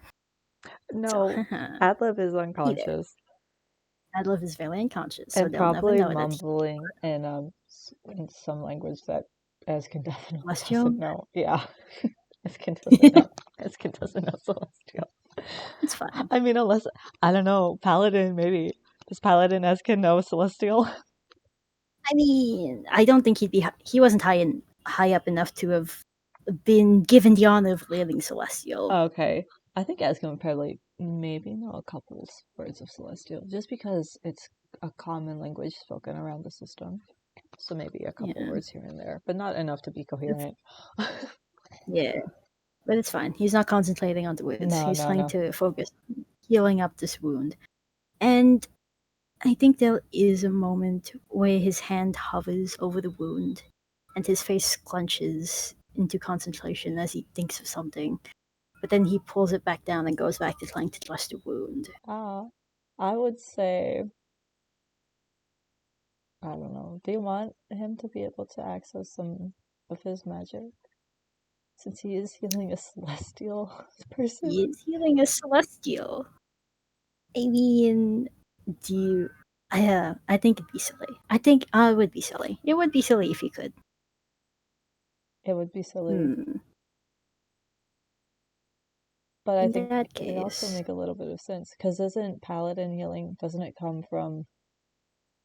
No, So, Adlev is unconscious. Adlev is very unconscious, and so probably they'll never know mumbling in some language that Ezzkan definitely Celestial? doesn't know. Yeah, Ezzkan doesn't know. Ezzkan doesn't know Celestial. It's fine. I mean, unless, I don't know, Paladin maybe. Does Paladin Ezzkan know Celestial? I mean, I don't think he wasn't high up enough to have been given the honor of learning Celestial. Okay, I think Ezzkan would maybe know a couple words of Celestial, just because it's a common language spoken around the system. So maybe a couple words here and there, but not enough to be coherent. Yeah, but it's fine. He's not concentrating on the words. No, He's no, trying no. to focus on healing up this wound. And I think there is a moment where his hand hovers over the wound and his face clenches into concentration as he thinks of something. But then he pulls it back down and goes back to trying to dress the wound. I would say, I don't know. Do you want him to be able to access some of his magic? Since he is healing a celestial person? He is healing a celestial. I mean, do you... I think it'd be silly. I think it would be silly. It would be silly if you could. It would be silly. But In I think that it also case, make a little bit of sense, because doesn't paladin healing, doesn't it come from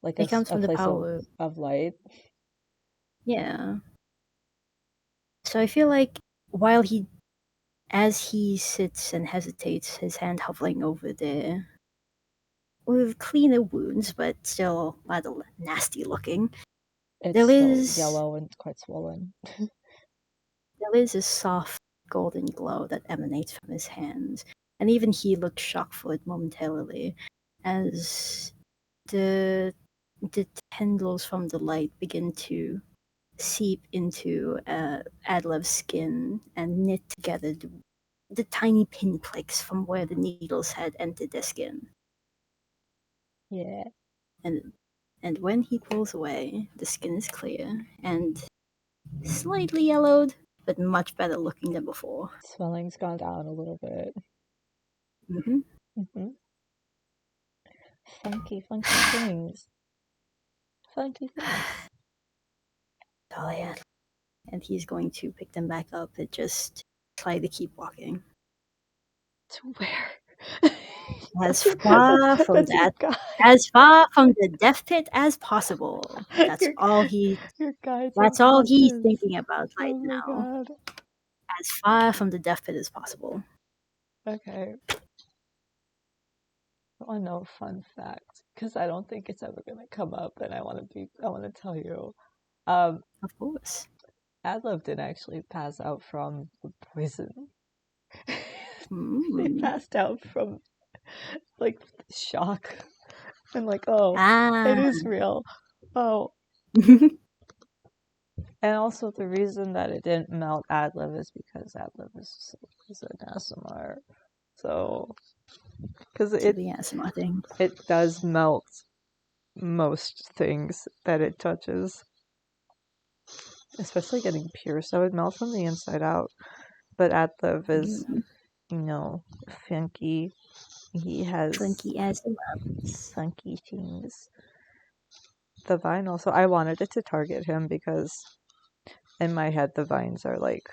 like it comes a from the place power. of light? Yeah. So I feel like while as he sits and hesitates, his hand hovering over there, with cleaner wounds, but still rather nasty looking, It's there still is yellow and quite swollen. there is a soft golden glow that emanates from his hands, and even he looks shocked for it momentarily, as the tendrils from the light begin to seep into Adlev's skin and knit together the tiny pinpricks from where the needles had entered their skin. Yeah. And when he pulls away, the skin is clear and slightly yellowed, but much better looking than before. Swelling's gone down a little bit. Mm-hmm. Funky things. Funky things. Oh yeah. And he's going to pick them back up and just try to keep walking. To where? As far from your guide. as far from the death pit as possible. That's Your guide's that's all he's unconscious. thinking about right Oh my now. god. As far from the death pit as possible. Okay. I want to know a fun fact, because I don't think it's ever gonna come up, and I want to tell you. Of course. Adlev didn't actually pass out from the poison. They Mm. passed out from like shock and like, oh, it Ah. is real. Oh. And also the reason that it didn't melt Adlev is because Adlev is an ASMR. So, because To the ASMR thing. it does melt most things that it touches. Especially getting pierced, that would melt from the inside out. But Adlev is, funky. He has Funky ASMR. funky things. The vine also, I wanted it to target him because in my head the vines are like...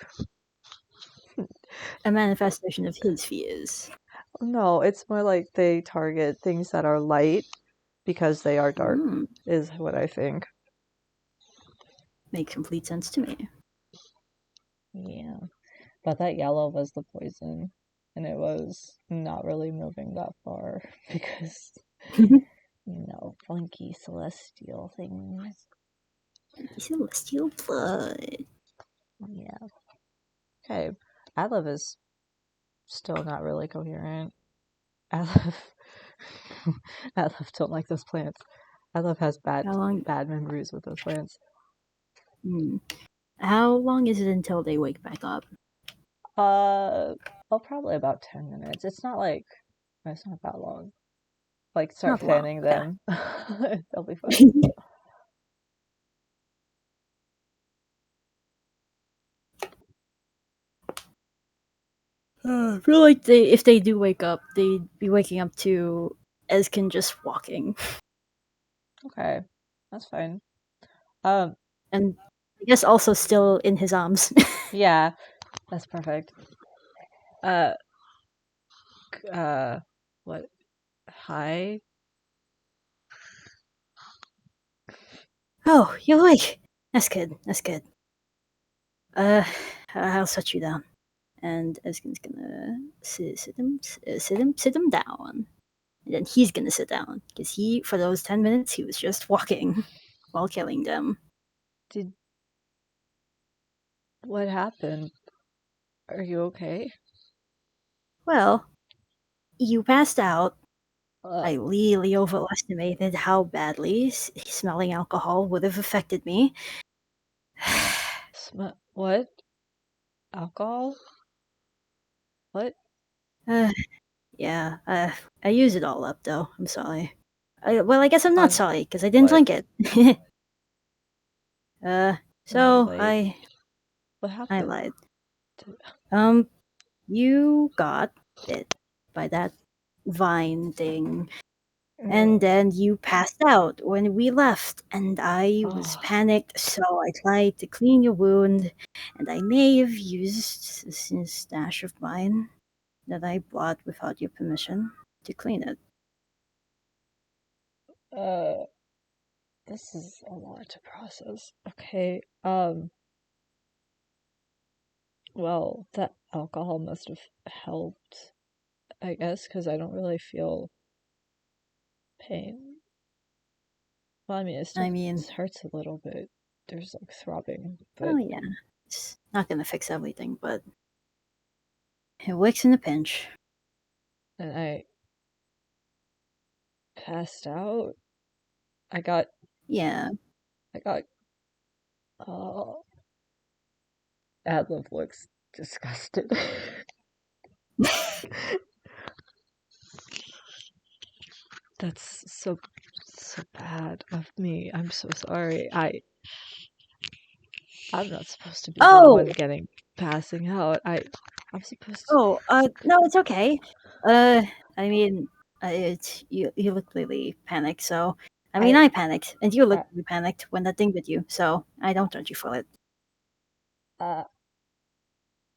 A manifestation of his fears. No, it's more like they target things that are light because they are dark, is what I think. Makes complete sense to me. Yeah. But that yellow was the poison, and it was not really moving that far because, funky celestial things. Celestial blood. Yeah. Okay. Adlev is still not really coherent. Adlev don't like those plants. Adlev has bad memories with those plants. How long is it until they wake back up? Probably about 10 minutes. It's not that long. Like, It's start not long. fanning them. They'll be fine. I feel like if they do wake up, they'd be waking up to Ezzkan just walking. Okay, that's fine. And I guess also still in his arms. Yeah, that's perfect. What? Hi? Oh, you're awake. That's good. That's good. I'll set you down. and Ezzkan's gonna sit him down. And then he's gonna sit down because he, for those 10 minutes, he was just walking while killing them. What happened? Are you okay? Well, you passed out. I Uh, really overestimated how badly smelling alcohol would have affected me. what? Alcohol? What? Yeah, I used it all up though. I'm sorry. I guess I'm not On sorry because I didn't what? drink it. No, So wait. I What happened? lied. You got bit by that vine thing, and then you passed out when we left, and I was Oh, panicked, so I tried to clean your wound, and I may have used this stash of mine that I bought without your permission to clean it. this is a lot to process. Okay, well, that alcohol must have helped, I guess, because I don't really feel pain. Well, I mean, it I still mean, hurts a little bit. There's like throbbing, but oh yeah, it's not gonna fix everything, but it works in a pinch. and I passed out. I got, Yeah. I got, uh, Adlev looks disgusted. That's so bad of me. I'm so sorry. I'm not supposed to be the Oh, one passing out. I'm supposed to. oh, no, it's okay. I mean, it's you look really panicked, so I mean, I, I panicked, and you I, looked really panicked when that thing bit you, so I don't judge you for it. uh,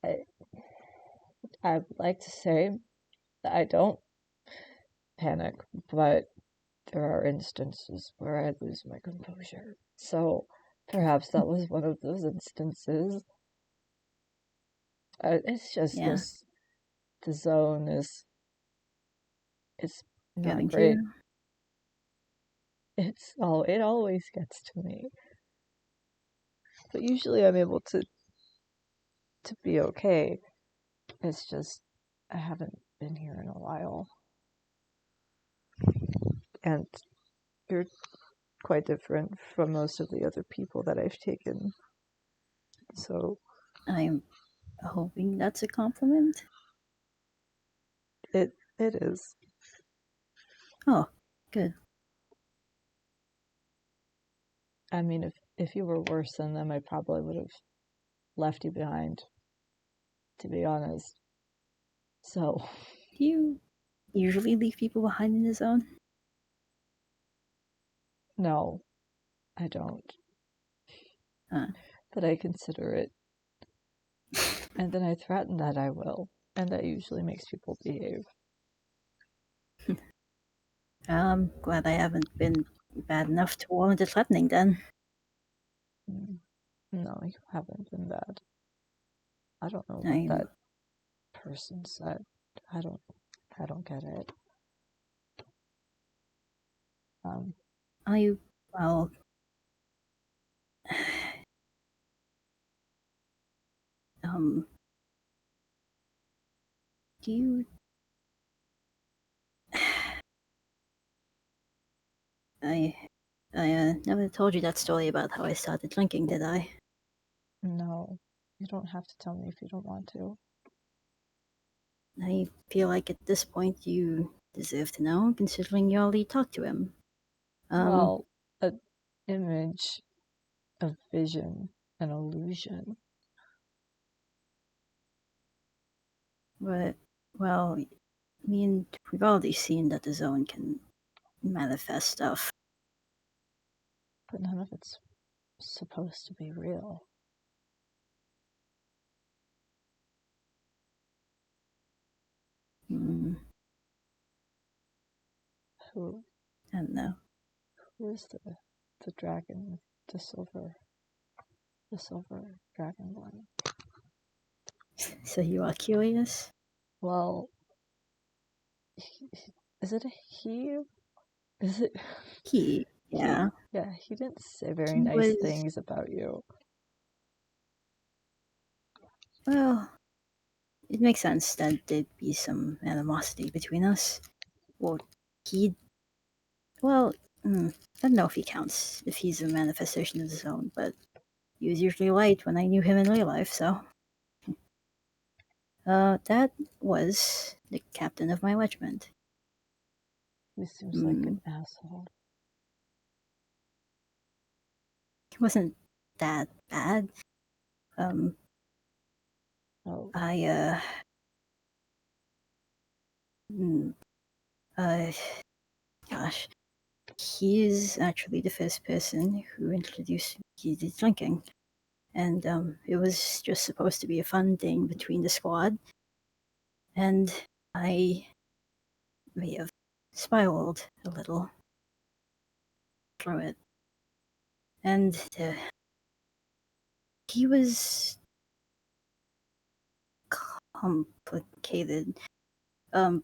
I, I would like to say that I don't panic, but there are instances where I lose my composure. So perhaps that was one of those instances. It's just Yeah, the zone it's not getting to great. you. It always gets to me. But usually I'm able to be okay. It's just I haven't been here in a while. And you're quite different from most of the other people that I've taken. So I'm hoping that's a compliment. it is. Oh, good. I mean, if you were worse than them, I probably would have left you behind, to be honest. So, Do you usually leave people behind in the zone? no, I don't. Huh. But I consider it. And then I threaten that I will. And that usually makes people behave. I'm glad I haven't been bad enough to warrant a threatening then. No, you haven't been bad. I don't know what I'm that person said. I don't get it. I well um do you I never told you that story about how I started drinking, did I? No, you don't have to tell me if you don't want to. I feel like at this point you deserve to know, considering you already talked to him. Well, an image, a vision, an illusion. But well, I mean, we've already seen that the zone can manifest stuff. But none of it's supposed to be real. Mm, Who I don't know. who is the dragon, the silver dragonborn? So you are curious? Well, is it a he? Is it He, yeah. Yeah, he didn't say very He nice was, things about you. well, it makes sense that there'd be some animosity between us. Well, he, well, I don't know if he counts, if he's a manifestation of his own, but he was usually light when I knew him in real life, so. That was the captain of my regiment. He seems like an asshole. He wasn't that bad. Oh, I, mm, uh, gosh, he's actually the first person who introduced me to drinking. And it was just supposed to be a fun thing between the squad. And I may have spiraled a little through it. And he was complicated. Yeah,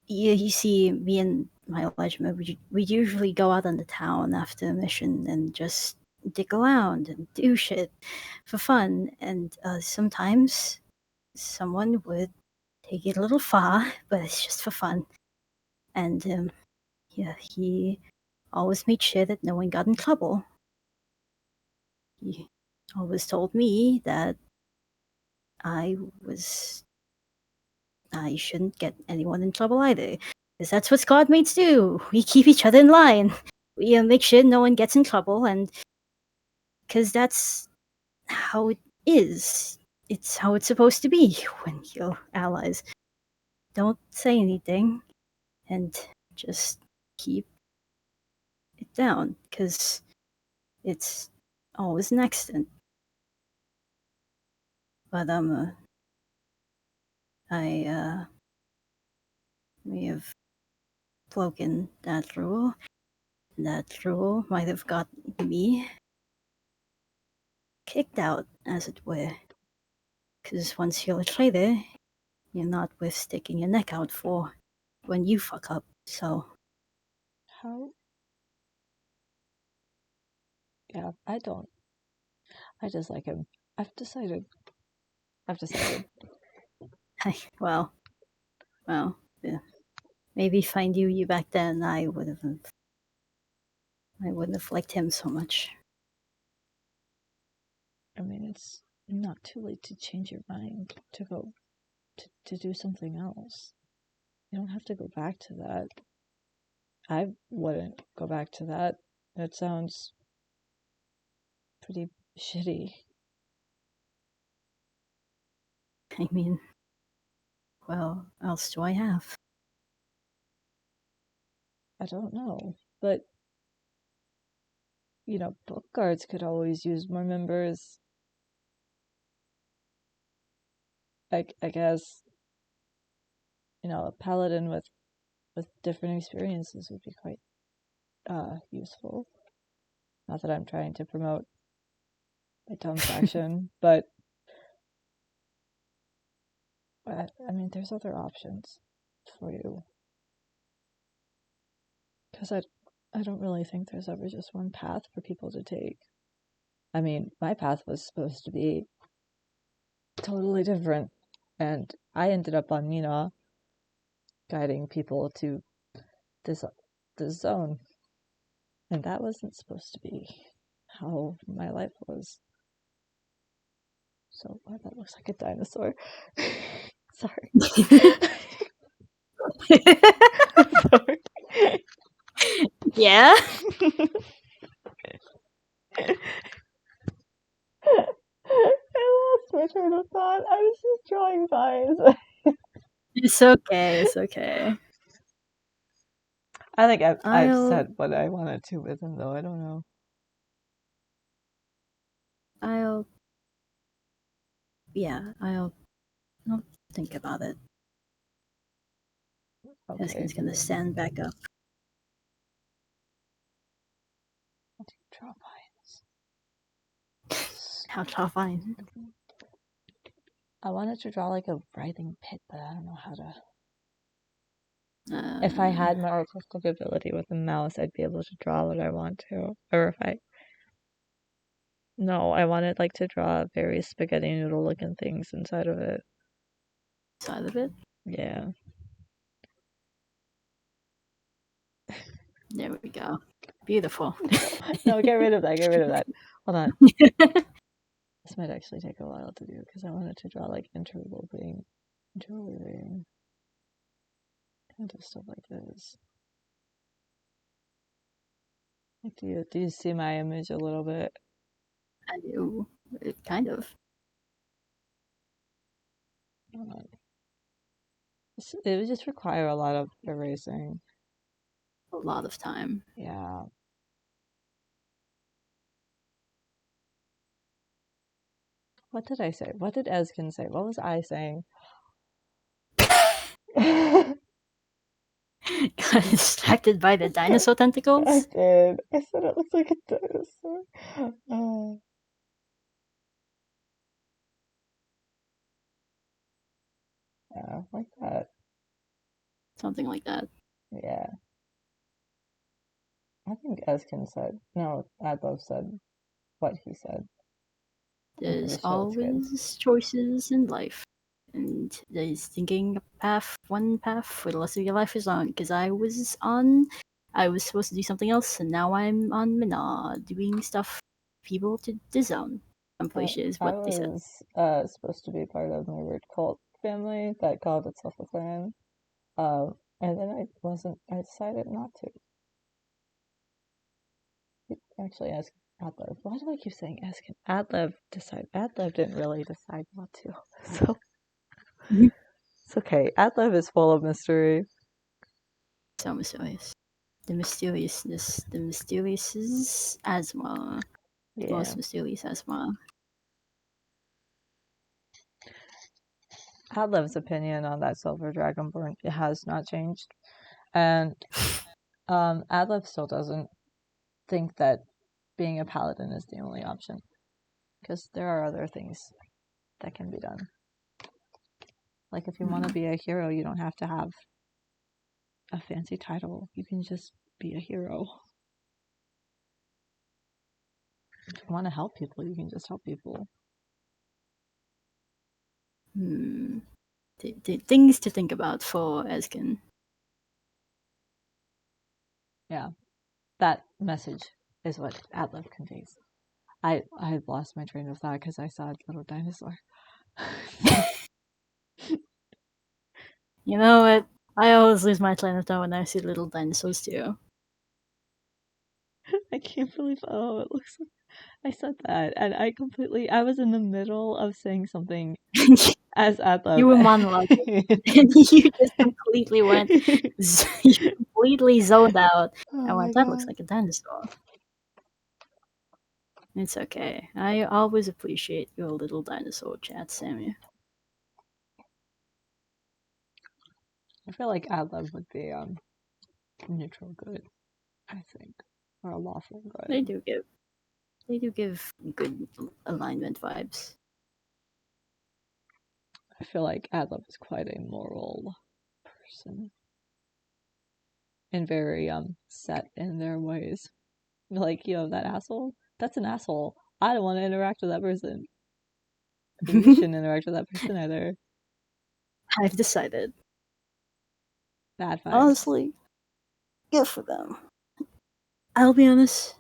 you see, me and my regiment, we'd usually go out on the town after a mission and just dick around and do shit for fun. And sometimes someone would take it a little far, but it's just for fun. And yeah, he always made sure that no one got in trouble. He always told me that I shouldn't get anyone in trouble either. Because that's what squad mates do. We keep each other in line. We make sure no one gets in trouble, and because that's how it is. It's how it's supposed to be when you're allies. Don't say anything, and just keep it down, because it's always an accident. But I may have broken that rule. That rule might have got me kicked out, as it were. Because once you're a traitor, you're not worth sticking your neck out for when you fuck up. So, how? Yeah, I don't. I just like him. I've decided. well, yeah. Maybe if I knew you back then, I wouldn't have liked him so much. I mean, it's not too late to change your mind, to go to do something else. You don't have to go back to that. I wouldn't go back to that. That sounds pretty shitty. I mean, well, else do I have? I don't know, but book guards could always use more members. I guess a paladin with different experiences would be quite useful. Not that I'm trying to promote a dumb faction, but I mean, there's other options for you. Because I don't really think there's ever just one path for people to take. I mean, my path was supposed to be totally different, and I ended up on Minaw, guiding people to this zone, and that wasn't supposed to be how my life was. So, wow, that looks like a dinosaur. Sorry. Sorry. Yeah? I lost my train of thought. I was just drawing vines. It's okay, it's okay. I think I've said what I wanted to with him, though. I don't know. I'll think about it. Okay. Ezzkan's gonna stand back up. I'll do draw vines. How draw vine? I wanted to draw like a writhing pit, but I don't know how to. If I had my artistic ability with a mouse, I'd be able to draw what I want to. Or if I. No, I wanted like to draw very spaghetti noodle looking things inside of it. Side of it. Yeah. There we go. Beautiful. No, get rid of that. Get rid of that. Hold on. This might actually take a while to do because I wanted to draw like interweaving kind of stuff like this. Like, do you see my image a little bit? I do. Kind of. It would just require a lot of erasing. A lot of time. Yeah. What did I say? What did Ezzkan say? What was I saying? Got distracted by the dinosaur I tentacles? did. I said it looks like a dinosaur. Yeah, like that. Something like that. Yeah. I think Ezzkan said, no, Adlev said what he said. I'm pretty There's sure it's good. always choices in life. And there's thinking one path for the rest of your life is on. Because I was supposed to do something else, and now I'm on Minaw, doing stuff people to disown. I'm pretty sure is I what they said. was supposed to be part of my weird cult family that called itself a clan. And then I decided not to. Actually, ask Adlev. Why do I keep saying asking? Adlev didn't really decide not to. So Mhm. it's okay. Adlev is full of mystery. So mysterious. The mysteriousness. The mysterious asthma. The Yeah. most mysterious asthma. Adlev's opinion on that silver dragonborn has not changed. And Adlev still doesn't think that being a paladin is the only option. Because there are other things that can be done. Like if you want to be a hero, you don't have to have a fancy title. You can just be a hero. If you want to help people, you can just help people. Things to think about for Ezzkan. Yeah, that message is what Adlev conveys. I lost my train of thought because I saw a little dinosaur. You know what? I always lose my train of thought when I see little dinosaurs too. I can't believe it looks like I said that, and I was in the middle of saying something as Adlev. You were monologuing, and you just completely went, you completely zoned out. Oh I my went, that God. looks like a dinosaur. It's okay. I always appreciate your little dinosaur chat, Sammy. I feel like Adlev would be neutral good, I think, or a lawful good. They do give good alignment vibes. I feel like Adlev is quite a moral person and very set in their ways. Like, that asshole, that's an asshole. I don't want to interact with that person. You shouldn't interact with that person either. I've decided. Bad vibes. Honestly, good for them. I'll be honest.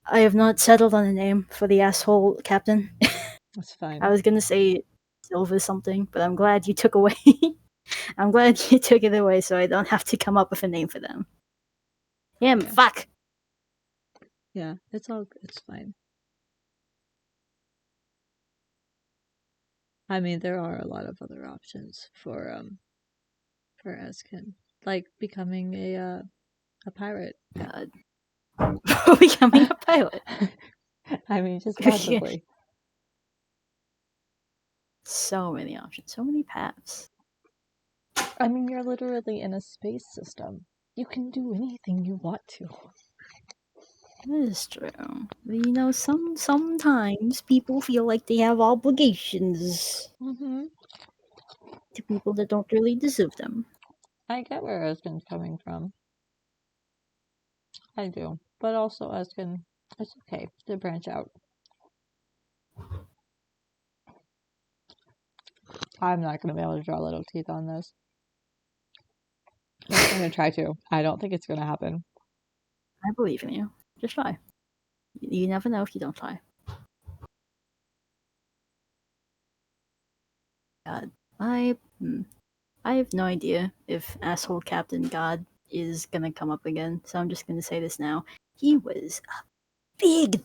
I have not settled on a name for the asshole captain. That's fine. I was gonna say Silver something, but I'm glad you took away. I'm glad you took it away, so I don't have to come up with a name for them. Him, Yeah. fuck. Yeah, it's fine. I mean, there are a lot of other options for Ezzkan, like becoming a pirate. God. Becoming a pilot. I mean, just possibly. So many options, so many paths. I mean, you're literally in a space system. You can do anything you want to. That is true. You know, sometimes people feel like they have obligations Mm-hmm. to people that don't really deserve them. I get where Ezzkan's coming from. I do. But also, Ezzkan, it's okay to branch out. I'm not going to be able to draw little teeth on this. I'm just going to try to. I don't think it's going to happen. I believe in you. Just try. You never know if you don't try. God, I have no idea if asshole Captain God is gonna come up again, so I'm just gonna say this now. He was a big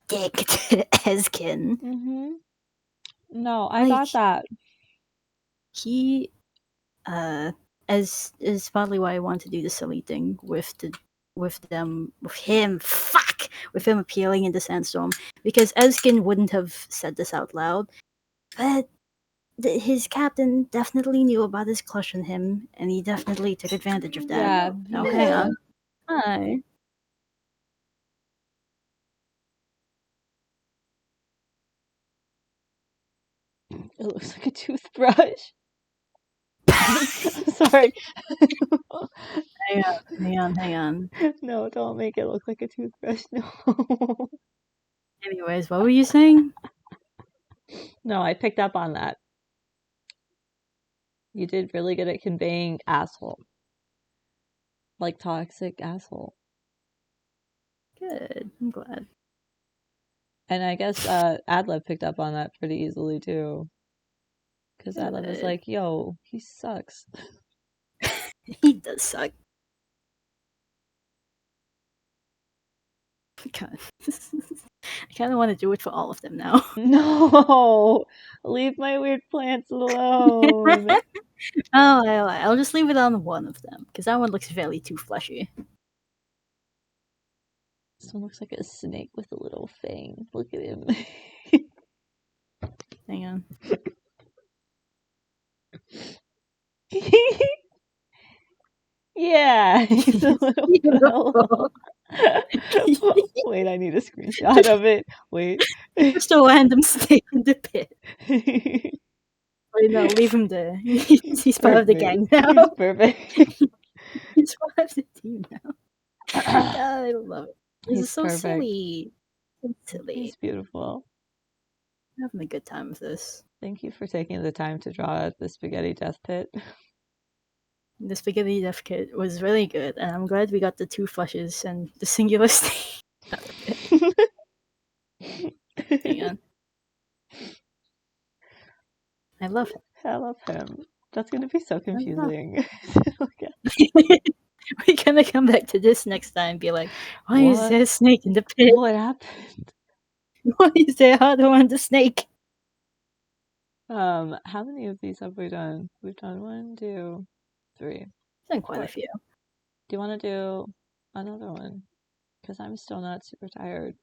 dick to Ezkin. Mm-hmm. No, I Like got that. he as is probably why I want to do the silly thing with him appealing in the sandstorm, because Ezkin wouldn't have said this out loud, but his captain definitely knew about his crush on him, and he definitely took advantage of that. Yeah, he Now hang did. on. Hi. It looks like a toothbrush. Sorry. Hang on. No, don't make it look like a toothbrush. No. Anyways, what were you saying? No, I picked up on that. You did really good at conveying asshole. Like toxic asshole. Good. I'm glad. And I guess Adlev picked up on that pretty easily too. Because Adlev was Good. like, yo, he sucks. He does suck. God. I kind of want to do it for all of them now. No! Leave my weird plants alone. I'll just leave it on one of them, because that one looks fairly too fleshy. This one looks like a snake with a little fang. Look at him. Hang on. Yeah, he's a little Beautiful. Wait, I need a screenshot of it. Wait. Just a random snake in the pit. Wait, no, leave him there. He's part of the gang now. He's perfect. He's part of the team now. God, I love it. This He's is so perfect. silly. So silly. He's beautiful. I'm having a good time with this. Thank you for taking the time to draw the spaghetti death pit. The spaghetti death kit was really good, and I'm glad we got the two flushes and the singular snake out of it. Hang on. I love him. I love him. That's gonna be so confusing. We're gonna come back to this next time and be like, why is What? there a snake in the pit? What happened? Why is there hard on the snake? How many of these have we done? We've done 1, 2, 3. Done quite a 4. few. Do you want to do another one? Because I'm still not super tired.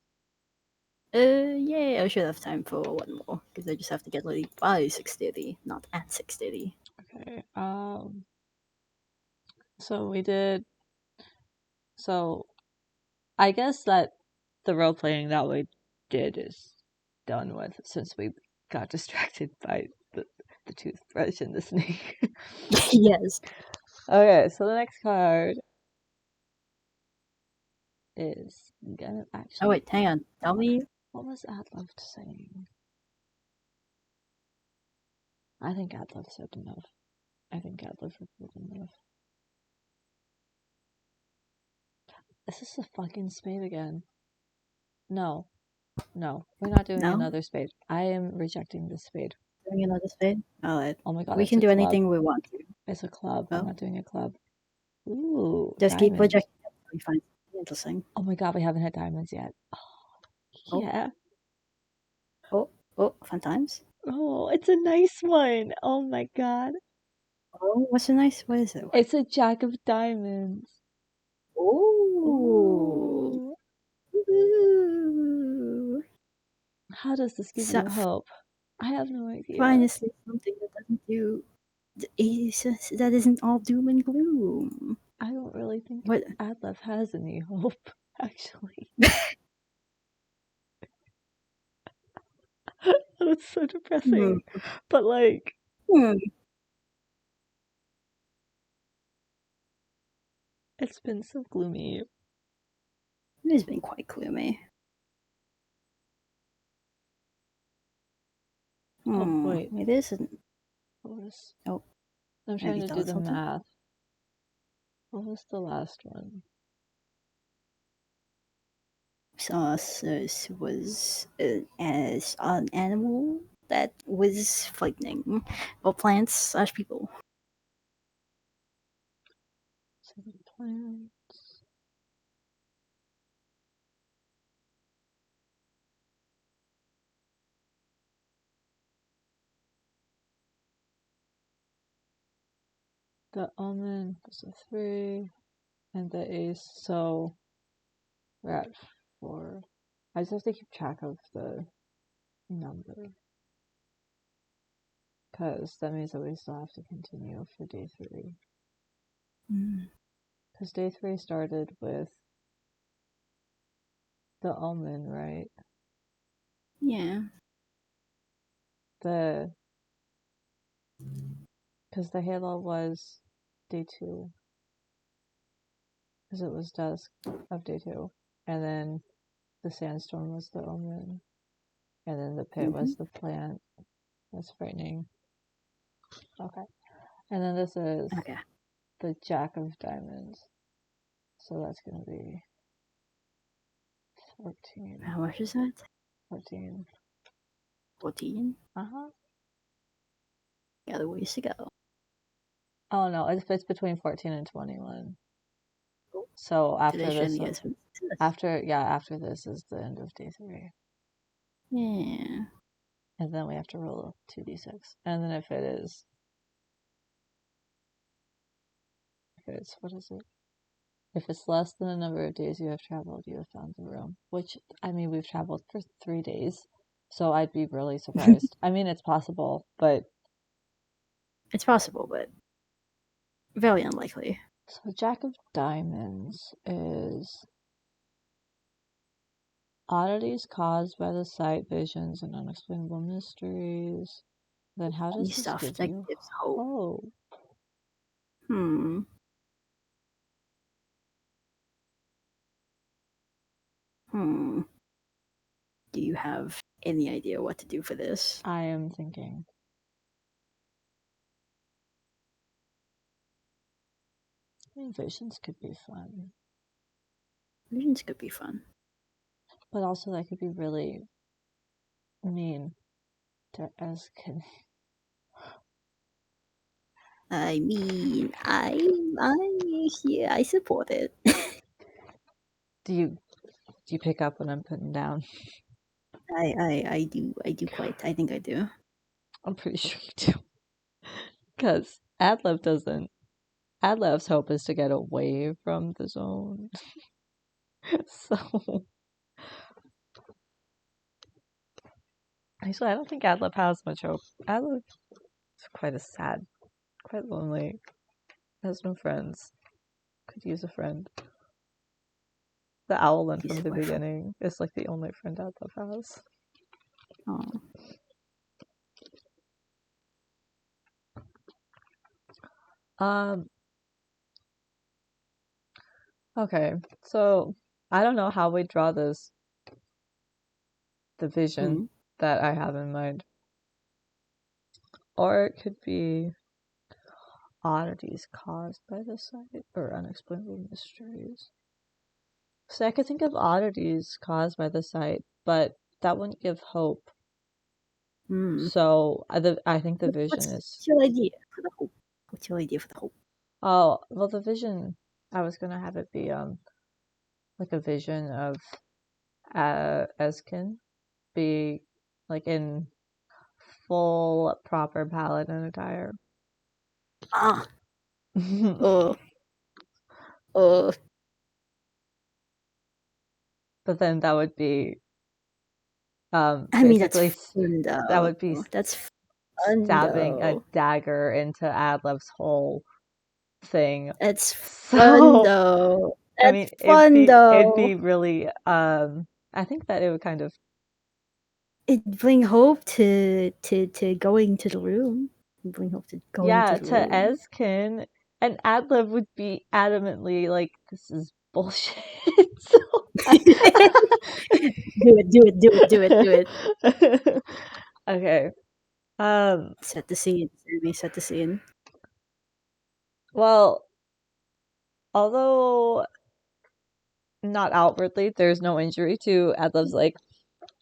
Yeah, I should have time for one more, because I just have to get ready by 6:30, not at 6:30. Okay. So we did. So I guess that the role playing that we did is done with, since we got distracted by the toothbrush and the snake. Yes. Okay, so the next card is gonna actually. Oh wait, hang on. Tell me. What was Adlev saying? I think Adlev said enough. I think Adlev said enough. Is this a fucking spade again? No. No, we're not doing No? another spade. I am rejecting this spade. Doing another spade? Alright. Oh my god, We it's can a do club. anything we want to. It's a club. Oh. I'm not doing a club. Ooh, Just keep diamonds. projecting it until we find something interesting. Oh my god, we haven't had diamonds yet. Oh. Yeah. Oh, fun times. Oh, it's a nice one. Oh my god. Oh, what's a nice? What is it? It's a jack of diamonds. Ooh. Ooh. How does this give you hope? I have no idea. Finally, something that doesn't do. That isn't all doom and gloom. I don't really think What? Adlev has any hope. actually. That was so depressing. But like, it's been so gloomy. It has been quite gloomy. Oh, wait. It isn't. What was... Oh, I'm have trying you to do thought the something? math. What was the last one? Saucers was as an animal that was frightening. Well, plants / people. So the plants. The omen was a 3, and the ace, so we're at 4. I just have to keep track of the number. Because that means that we still have to continue for day 3. Because day 3 started with the omen, right? Yeah. Because the halo was day 2. Because it was dusk of day 2. And then the sandstorm was the omen. And then the pit was the plant. That's frightening. Okay. And then this is the Jack of Diamonds. So that's going to be 14. How much is that? 14. 14? Uh-huh. Got a ways to go. Oh no, it's between 14 and 21. So after this, after this is the end of day 3. Yeah. And then we have to roll 2d6. And then if it's, what is it? If it's less than the number of days you have traveled, you have found the room. Which, I mean, we've traveled for 3 days. So I'd be really surprised. I mean, it's possible, but... It's possible, but very unlikely. So Jack of Diamonds is... oddities caused by the sight, visions, and unexplainable mysteries. Then how does this stuff give that you gives hope? hope? Do you have any idea what to do for this? I am thinking. I mean, visions could be fun. Visions could be fun. But also that could be really mean to Ezzkan. I mean, I support it. Do you pick up what I'm putting down? I do quite. I think I do. I'm pretty sure you do. Because Adlev doesn't. Adlev's hope is to get away from the zone. So... Actually, I don't think Adlev has much hope. Adlev is quite sad, quite lonely. Has no friends. Could use a friend. The owlin from the beginning is like the only friend Adlev has. Okay, so I don't know how we draw this. The vision that I have in mind. Or it could be oddities caused by the sight or unexplainable mysteries. So I could think of oddities caused by the sight, but that wouldn't give hope. So I think the vision is... What's your idea for the hope? What's your idea for the hope? Oh, well, the vision, I was going to have it be like a vision of Ezzkan be like in full proper paladin attire. But then that would be basically fun, that would be that's fun, stabbing a dagger into Adlev's whole thing. It's fun though. I That's mean, fun it'd though. be really I think that it would kind of It bring hope to going to the room. Bring hope to going to the to room. Ezzkan, and Adlev would be adamantly like, "This is bullshit." So Do it, do it, do it, do it, do it. Okay. Um. Set the scene, Sammy. Set the scene. Well, although not outwardly, there's no injury to Adlev's leg.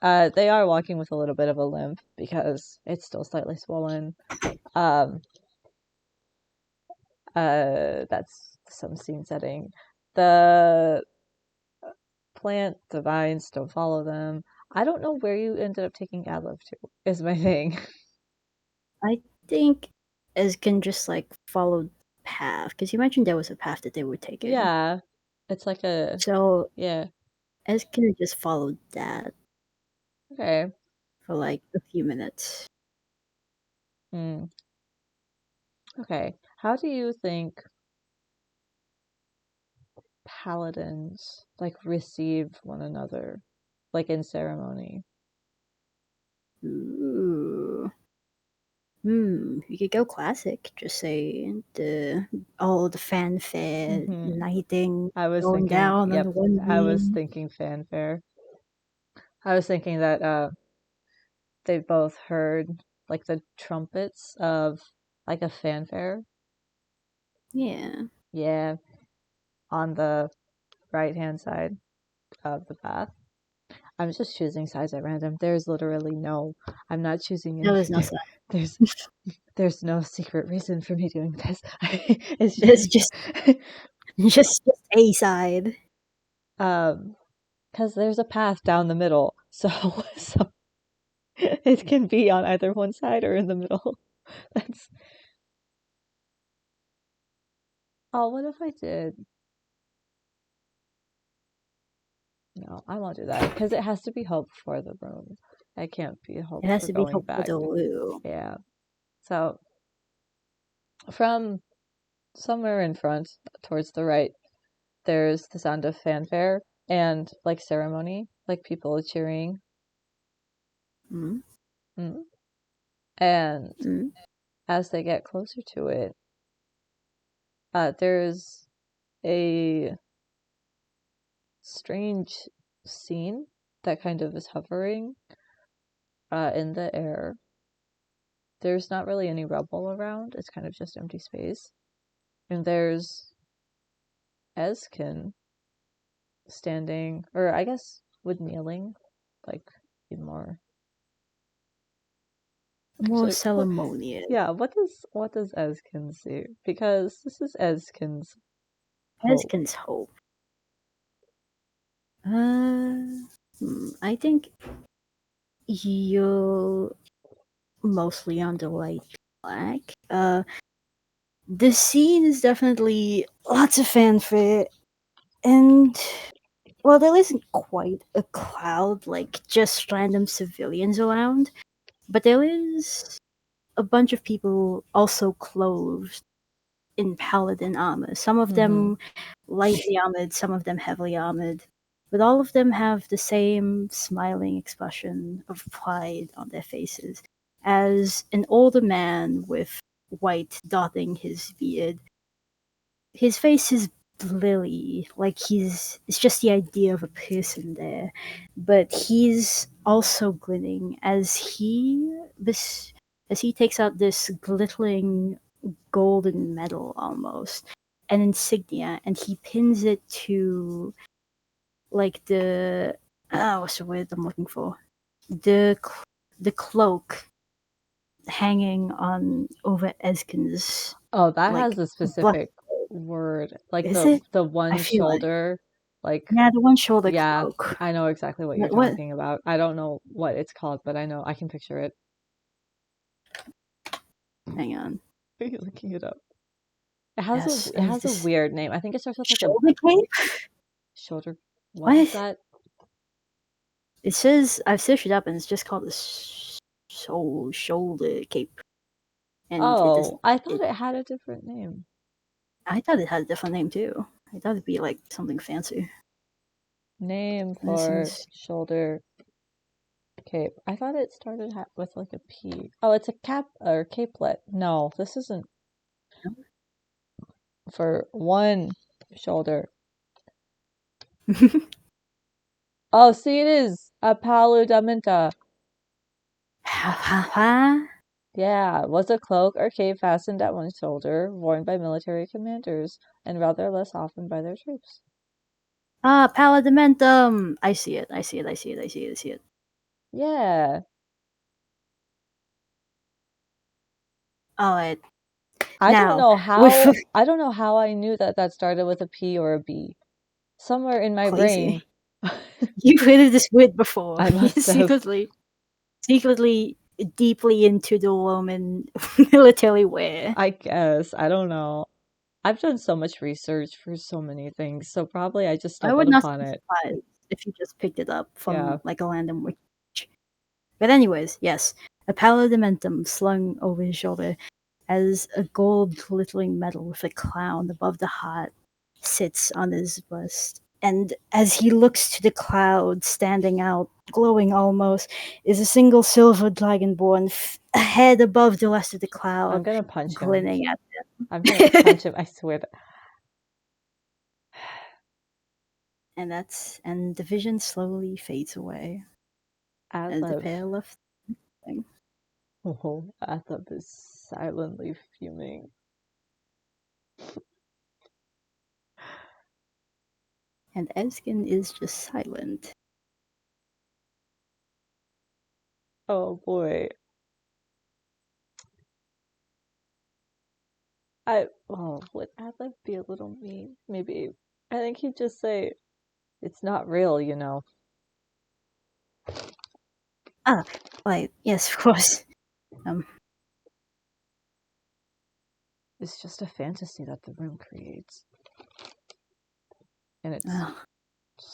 They are walking with a little bit of a limp because it's still slightly swollen. Um. That's some scene setting. The plant, the vines don't follow them. I don't know where you ended up taking Adlev to, is my thing. I think Ezkin just like followed path because you mentioned there was a path that they were taking. Yeah. It's like a, So yeah. Ezkin just followed that Okay. for like a few minutes. Hmm. Okay. How do you think paladins like receive one another, like in ceremony? Ooh. You could go classic. Just say all the fanfare, Hmm. knighting I was going thinking, down on yep, the one I was knee. thinking fanfare. I was thinking that they both heard like the trumpets of like a fanfare. Yeah. Yeah, on the right hand side of the path. I'm just choosing sides at random. There's literally no, I'm not choosing There was no anything. sign. There's no secret reason for me doing this. It's It's just just just a side. because there's a path down the middle, so so it can be on either one side or in the middle. That's oh, what if I did? No, I won't do that because it has to be hope for the room. I can't be hope It has for to be going hope for back. the Lou. Yeah. So from somewhere in front, towards the right, there's the sound of fanfare and like ceremony, like people cheering. Mm, Mm. And mm. as they get closer to it, there's a strange scene that kind of is hovering in the air. There's not really any rubble around, it's kind of just empty space. And there's Ezzkan standing, or I guess would kneeling, like be more. More Actually, ceremonious. yeah, what does Ezzkan see? Because this is Ezzkan's hope. Ezkin's hope. I think you're mostly on the right track. The scene is definitely lots of fanfare, and well, there isn't quite a crowd like just random civilians around, but there is a bunch of people also clothed in paladin armor. Some of Mm-hmm. them lightly armored, some of them heavily armored, but all of them have the same smiling expression of pride on their faces. As an older man with white dotting his beard, his face is blurry, like it's just the idea of a person there. But he's also grinning this as he takes out this glittering golden medal almost, an insignia, and he pins it to like what's the word I'm looking for? The cloak hanging on over Eskin's Oh, that has like a butt. specific word, like Is it? the I one feel like shoulder, like yeah, the one shoulder yeah, cloak. I know exactly what you're What? talking about. I don't know what it's called, but I know I can picture it. Hang on. Are you looking it up? Yes, It has a this weird name. I think it starts with like a shoulder cape. shoulder. What is What? that? It says I've searched it up, and it's just called the shoulder cape, and it does Oh, I thought it. it had a different name. I thought it had a different name too. I thought it'd be like something fancy. Name This for is shoulder cape. I thought it started with like a P. Oh, it's a cap or capelet. No, this isn't for one shoulder. Oh, see, it is a paludamenta. ha ha ha. Yeah, was a cloak or cape fastened at one shoulder, worn by military commanders, and rather less often by their troops. Ah, Paladimentum. I see it. I see it. I see it. I see it. I see it. Yeah. Oh, it. I don't Now know with how I knew that that started with a P or a B. Somewhere in my brain. crazy. You created this wit before. I He's must have. secretly deeply into the Roman military wear. I guess. I don't know. I've done so much research for so many things, so probably I just I would stumbled not upon be it. surprised if you just picked it up Yeah. from like a random wiki. But anyways, yes, a paladimentum slung over his shoulder as a gold glittering medal with a clown above the heart sits on his breast. And as he looks to the cloud standing out, glowing almost, is a single silver dragonborn a head above the rest of the I'm cloud, gonna punch him. grinning at I'm gonna punch him, I swear. and the vision slowly fades away as the Adlev. pair left. Oh, Adlev is silently fuming. And Ezzkan is just silent. Oh boy. Would Adlev be a little mean? Maybe. I think he'd just say, it's not real, you know. Ah, right, yes, of course. It's just a fantasy that the room creates. And it's Oh,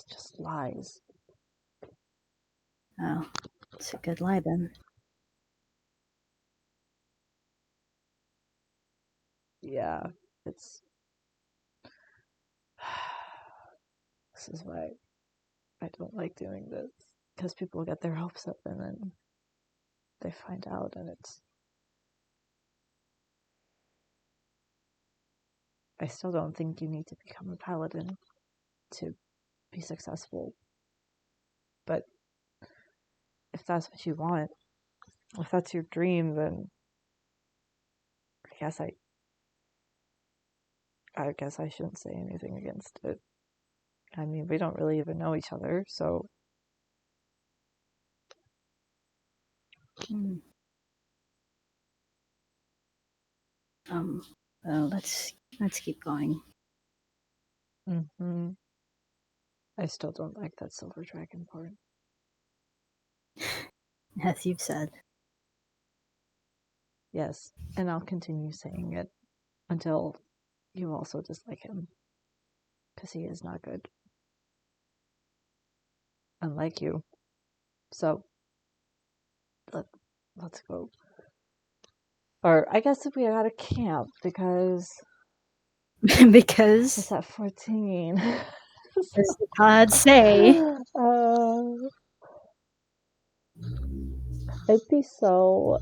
just lies. oh, it's a good lie then. Yeah, it's. This is why I don't like doing this. Because people get their hopes up and then they find out and it's. I still don't think you need to become a paladin to be successful. But if that's what you want, if that's your dream, then I guess I shouldn't say anything against it. I mean, we don't really even know each other, so. Hmm. Well, let's keep going. Mm-hmm. I still don't like that silver dragon part. As you've said. Yes, and I'll continue saying it until you also dislike him. Because he is not good. Unlike you. So, let's go. Or I guess if we gotta camp because Because it's at 14. as the cards say, It'd be so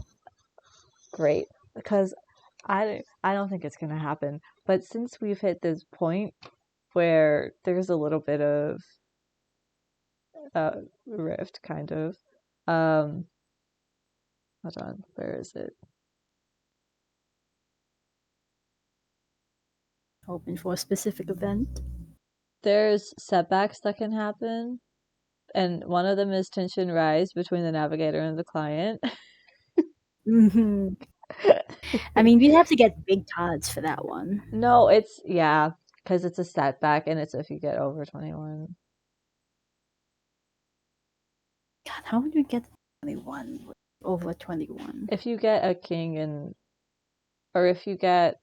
great because I don't think it's gonna happen. But since we've hit this point where there's a little bit of rift, kind of. Hold on, where is it? hoping for a specific event. There's setbacks that can happen, and one of them is tension rise between the navigator and the client. Hmm. I mean, we'd have to get big cards for that one. No, it's because it's a setback, and it's if you get over 21. God, how would we get 21 over 21? If you get a king or if you get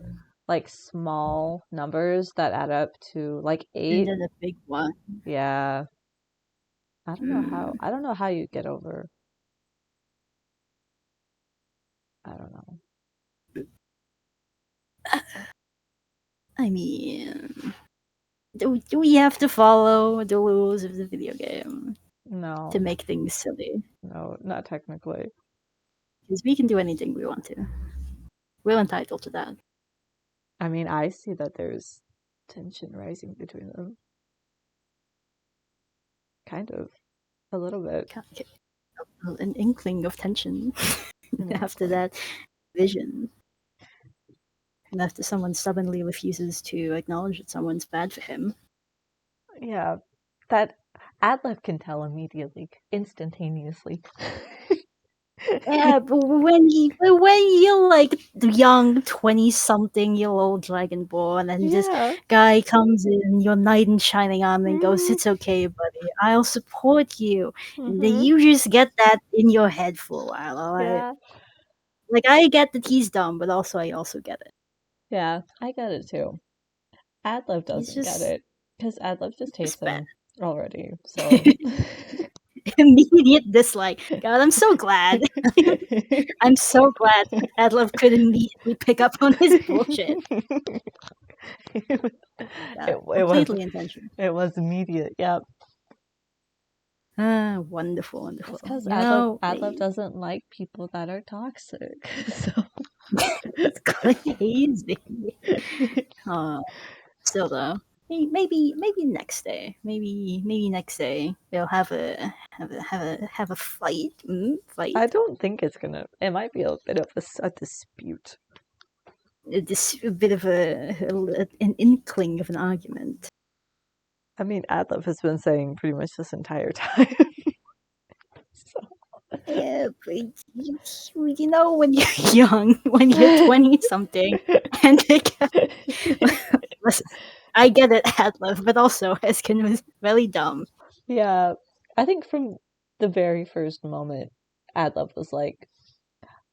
like small numbers that add up to like 8. And then a big one. Yeah. I don't know how you get over. I don't know. I mean, we have to follow the rules of the video game No. to make things silly. No, not technically. Because we can do anything we want to. We're entitled to that. I mean, I see that there's tension rising between them. Kind of. A little bit. An inkling of tension after Inkling. that vision. And after someone stubbornly refuses to acknowledge that someone's bad for him. Yeah. That Adlev can tell immediately, instantaneously. Yeah, but when you're like the young 20-something-year-old Dragonborn and this Yeah. guy comes in, your knight in shining armor, and goes, Mhm. "It's okay, buddy. I'll support you." And then Mhm. you just get that in your head for a while, alright? Yeah. Like, I get that he's dumb, but also I also get it. Yeah, I get it too. Adlev He's doesn't get just it. Because Adlev just hates bad. him already, so... Immediate dislike. God, I'm so glad. I'm so glad Adlev could immediately pick up on his bullshit. Completely intentional. It was immediate, yep. Wonderful, wonderful. It's because You know, Adlev doesn't like people that are toxic. So it's crazy. Still though, maybe next day. Maybe next day they'll have a fight. Fight. I don't think it's gonna. It might be a bit of a dispute. A bit of an inkling of an argument. I mean, Adlev has been saying pretty much this entire time. So. Yeah, but you know when you're young, when you're 20-something, and listen, I get it, Adlev, but also Ezzkan was really dumb. Yeah, I think from the very first moment, Adlev was like,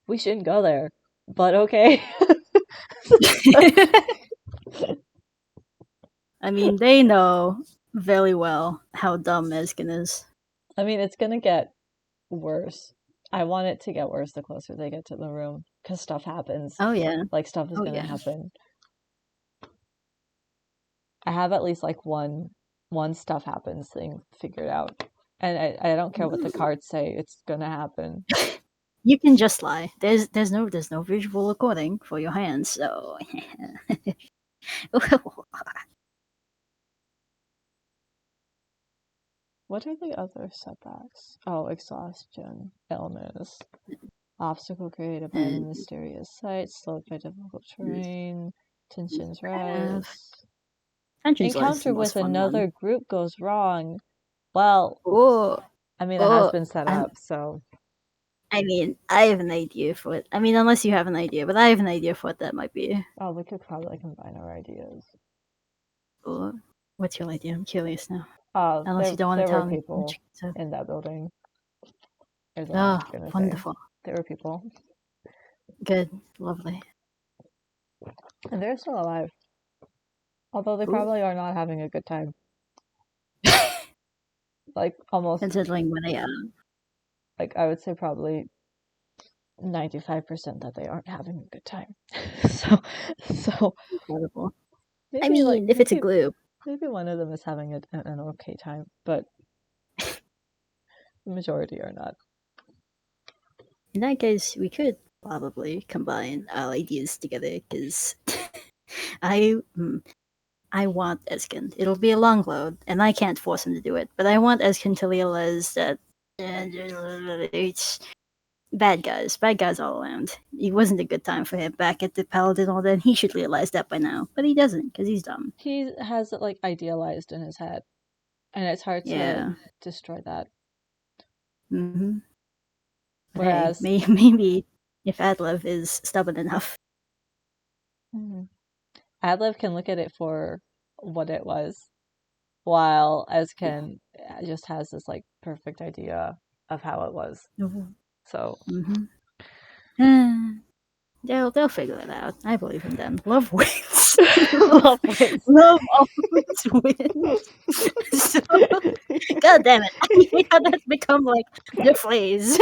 "We shouldn't go there," but okay. I mean, they know very well how dumb Ezzkan is. I mean, it's gonna get worse. I want it to get worse the closer they get to the room, because stuff happens. Oh yeah. Like, stuff is gonna happen. I have at least like one stuff happens thing figured out. And I don't care what the cards say, it's gonna happen. You can just lie. There's no visual recording for your hands, so What are the other setbacks? Oh, exhaustion, illness, obstacle created by the mysterious site, slowed by difficult terrain, tensions rise. Encounter with another group goes wrong. Well, I mean, it has been set up, so... I mean, I have an idea for it. I mean, unless you have an idea, but I have an idea for what that might be. Oh, we could probably combine our ideas. What's your idea? I'm curious now. Unless you don't want to tell me. There were people in that building. Oh, wonderful. There were people. Good. Lovely. And they're still alive. Although they probably are not having a good time. Like, almost... Considering where they are. Like, I would say probably 95% that they aren't having a good time. So... Incredible. Maybe, I mean, if it's a group. Maybe one of them is having an okay time, but the majority are not. In that case, we could probably combine our ideas together, because I want Ezzkan. It'll be a long load, and I can't force him to do it, but I want Ezzkan to realize that it's bad guys all around. It wasn't a good time for him back at the Paladin Order, and he should realize that by now, but he doesn't, because he's dumb. He has it, like, idealized in his head, and it's hard to destroy that. Mm-hmm. Whereas... Hey, maybe if Adlev is stubborn enough. Adlev can look at it for what it was, while Ezzkan just has this, like, perfect idea of how it was. So... They'll figure it out. I believe in them. Love wins. Love wins. Love always wins. So, God damn it. I hate how that's become, like, the phrase.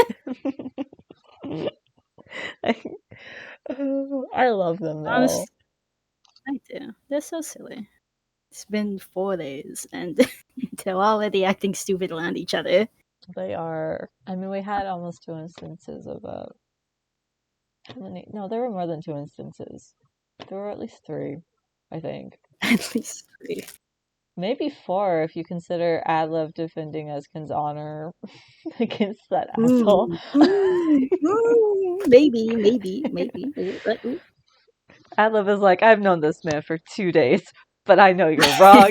I love them, though. I do. They're so silly. It's been 4 days, and they're already acting stupid around each other. They are. I mean, we had almost 2 instances of how many? No, there were more than 2 instances. There were at least 3, I think. At least 3. Maybe 4 if you consider Adlev defending Ezzkan's honor against that asshole. Maybe. Ooh. Adlev is like, I've known this man for 2 days, but I know you're wrong.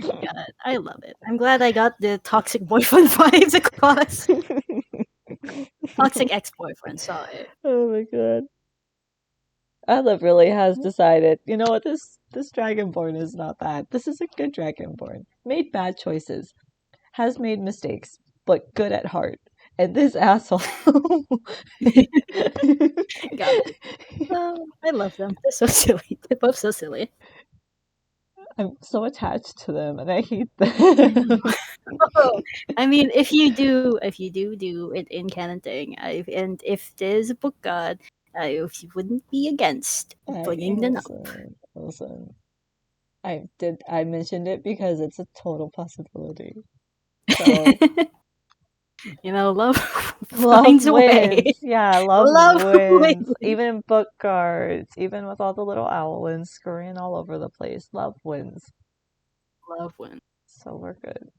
God, I love it. I'm glad I got the toxic boyfriend vibes across. Toxic ex-boyfriend, sorry. Oh my god. Adlev really has decided, you know what, this Dragonborn is not bad. This is a good Dragonborn. Made bad choices. Has made mistakes, but good at heart. And this asshole. Got it. Oh, I love them. They're so silly. They're both so silly. I'm so attached to them and I hate them. Oh, I mean, if you do it in canon thing, and if there's a book god, you wouldn't be against bringing them up. Listen. I mentioned it because it's a total possibility. So you know, love finds a way. wins. Yeah, love wins. Even book guards, even with all the little owlins scurrying all over the place, love wins. Love wins. So we're good.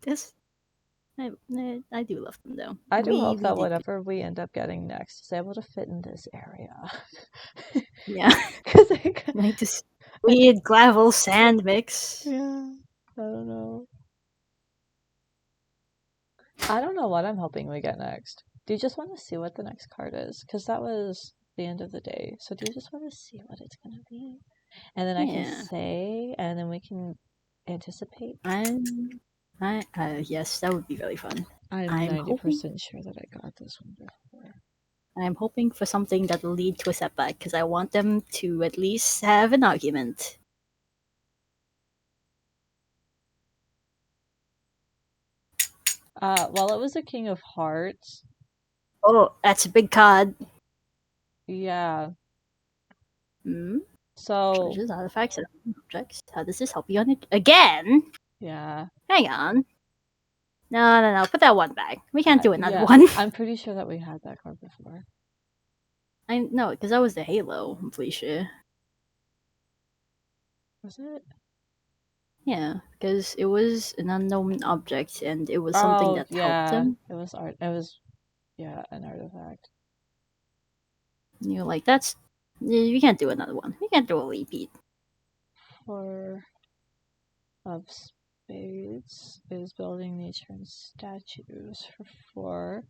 I do love them though. I do hope that whatever we end up getting next is able to fit in this area. Yeah. Because like this weird gravel sand mix. Yeah. I don't know what I'm hoping we get next. Do you just want to see what the next card is? Because that was the end of the day. So do you just want to see what it's going to be? And then I can say, and then we can anticipate. Yes, that would be really fun. I'm 90% sure that I got this one before. I'm hoping for something that will lead to a setback, because I want them to at least have an argument. Well, it was a King of Hearts. Oh, that's a big card. Yeah. Hmm? So... Treasures, artifacts, and objects. How does this help you on it? Again? Yeah. Hang on. No. Put that one back. We can't do another one. I'm pretty sure that we had that card before. I know, because that was the Halo, I'm pretty sure. Was it? Yeah, because it was an unknown object, and it was something that helped them. It was art. It was, an artifact. And you're like, we can't do another one. We can't do a repeat. 4 of Spades is building nature and statues. For 4,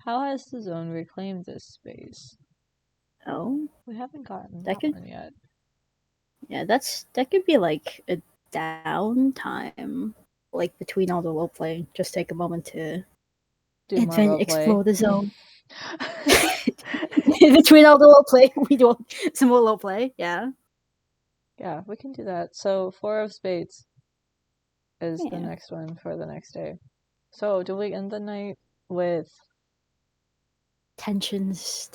how has the zone reclaimed this space? Oh, we haven't gotten that one yet. Yeah, that could be like a downtime, like between all the roleplay. Just take a moment to explore the zone. Between all the roleplay, we do some more roleplay. Yeah. Yeah, we can do that. So 4 of Spades is the next one for the next day. So do we end the night with tensions?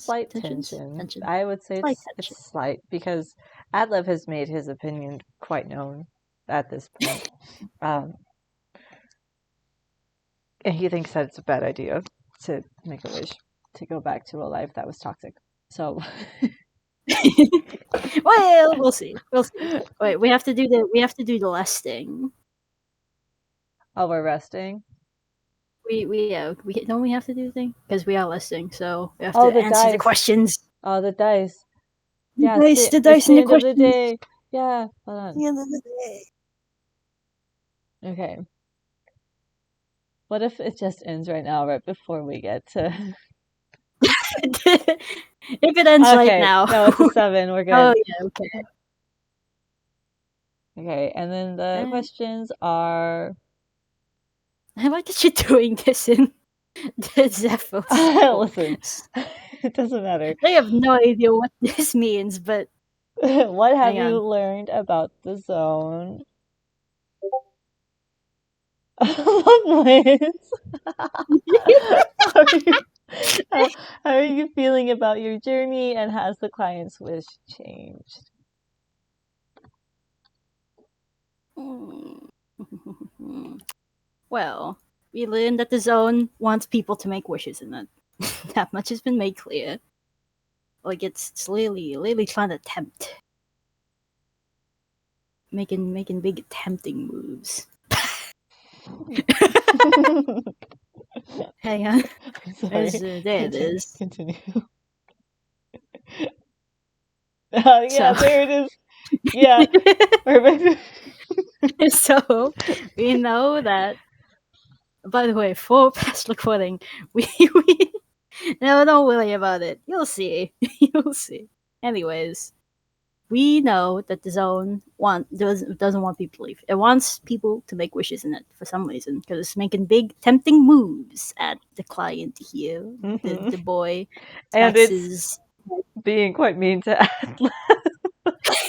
Slight tension. I would say it's slight, because Adlev has made his opinion quite known at this point. And he thinks that it's a bad idea to make a wish to go back to a life that was toxic. So well, we'll see. Wait, we have to do the resting. Oh, we're resting? We don't we have to do the thing? Because we are resting, so we have to answer the questions. Oh, the dice. Yeah, the dice and the questions. The day. Yeah, hold on. The end of the day. Okay. What if it just ends right now, right before we get to... If it ends right now. No, it's a 7. We're good. Oh, yeah, okay. Okay, and then the questions are... I like that you're doing this in the Zephyr. Listen, it doesn't matter. I have no idea what this means, but... What have you learned about the zone? How are you feeling about your journey, and has the client's wish changed? Well, we learned that the zone wants people to make wishes in it. That much has been made clear. Like it's literally trying to tempt, making big tempting moves. Hang on, I'm sorry. there it is. Continue. So, Yeah, there it is. Yeah, perfect. so we know that. By the way, for past recording, we no, don't worry about it. You'll see. You'll see. Anyways, we know that the zone doesn't want people to leave. It wants people to make wishes in it for some reason because it's making big tempting moves at the client here, the boy. And That's it's his. being quite mean to Adlev.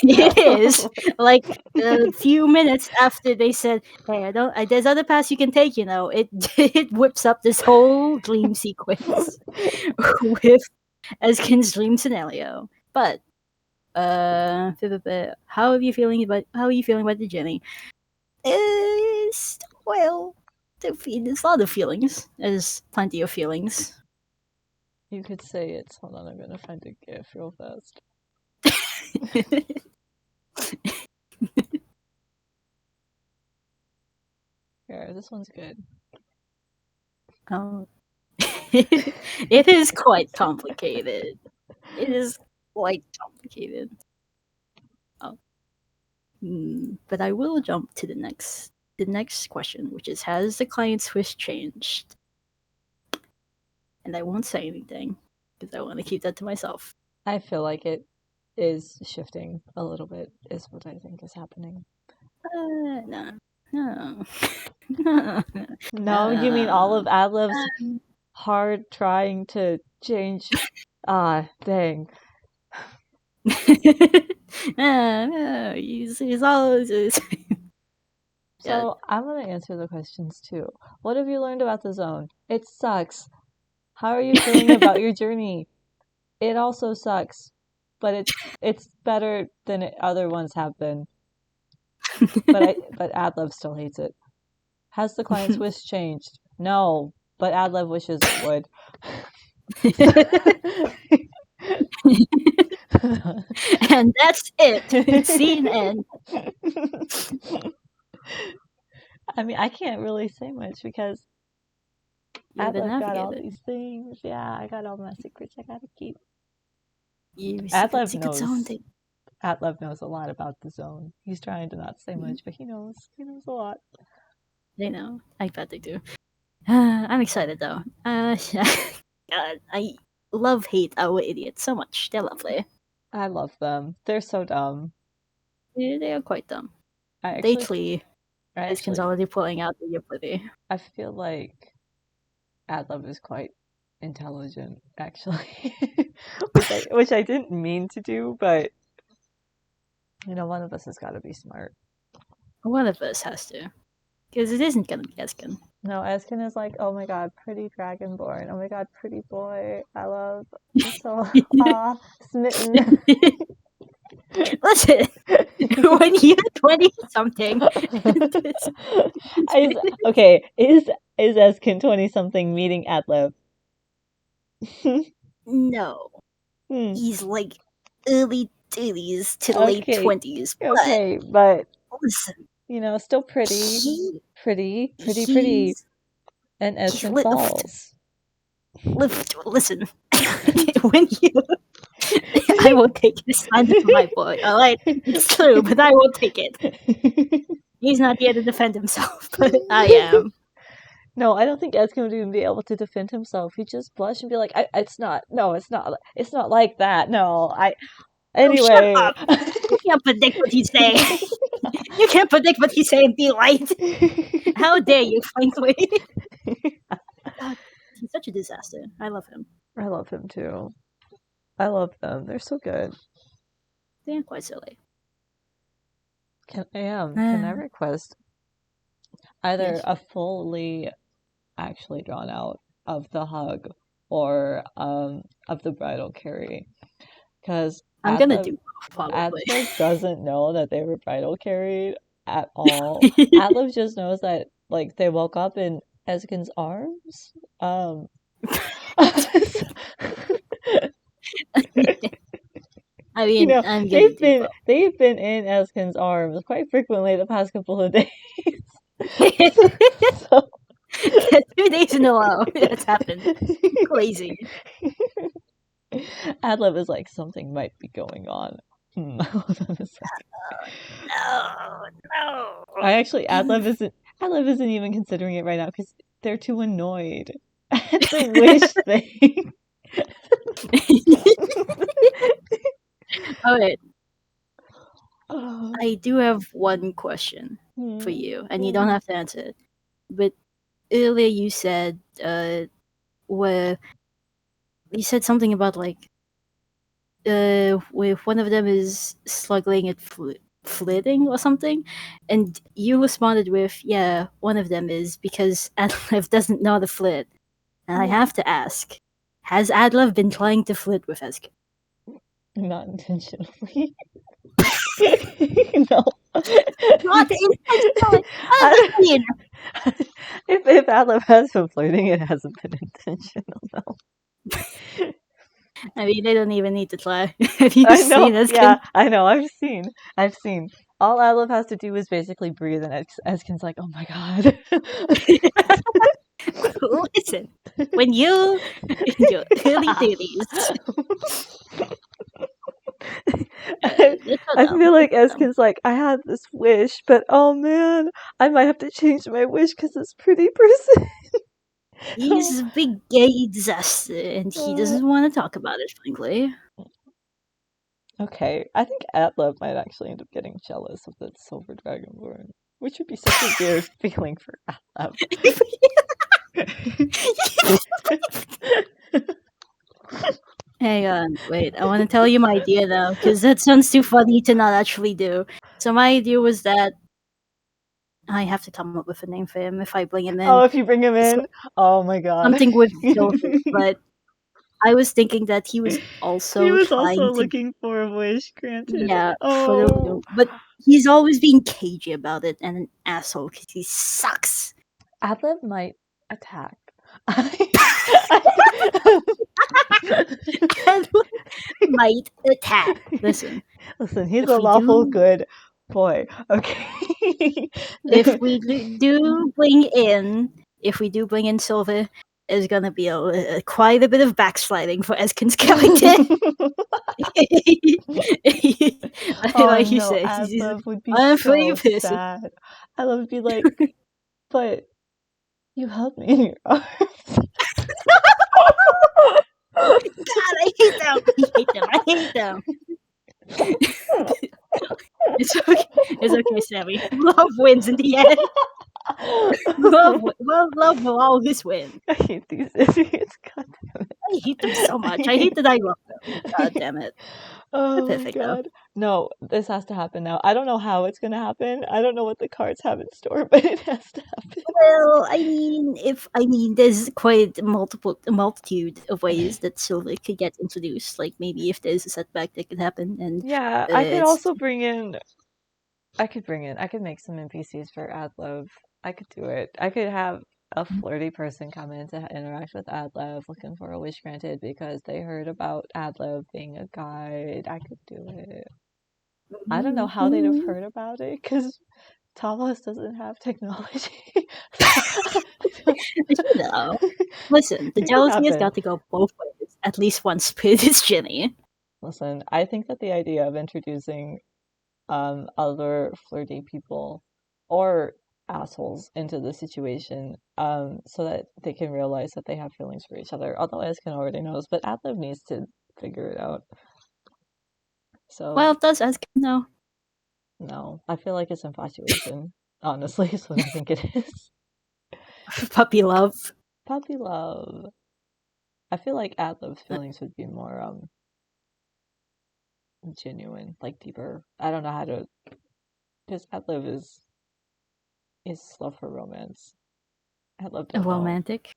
It is like a few minutes after they said, "Hey, I don't. There's other paths you can take." It it whips up this whole dream sequence with Ezkin's dream scenario. But how are you feeling about the journey? Well, there's a lot of feelings. There's plenty of feelings. You could say it's. Hold on, I'm gonna find a GIF real fast. Here, this one's good. Oh, it is quite complicated. It is quite complicated. Oh. But I will jump to the next question, which is, has the client's wish changed? And I won't say anything because I want to keep that to myself. I feel like it is shifting a little bit, is what I think is happening. No. No. No, you mean all of Adlev's hard trying to change? Ah, dang. No, he's always. So I'm gonna answer the questions too. What have you learned about the zone? It sucks. How are you feeling about your journey? It also sucks, but it's better than other ones have been. But Adlev still hates it. Has the client's wish changed? No, but Adlev wishes it would. And that's it. Scene end. I mean, I can't really say much because You're the Adlev got all navigator. these things. Yeah, I got all my secrets I gotta keep. You Adlev secret zone knows. thing. Adlev knows a lot about the zone. He's trying to not say much, but he knows. He knows a lot. They know. I bet they do. I'm excited though. God, I hate our idiots so much. They're lovely. I love them. They're so dumb. They are quite dumb. I Lately, actually, Eskin's already pulling out the Yippity. I feel like Adlev is quite intelligent, actually, which I didn't mean to do, but one of us has got to be smart. One of us has to. Because it isn't gonna be Eskin. No, Ezzkan is like, oh my god, pretty dragonborn. Oh my god, pretty boy. I love so smitten. Listen, when you're 20 something, okay, is Ezzkan 20 something meeting Adlev? No. He's like early 30s to late 20s. Okay, but listen, still pretty. Pretty. And Ezzkan falls. Listen, when you. I will take this sign from my boy, alright? It's true, but I will take it. He's not here to defend himself, but I am. No, I don't think Ezzkan would even be able to defend himself. He'd just blush and be like, it's not like that. No, anyway. Oh, shut up. You can't predict what he's saying. You can't predict what he's saying, be light. How dare you, frankly. God, he's such a disaster. I love him. I love him too. I love them. They're so good. They're quite silly. Can I request either a fully actually drawn out of the hug or of the bridal carry? Because I'm gonna do both, probably. Adlev doesn't know that they were bridal carried. at all. Adlev just knows that like they woke up in Ezzkan's arms. I You mean, know, I'm gonna do both. they've been in Ezzkan's arms quite frequently the past couple of days. So 2 days in a row, it's happened. Crazy. Adlev is like, something might be going on. Hold on a second. No. Adlev isn't even considering it right now because they're too annoyed at the wish thing. Okay, Oh. I do have one question for you, and you don't have to answer it. But earlier you said, where you said something about like, with one of them is struggling at flitting or something, and you responded with, "Yeah, one of them is because Adlev doesn't know the flit." And I have to ask, has Adlev been trying to flit with Ezzkan? Not intentionally. No. Not intentionally. What does that mean? If Adlev has been flirting, it hasn't been intentional, no. I mean, they don't even need to try. Have you I seen know, Ezzkan? yeah, I know, I've seen. All Adlev has to do is basically breathe, and Ezzkan's like, oh my god. Listen, when you in your early 30s, I feel like Ezzkan's like, I had this wish, but oh man, I might have to change my wish because this pretty person. he's a big gay disaster, and he doesn't want to talk about it, frankly. Okay, I think Adlev might actually end up getting jealous of that silver dragonborn, which would be such a weird feeling for Adlev. Hang on, wait. I want to tell you my idea though, because that sounds too funny to not actually do. So my idea was that I have to come up with a name for him if I bring him in. Oh, if you bring him in? Oh my god. Something with silver, but I was thinking that he was He also was trying also to, looking for a wish granted. yeah, for Oh. the, but he's always being cagey about it and an asshole because he sucks. Adlev might attack. Might attack. Listen, he's if a we lawful do, good boy. Okay. if we do bring in, if we do bring in Silver, there's gonna be quite a bit of backsliding for Eskin's character. Oh Like you no, said, he's Adlev would be a free so person. sad. Adlev would be like, but you held me in your arms. God, I hate them. I hate them. I hate them. It's okay. It's okay, Sammy. Love wins in the end. Love will always win. I hate these idiots. God damn it. I hate them so much. I hate that I love them. God damn it. Oh They're my perfect though. god. No, this has to happen now. I don't know how it's gonna happen. I don't know what the cards have in store, but it has to happen. Well, I mean, there's quite a multitude of ways that Silver could get introduced. Like maybe if there's a setback that could happen, and Yeah, I could also bring in. I could make some NPCs for Adlev. I could do it. I could have a flirty person come in to interact with Adlev looking for a wish granted because they heard about Adlev being a guide. I could do it. I don't know how they'd have heard about it because Talos doesn't have technology. No. Listen, the jealousy has got to go both ways at least once per this journey. Listen, I think that the idea of introducing other flirty people or assholes into the situation so that they can realize that they have feelings for each other, although Ezzkan already knows, but Adlev needs to figure it out. So Well, does Ezzkan know? no, I feel like it's infatuation, honestly, is what I think it is. Puppy love. Puppy love. I feel like Adlev's feelings would be more genuine, like deeper. I don't know how to, because Adlev is slow for romance. Adlev don't know. Romantic.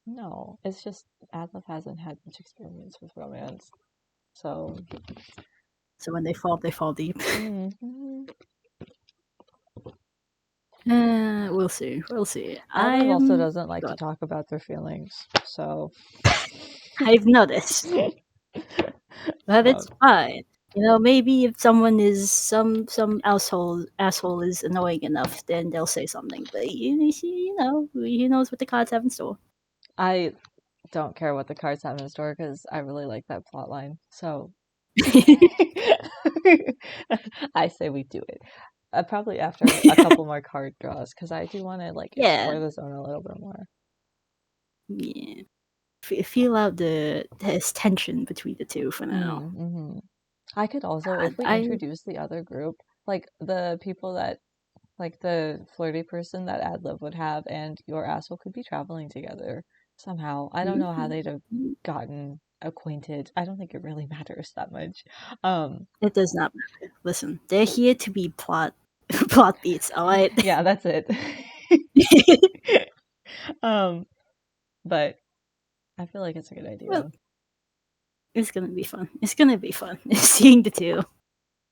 No, it's just Adlev hasn't had much experience with romance, so when they fall deep. Mhm. We'll see. We'll see. Adlev also I'm doesn't like to good. talk about their feelings, so. I've noticed, but it's fine. You know, maybe if someone is some asshole is annoying enough, then they'll say something. But you know, he knows what the cards have in store. I don't care what the cards have in store because I really like that plot line. So I say we do it. Probably after a couple more card draws because I do want to like Yeah, explore the zone a little bit more. yeah. Feel out the there's tension between the two for now. Mm-hmm. I could also, if we I introduce the other group, like the people that, like the flirty person that Adlib would have, and your asshole could be traveling together somehow. I don't know how they'd have gotten acquainted. I don't think it really matters that much. It does not matter. Listen, they're here to be plot beats. All right. Yeah, that's it. But I feel like it's a good idea. Well, it's gonna be fun. It's gonna be fun seeing the two.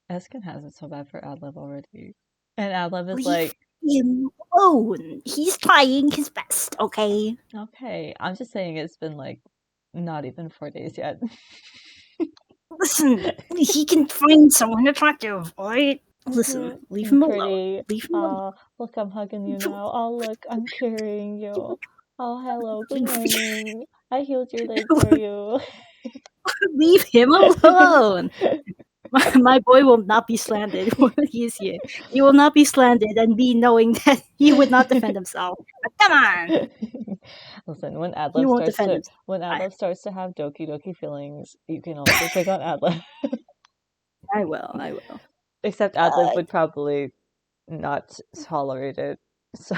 Ezzkan has it so bad for Adlib already, and Adlib is Leave like, him alone. He's trying his best. Okay. okay, I'm just saying it's been like not even 4 days yet. Listen, he can find someone attractive. All right. Listen, leave him alone. Pretty. Leave him alone. Look, I'm hugging you now. Oh, look, I'm carrying you. Oh, hello, good morning. I healed your leg for you. Leave him alone. My boy will not be slandered when he is here. He will not be slandered and be knowing that he would not defend himself. But come on. Listen, when He Adlib won't starts defend to himself. when Adlib starts to have doki doki feelings, you can also pick on Adlib. I will. Except Adlib would probably not tolerate it. So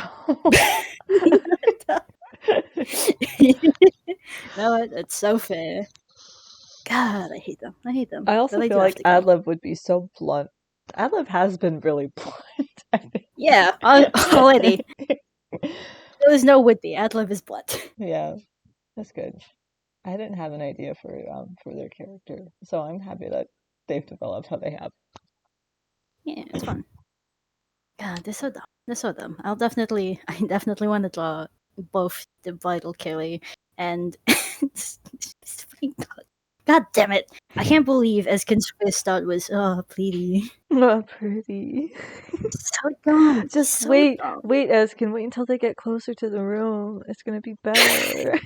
No, it's so fair. God, I hate them. I also But feel do have like to go. Adlib would be so blunt. Adlib has been really blunt, I think. Yeah, already. There was no would be. Adlev is blunt. Yeah, that's good. I didn't have an idea for their character, so I'm happy that they've developed how they have. Yeah, it's fun. God, they're so dumb. They're so dumb. I definitely want to draw both the vital Kelly and God damn it! I can't believe Eskin's first start was pleady. Not pretty. So dumb. Just so wait, dumb. wait, Eskin, wait until they get closer to the room. It's gonna be better.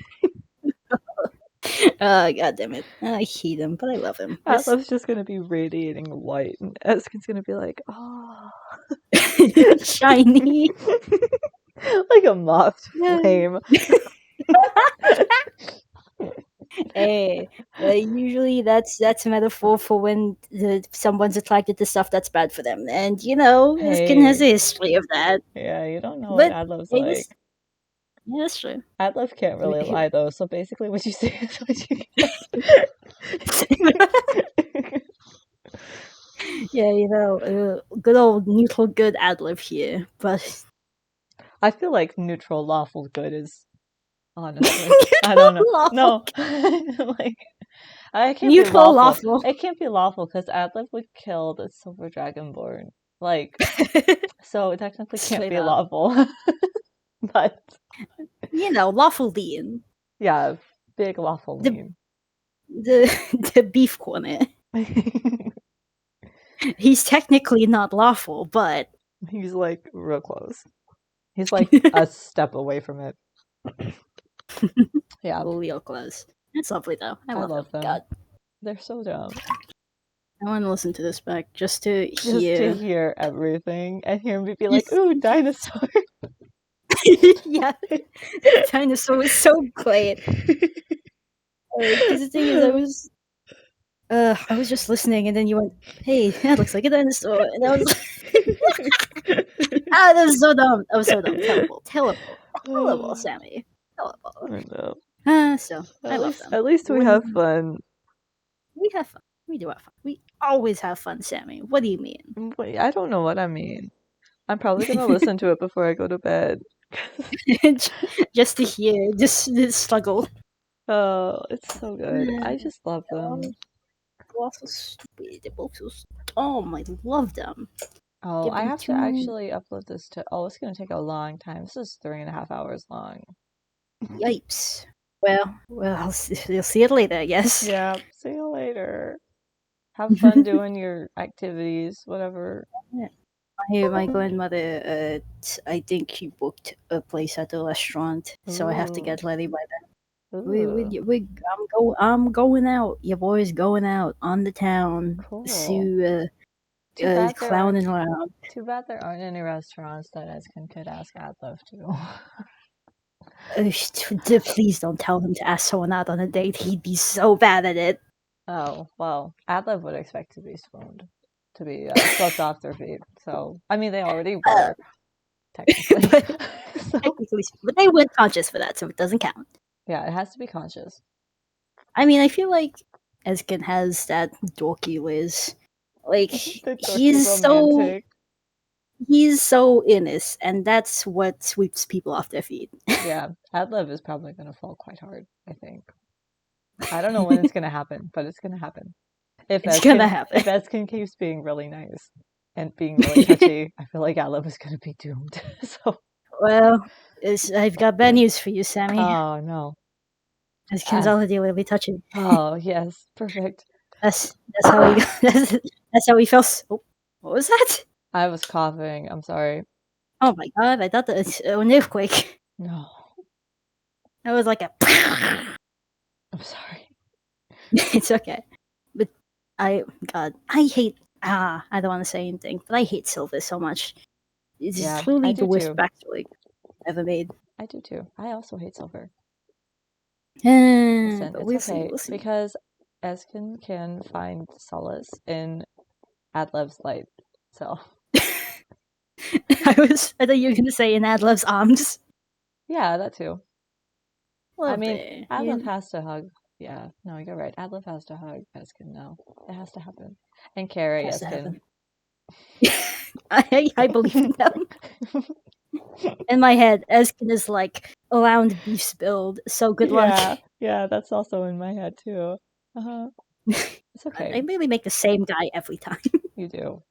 God damn it! I hate him, but I love him. Atlav's just gonna be radiating white, and Eskin's gonna be like, oh, Shiny. like a moth flame. Hey, usually that's a metaphor for when someone's attracted to stuff that's bad for them, and you know, Eskin has a history of that. Yeah, you don't know But what Adlav's it like. is, yeah, that's true. Adlav can't really lie though, so basically what you say is what you get. Yeah, you know, good old neutral good Adlib here, but I feel like neutral lawful good is honestly I don't know. No. Like I can't neutral be lawful. lawful. It can't be lawful because Adlib would kill the Silver Dragonborn. Like so it technically can't Straight be up. lawful. But You know, lawful Dean. yeah, big lawful meme. The beef corner. He's technically not lawful, but he's like real close. He's like a step away from it. Yeah. real close. It's lovely though. I love them. God. They're so dumb. I want to listen to this back just to hear everything and hear me be like, "Ooh, dinosaur!" Yeah, dinosaur was so great. Because the thing is, I was just listening, and then you went, "Hey, that looks like a dinosaur," and I was like, "Ah, that was so dumb. That was so dumb. Terrible, Sammy. Terrible." I know. So I love them. At least we have fun. We have fun. We do have fun. We always have fun, Sammy. What do you mean? Wait, I don't know what I mean. I'm probably gonna listen to it before I go to bed. Just to hear this struggle. Oh, it's so good. I just love them. They're all so stupid. They're both so dumb. I love them. Oh, Give I them have to actually upload this to. Oh, it's gonna take a long time. This is 3.5 hours long. Yipes. Well, you'll see it later, I guess. Yeah. See you later. Have fun doing your activities, whatever. My grandmother, I think she booked a place at the restaurant, so I have to Ooh. get ready by then. Ooh. I'm going out. Your boy's going out on the town Cool. to Too bad there aren't. clowning around. Too bad there aren't any restaurants that Ezzkan could ask Adlev to. Please don't tell him to ask someone out on a date. He'd be so bad at it. Oh, well, Adlev would expect to be swooned, to be swept off their feet. So, I mean, they already were, technically. So, Technically, but they weren't conscious for that, so it doesn't count. yeah, it has to be conscious. I mean, I feel like Ezkin has that dorky Liz. Like The dorky he's romantic. so innocent, and that's what sweeps people off their feet. Yeah, Adlev is probably going to fall quite hard, I think. I don't know when it's going to happen, but it's going to happen. If Ezzkan keeps being really nice and being really touchy, I feel like Adlev is going to be doomed. So, well, I've got bad news for you, Sammy. oh no, Ezkin's already will be touching. Oh yes, perfect. That's how he that's how he felt. Oh, what was that? I was coughing. I'm sorry. Oh my god! I thought that was an earthquake. No, That was like a. I'm sorry. It's okay, but I hate. I don't want to say anything, but I hate Silver so much. It's Yeah, truly I the do worst too. backstory ever made. I do too. I also hate Silver. Listen, But we'll it's okay see. because Ezzkan can find solace in Adlev's light. So I thought you were gonna say in Adlev's arms. yeah, that too. Well, I mean, Adlev has to hug. Yeah, no, you're right. Adlev has to hug Ezzkan now. It has to happen. And carry Ezzkan. I believe in them. In my head, Ezkin is like around beef spilled. So good luck. Yeah, that's also in my head too. It's okay. I really make the same guy every time. You do.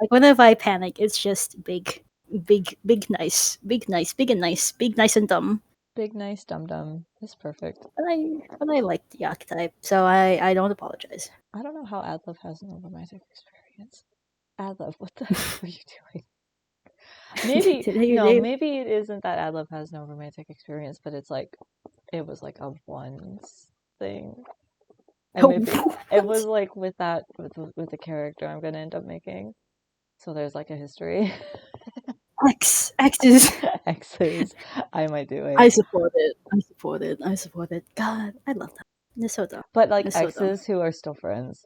Like whenever I panic, it's just big, nice, big, nice, big and nice, big, nice and dumb. Big, nice, dum-dum. It's perfect. But I like the archetype, so I don't apologize. I don't know how Adlev has no romantic experience. Adlev, what the hell are you doing? Maybe it isn't that Adlev has no romantic experience, but it's like it was like a once thing. And maybe it was like with the character I'm gonna end up making. So there's like a history. X's. I might do it. I support it. God, I love that. It's so dumb. But like exes who are still friends.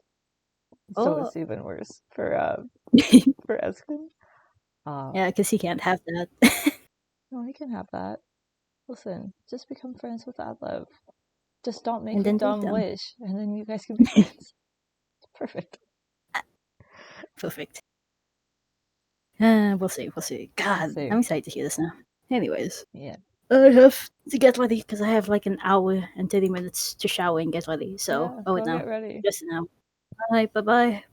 So it's even worse for Ezzkan. Yeah, because he can't have that. No, he can have that. Listen, just become friends with Adlev. Just don't make a dumb wish, and then you guys can be friends. It's perfect. Perfect. We'll see. God, I'm excited to hear this now. Anyways. Yeah. I have to get ready because I have like an hour and 30 minutes to shower and get ready. So, get ready. Just now. Bye. Bye.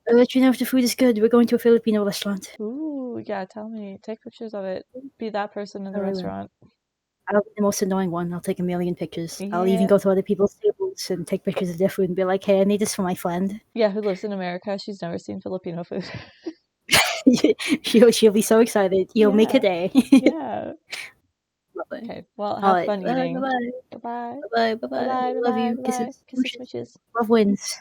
I'll let you know if the food is good. We're going to a Filipino restaurant. Ooh, yeah, tell me. Take pictures of it. Be that person in the restaurant. I'll be the most annoying one. I'll take a million pictures. Yeah. I'll even go to other people's tables and take pictures of their food and be like, hey, I need this for my friend. Yeah, who lives in America. She's never seen Filipino food. she'll be so excited. You'll make a day. Yeah. Lovely. Okay, well, have fun eating. Bye-bye. Bye-bye. Love you. Kisses. Kisses. Love wins.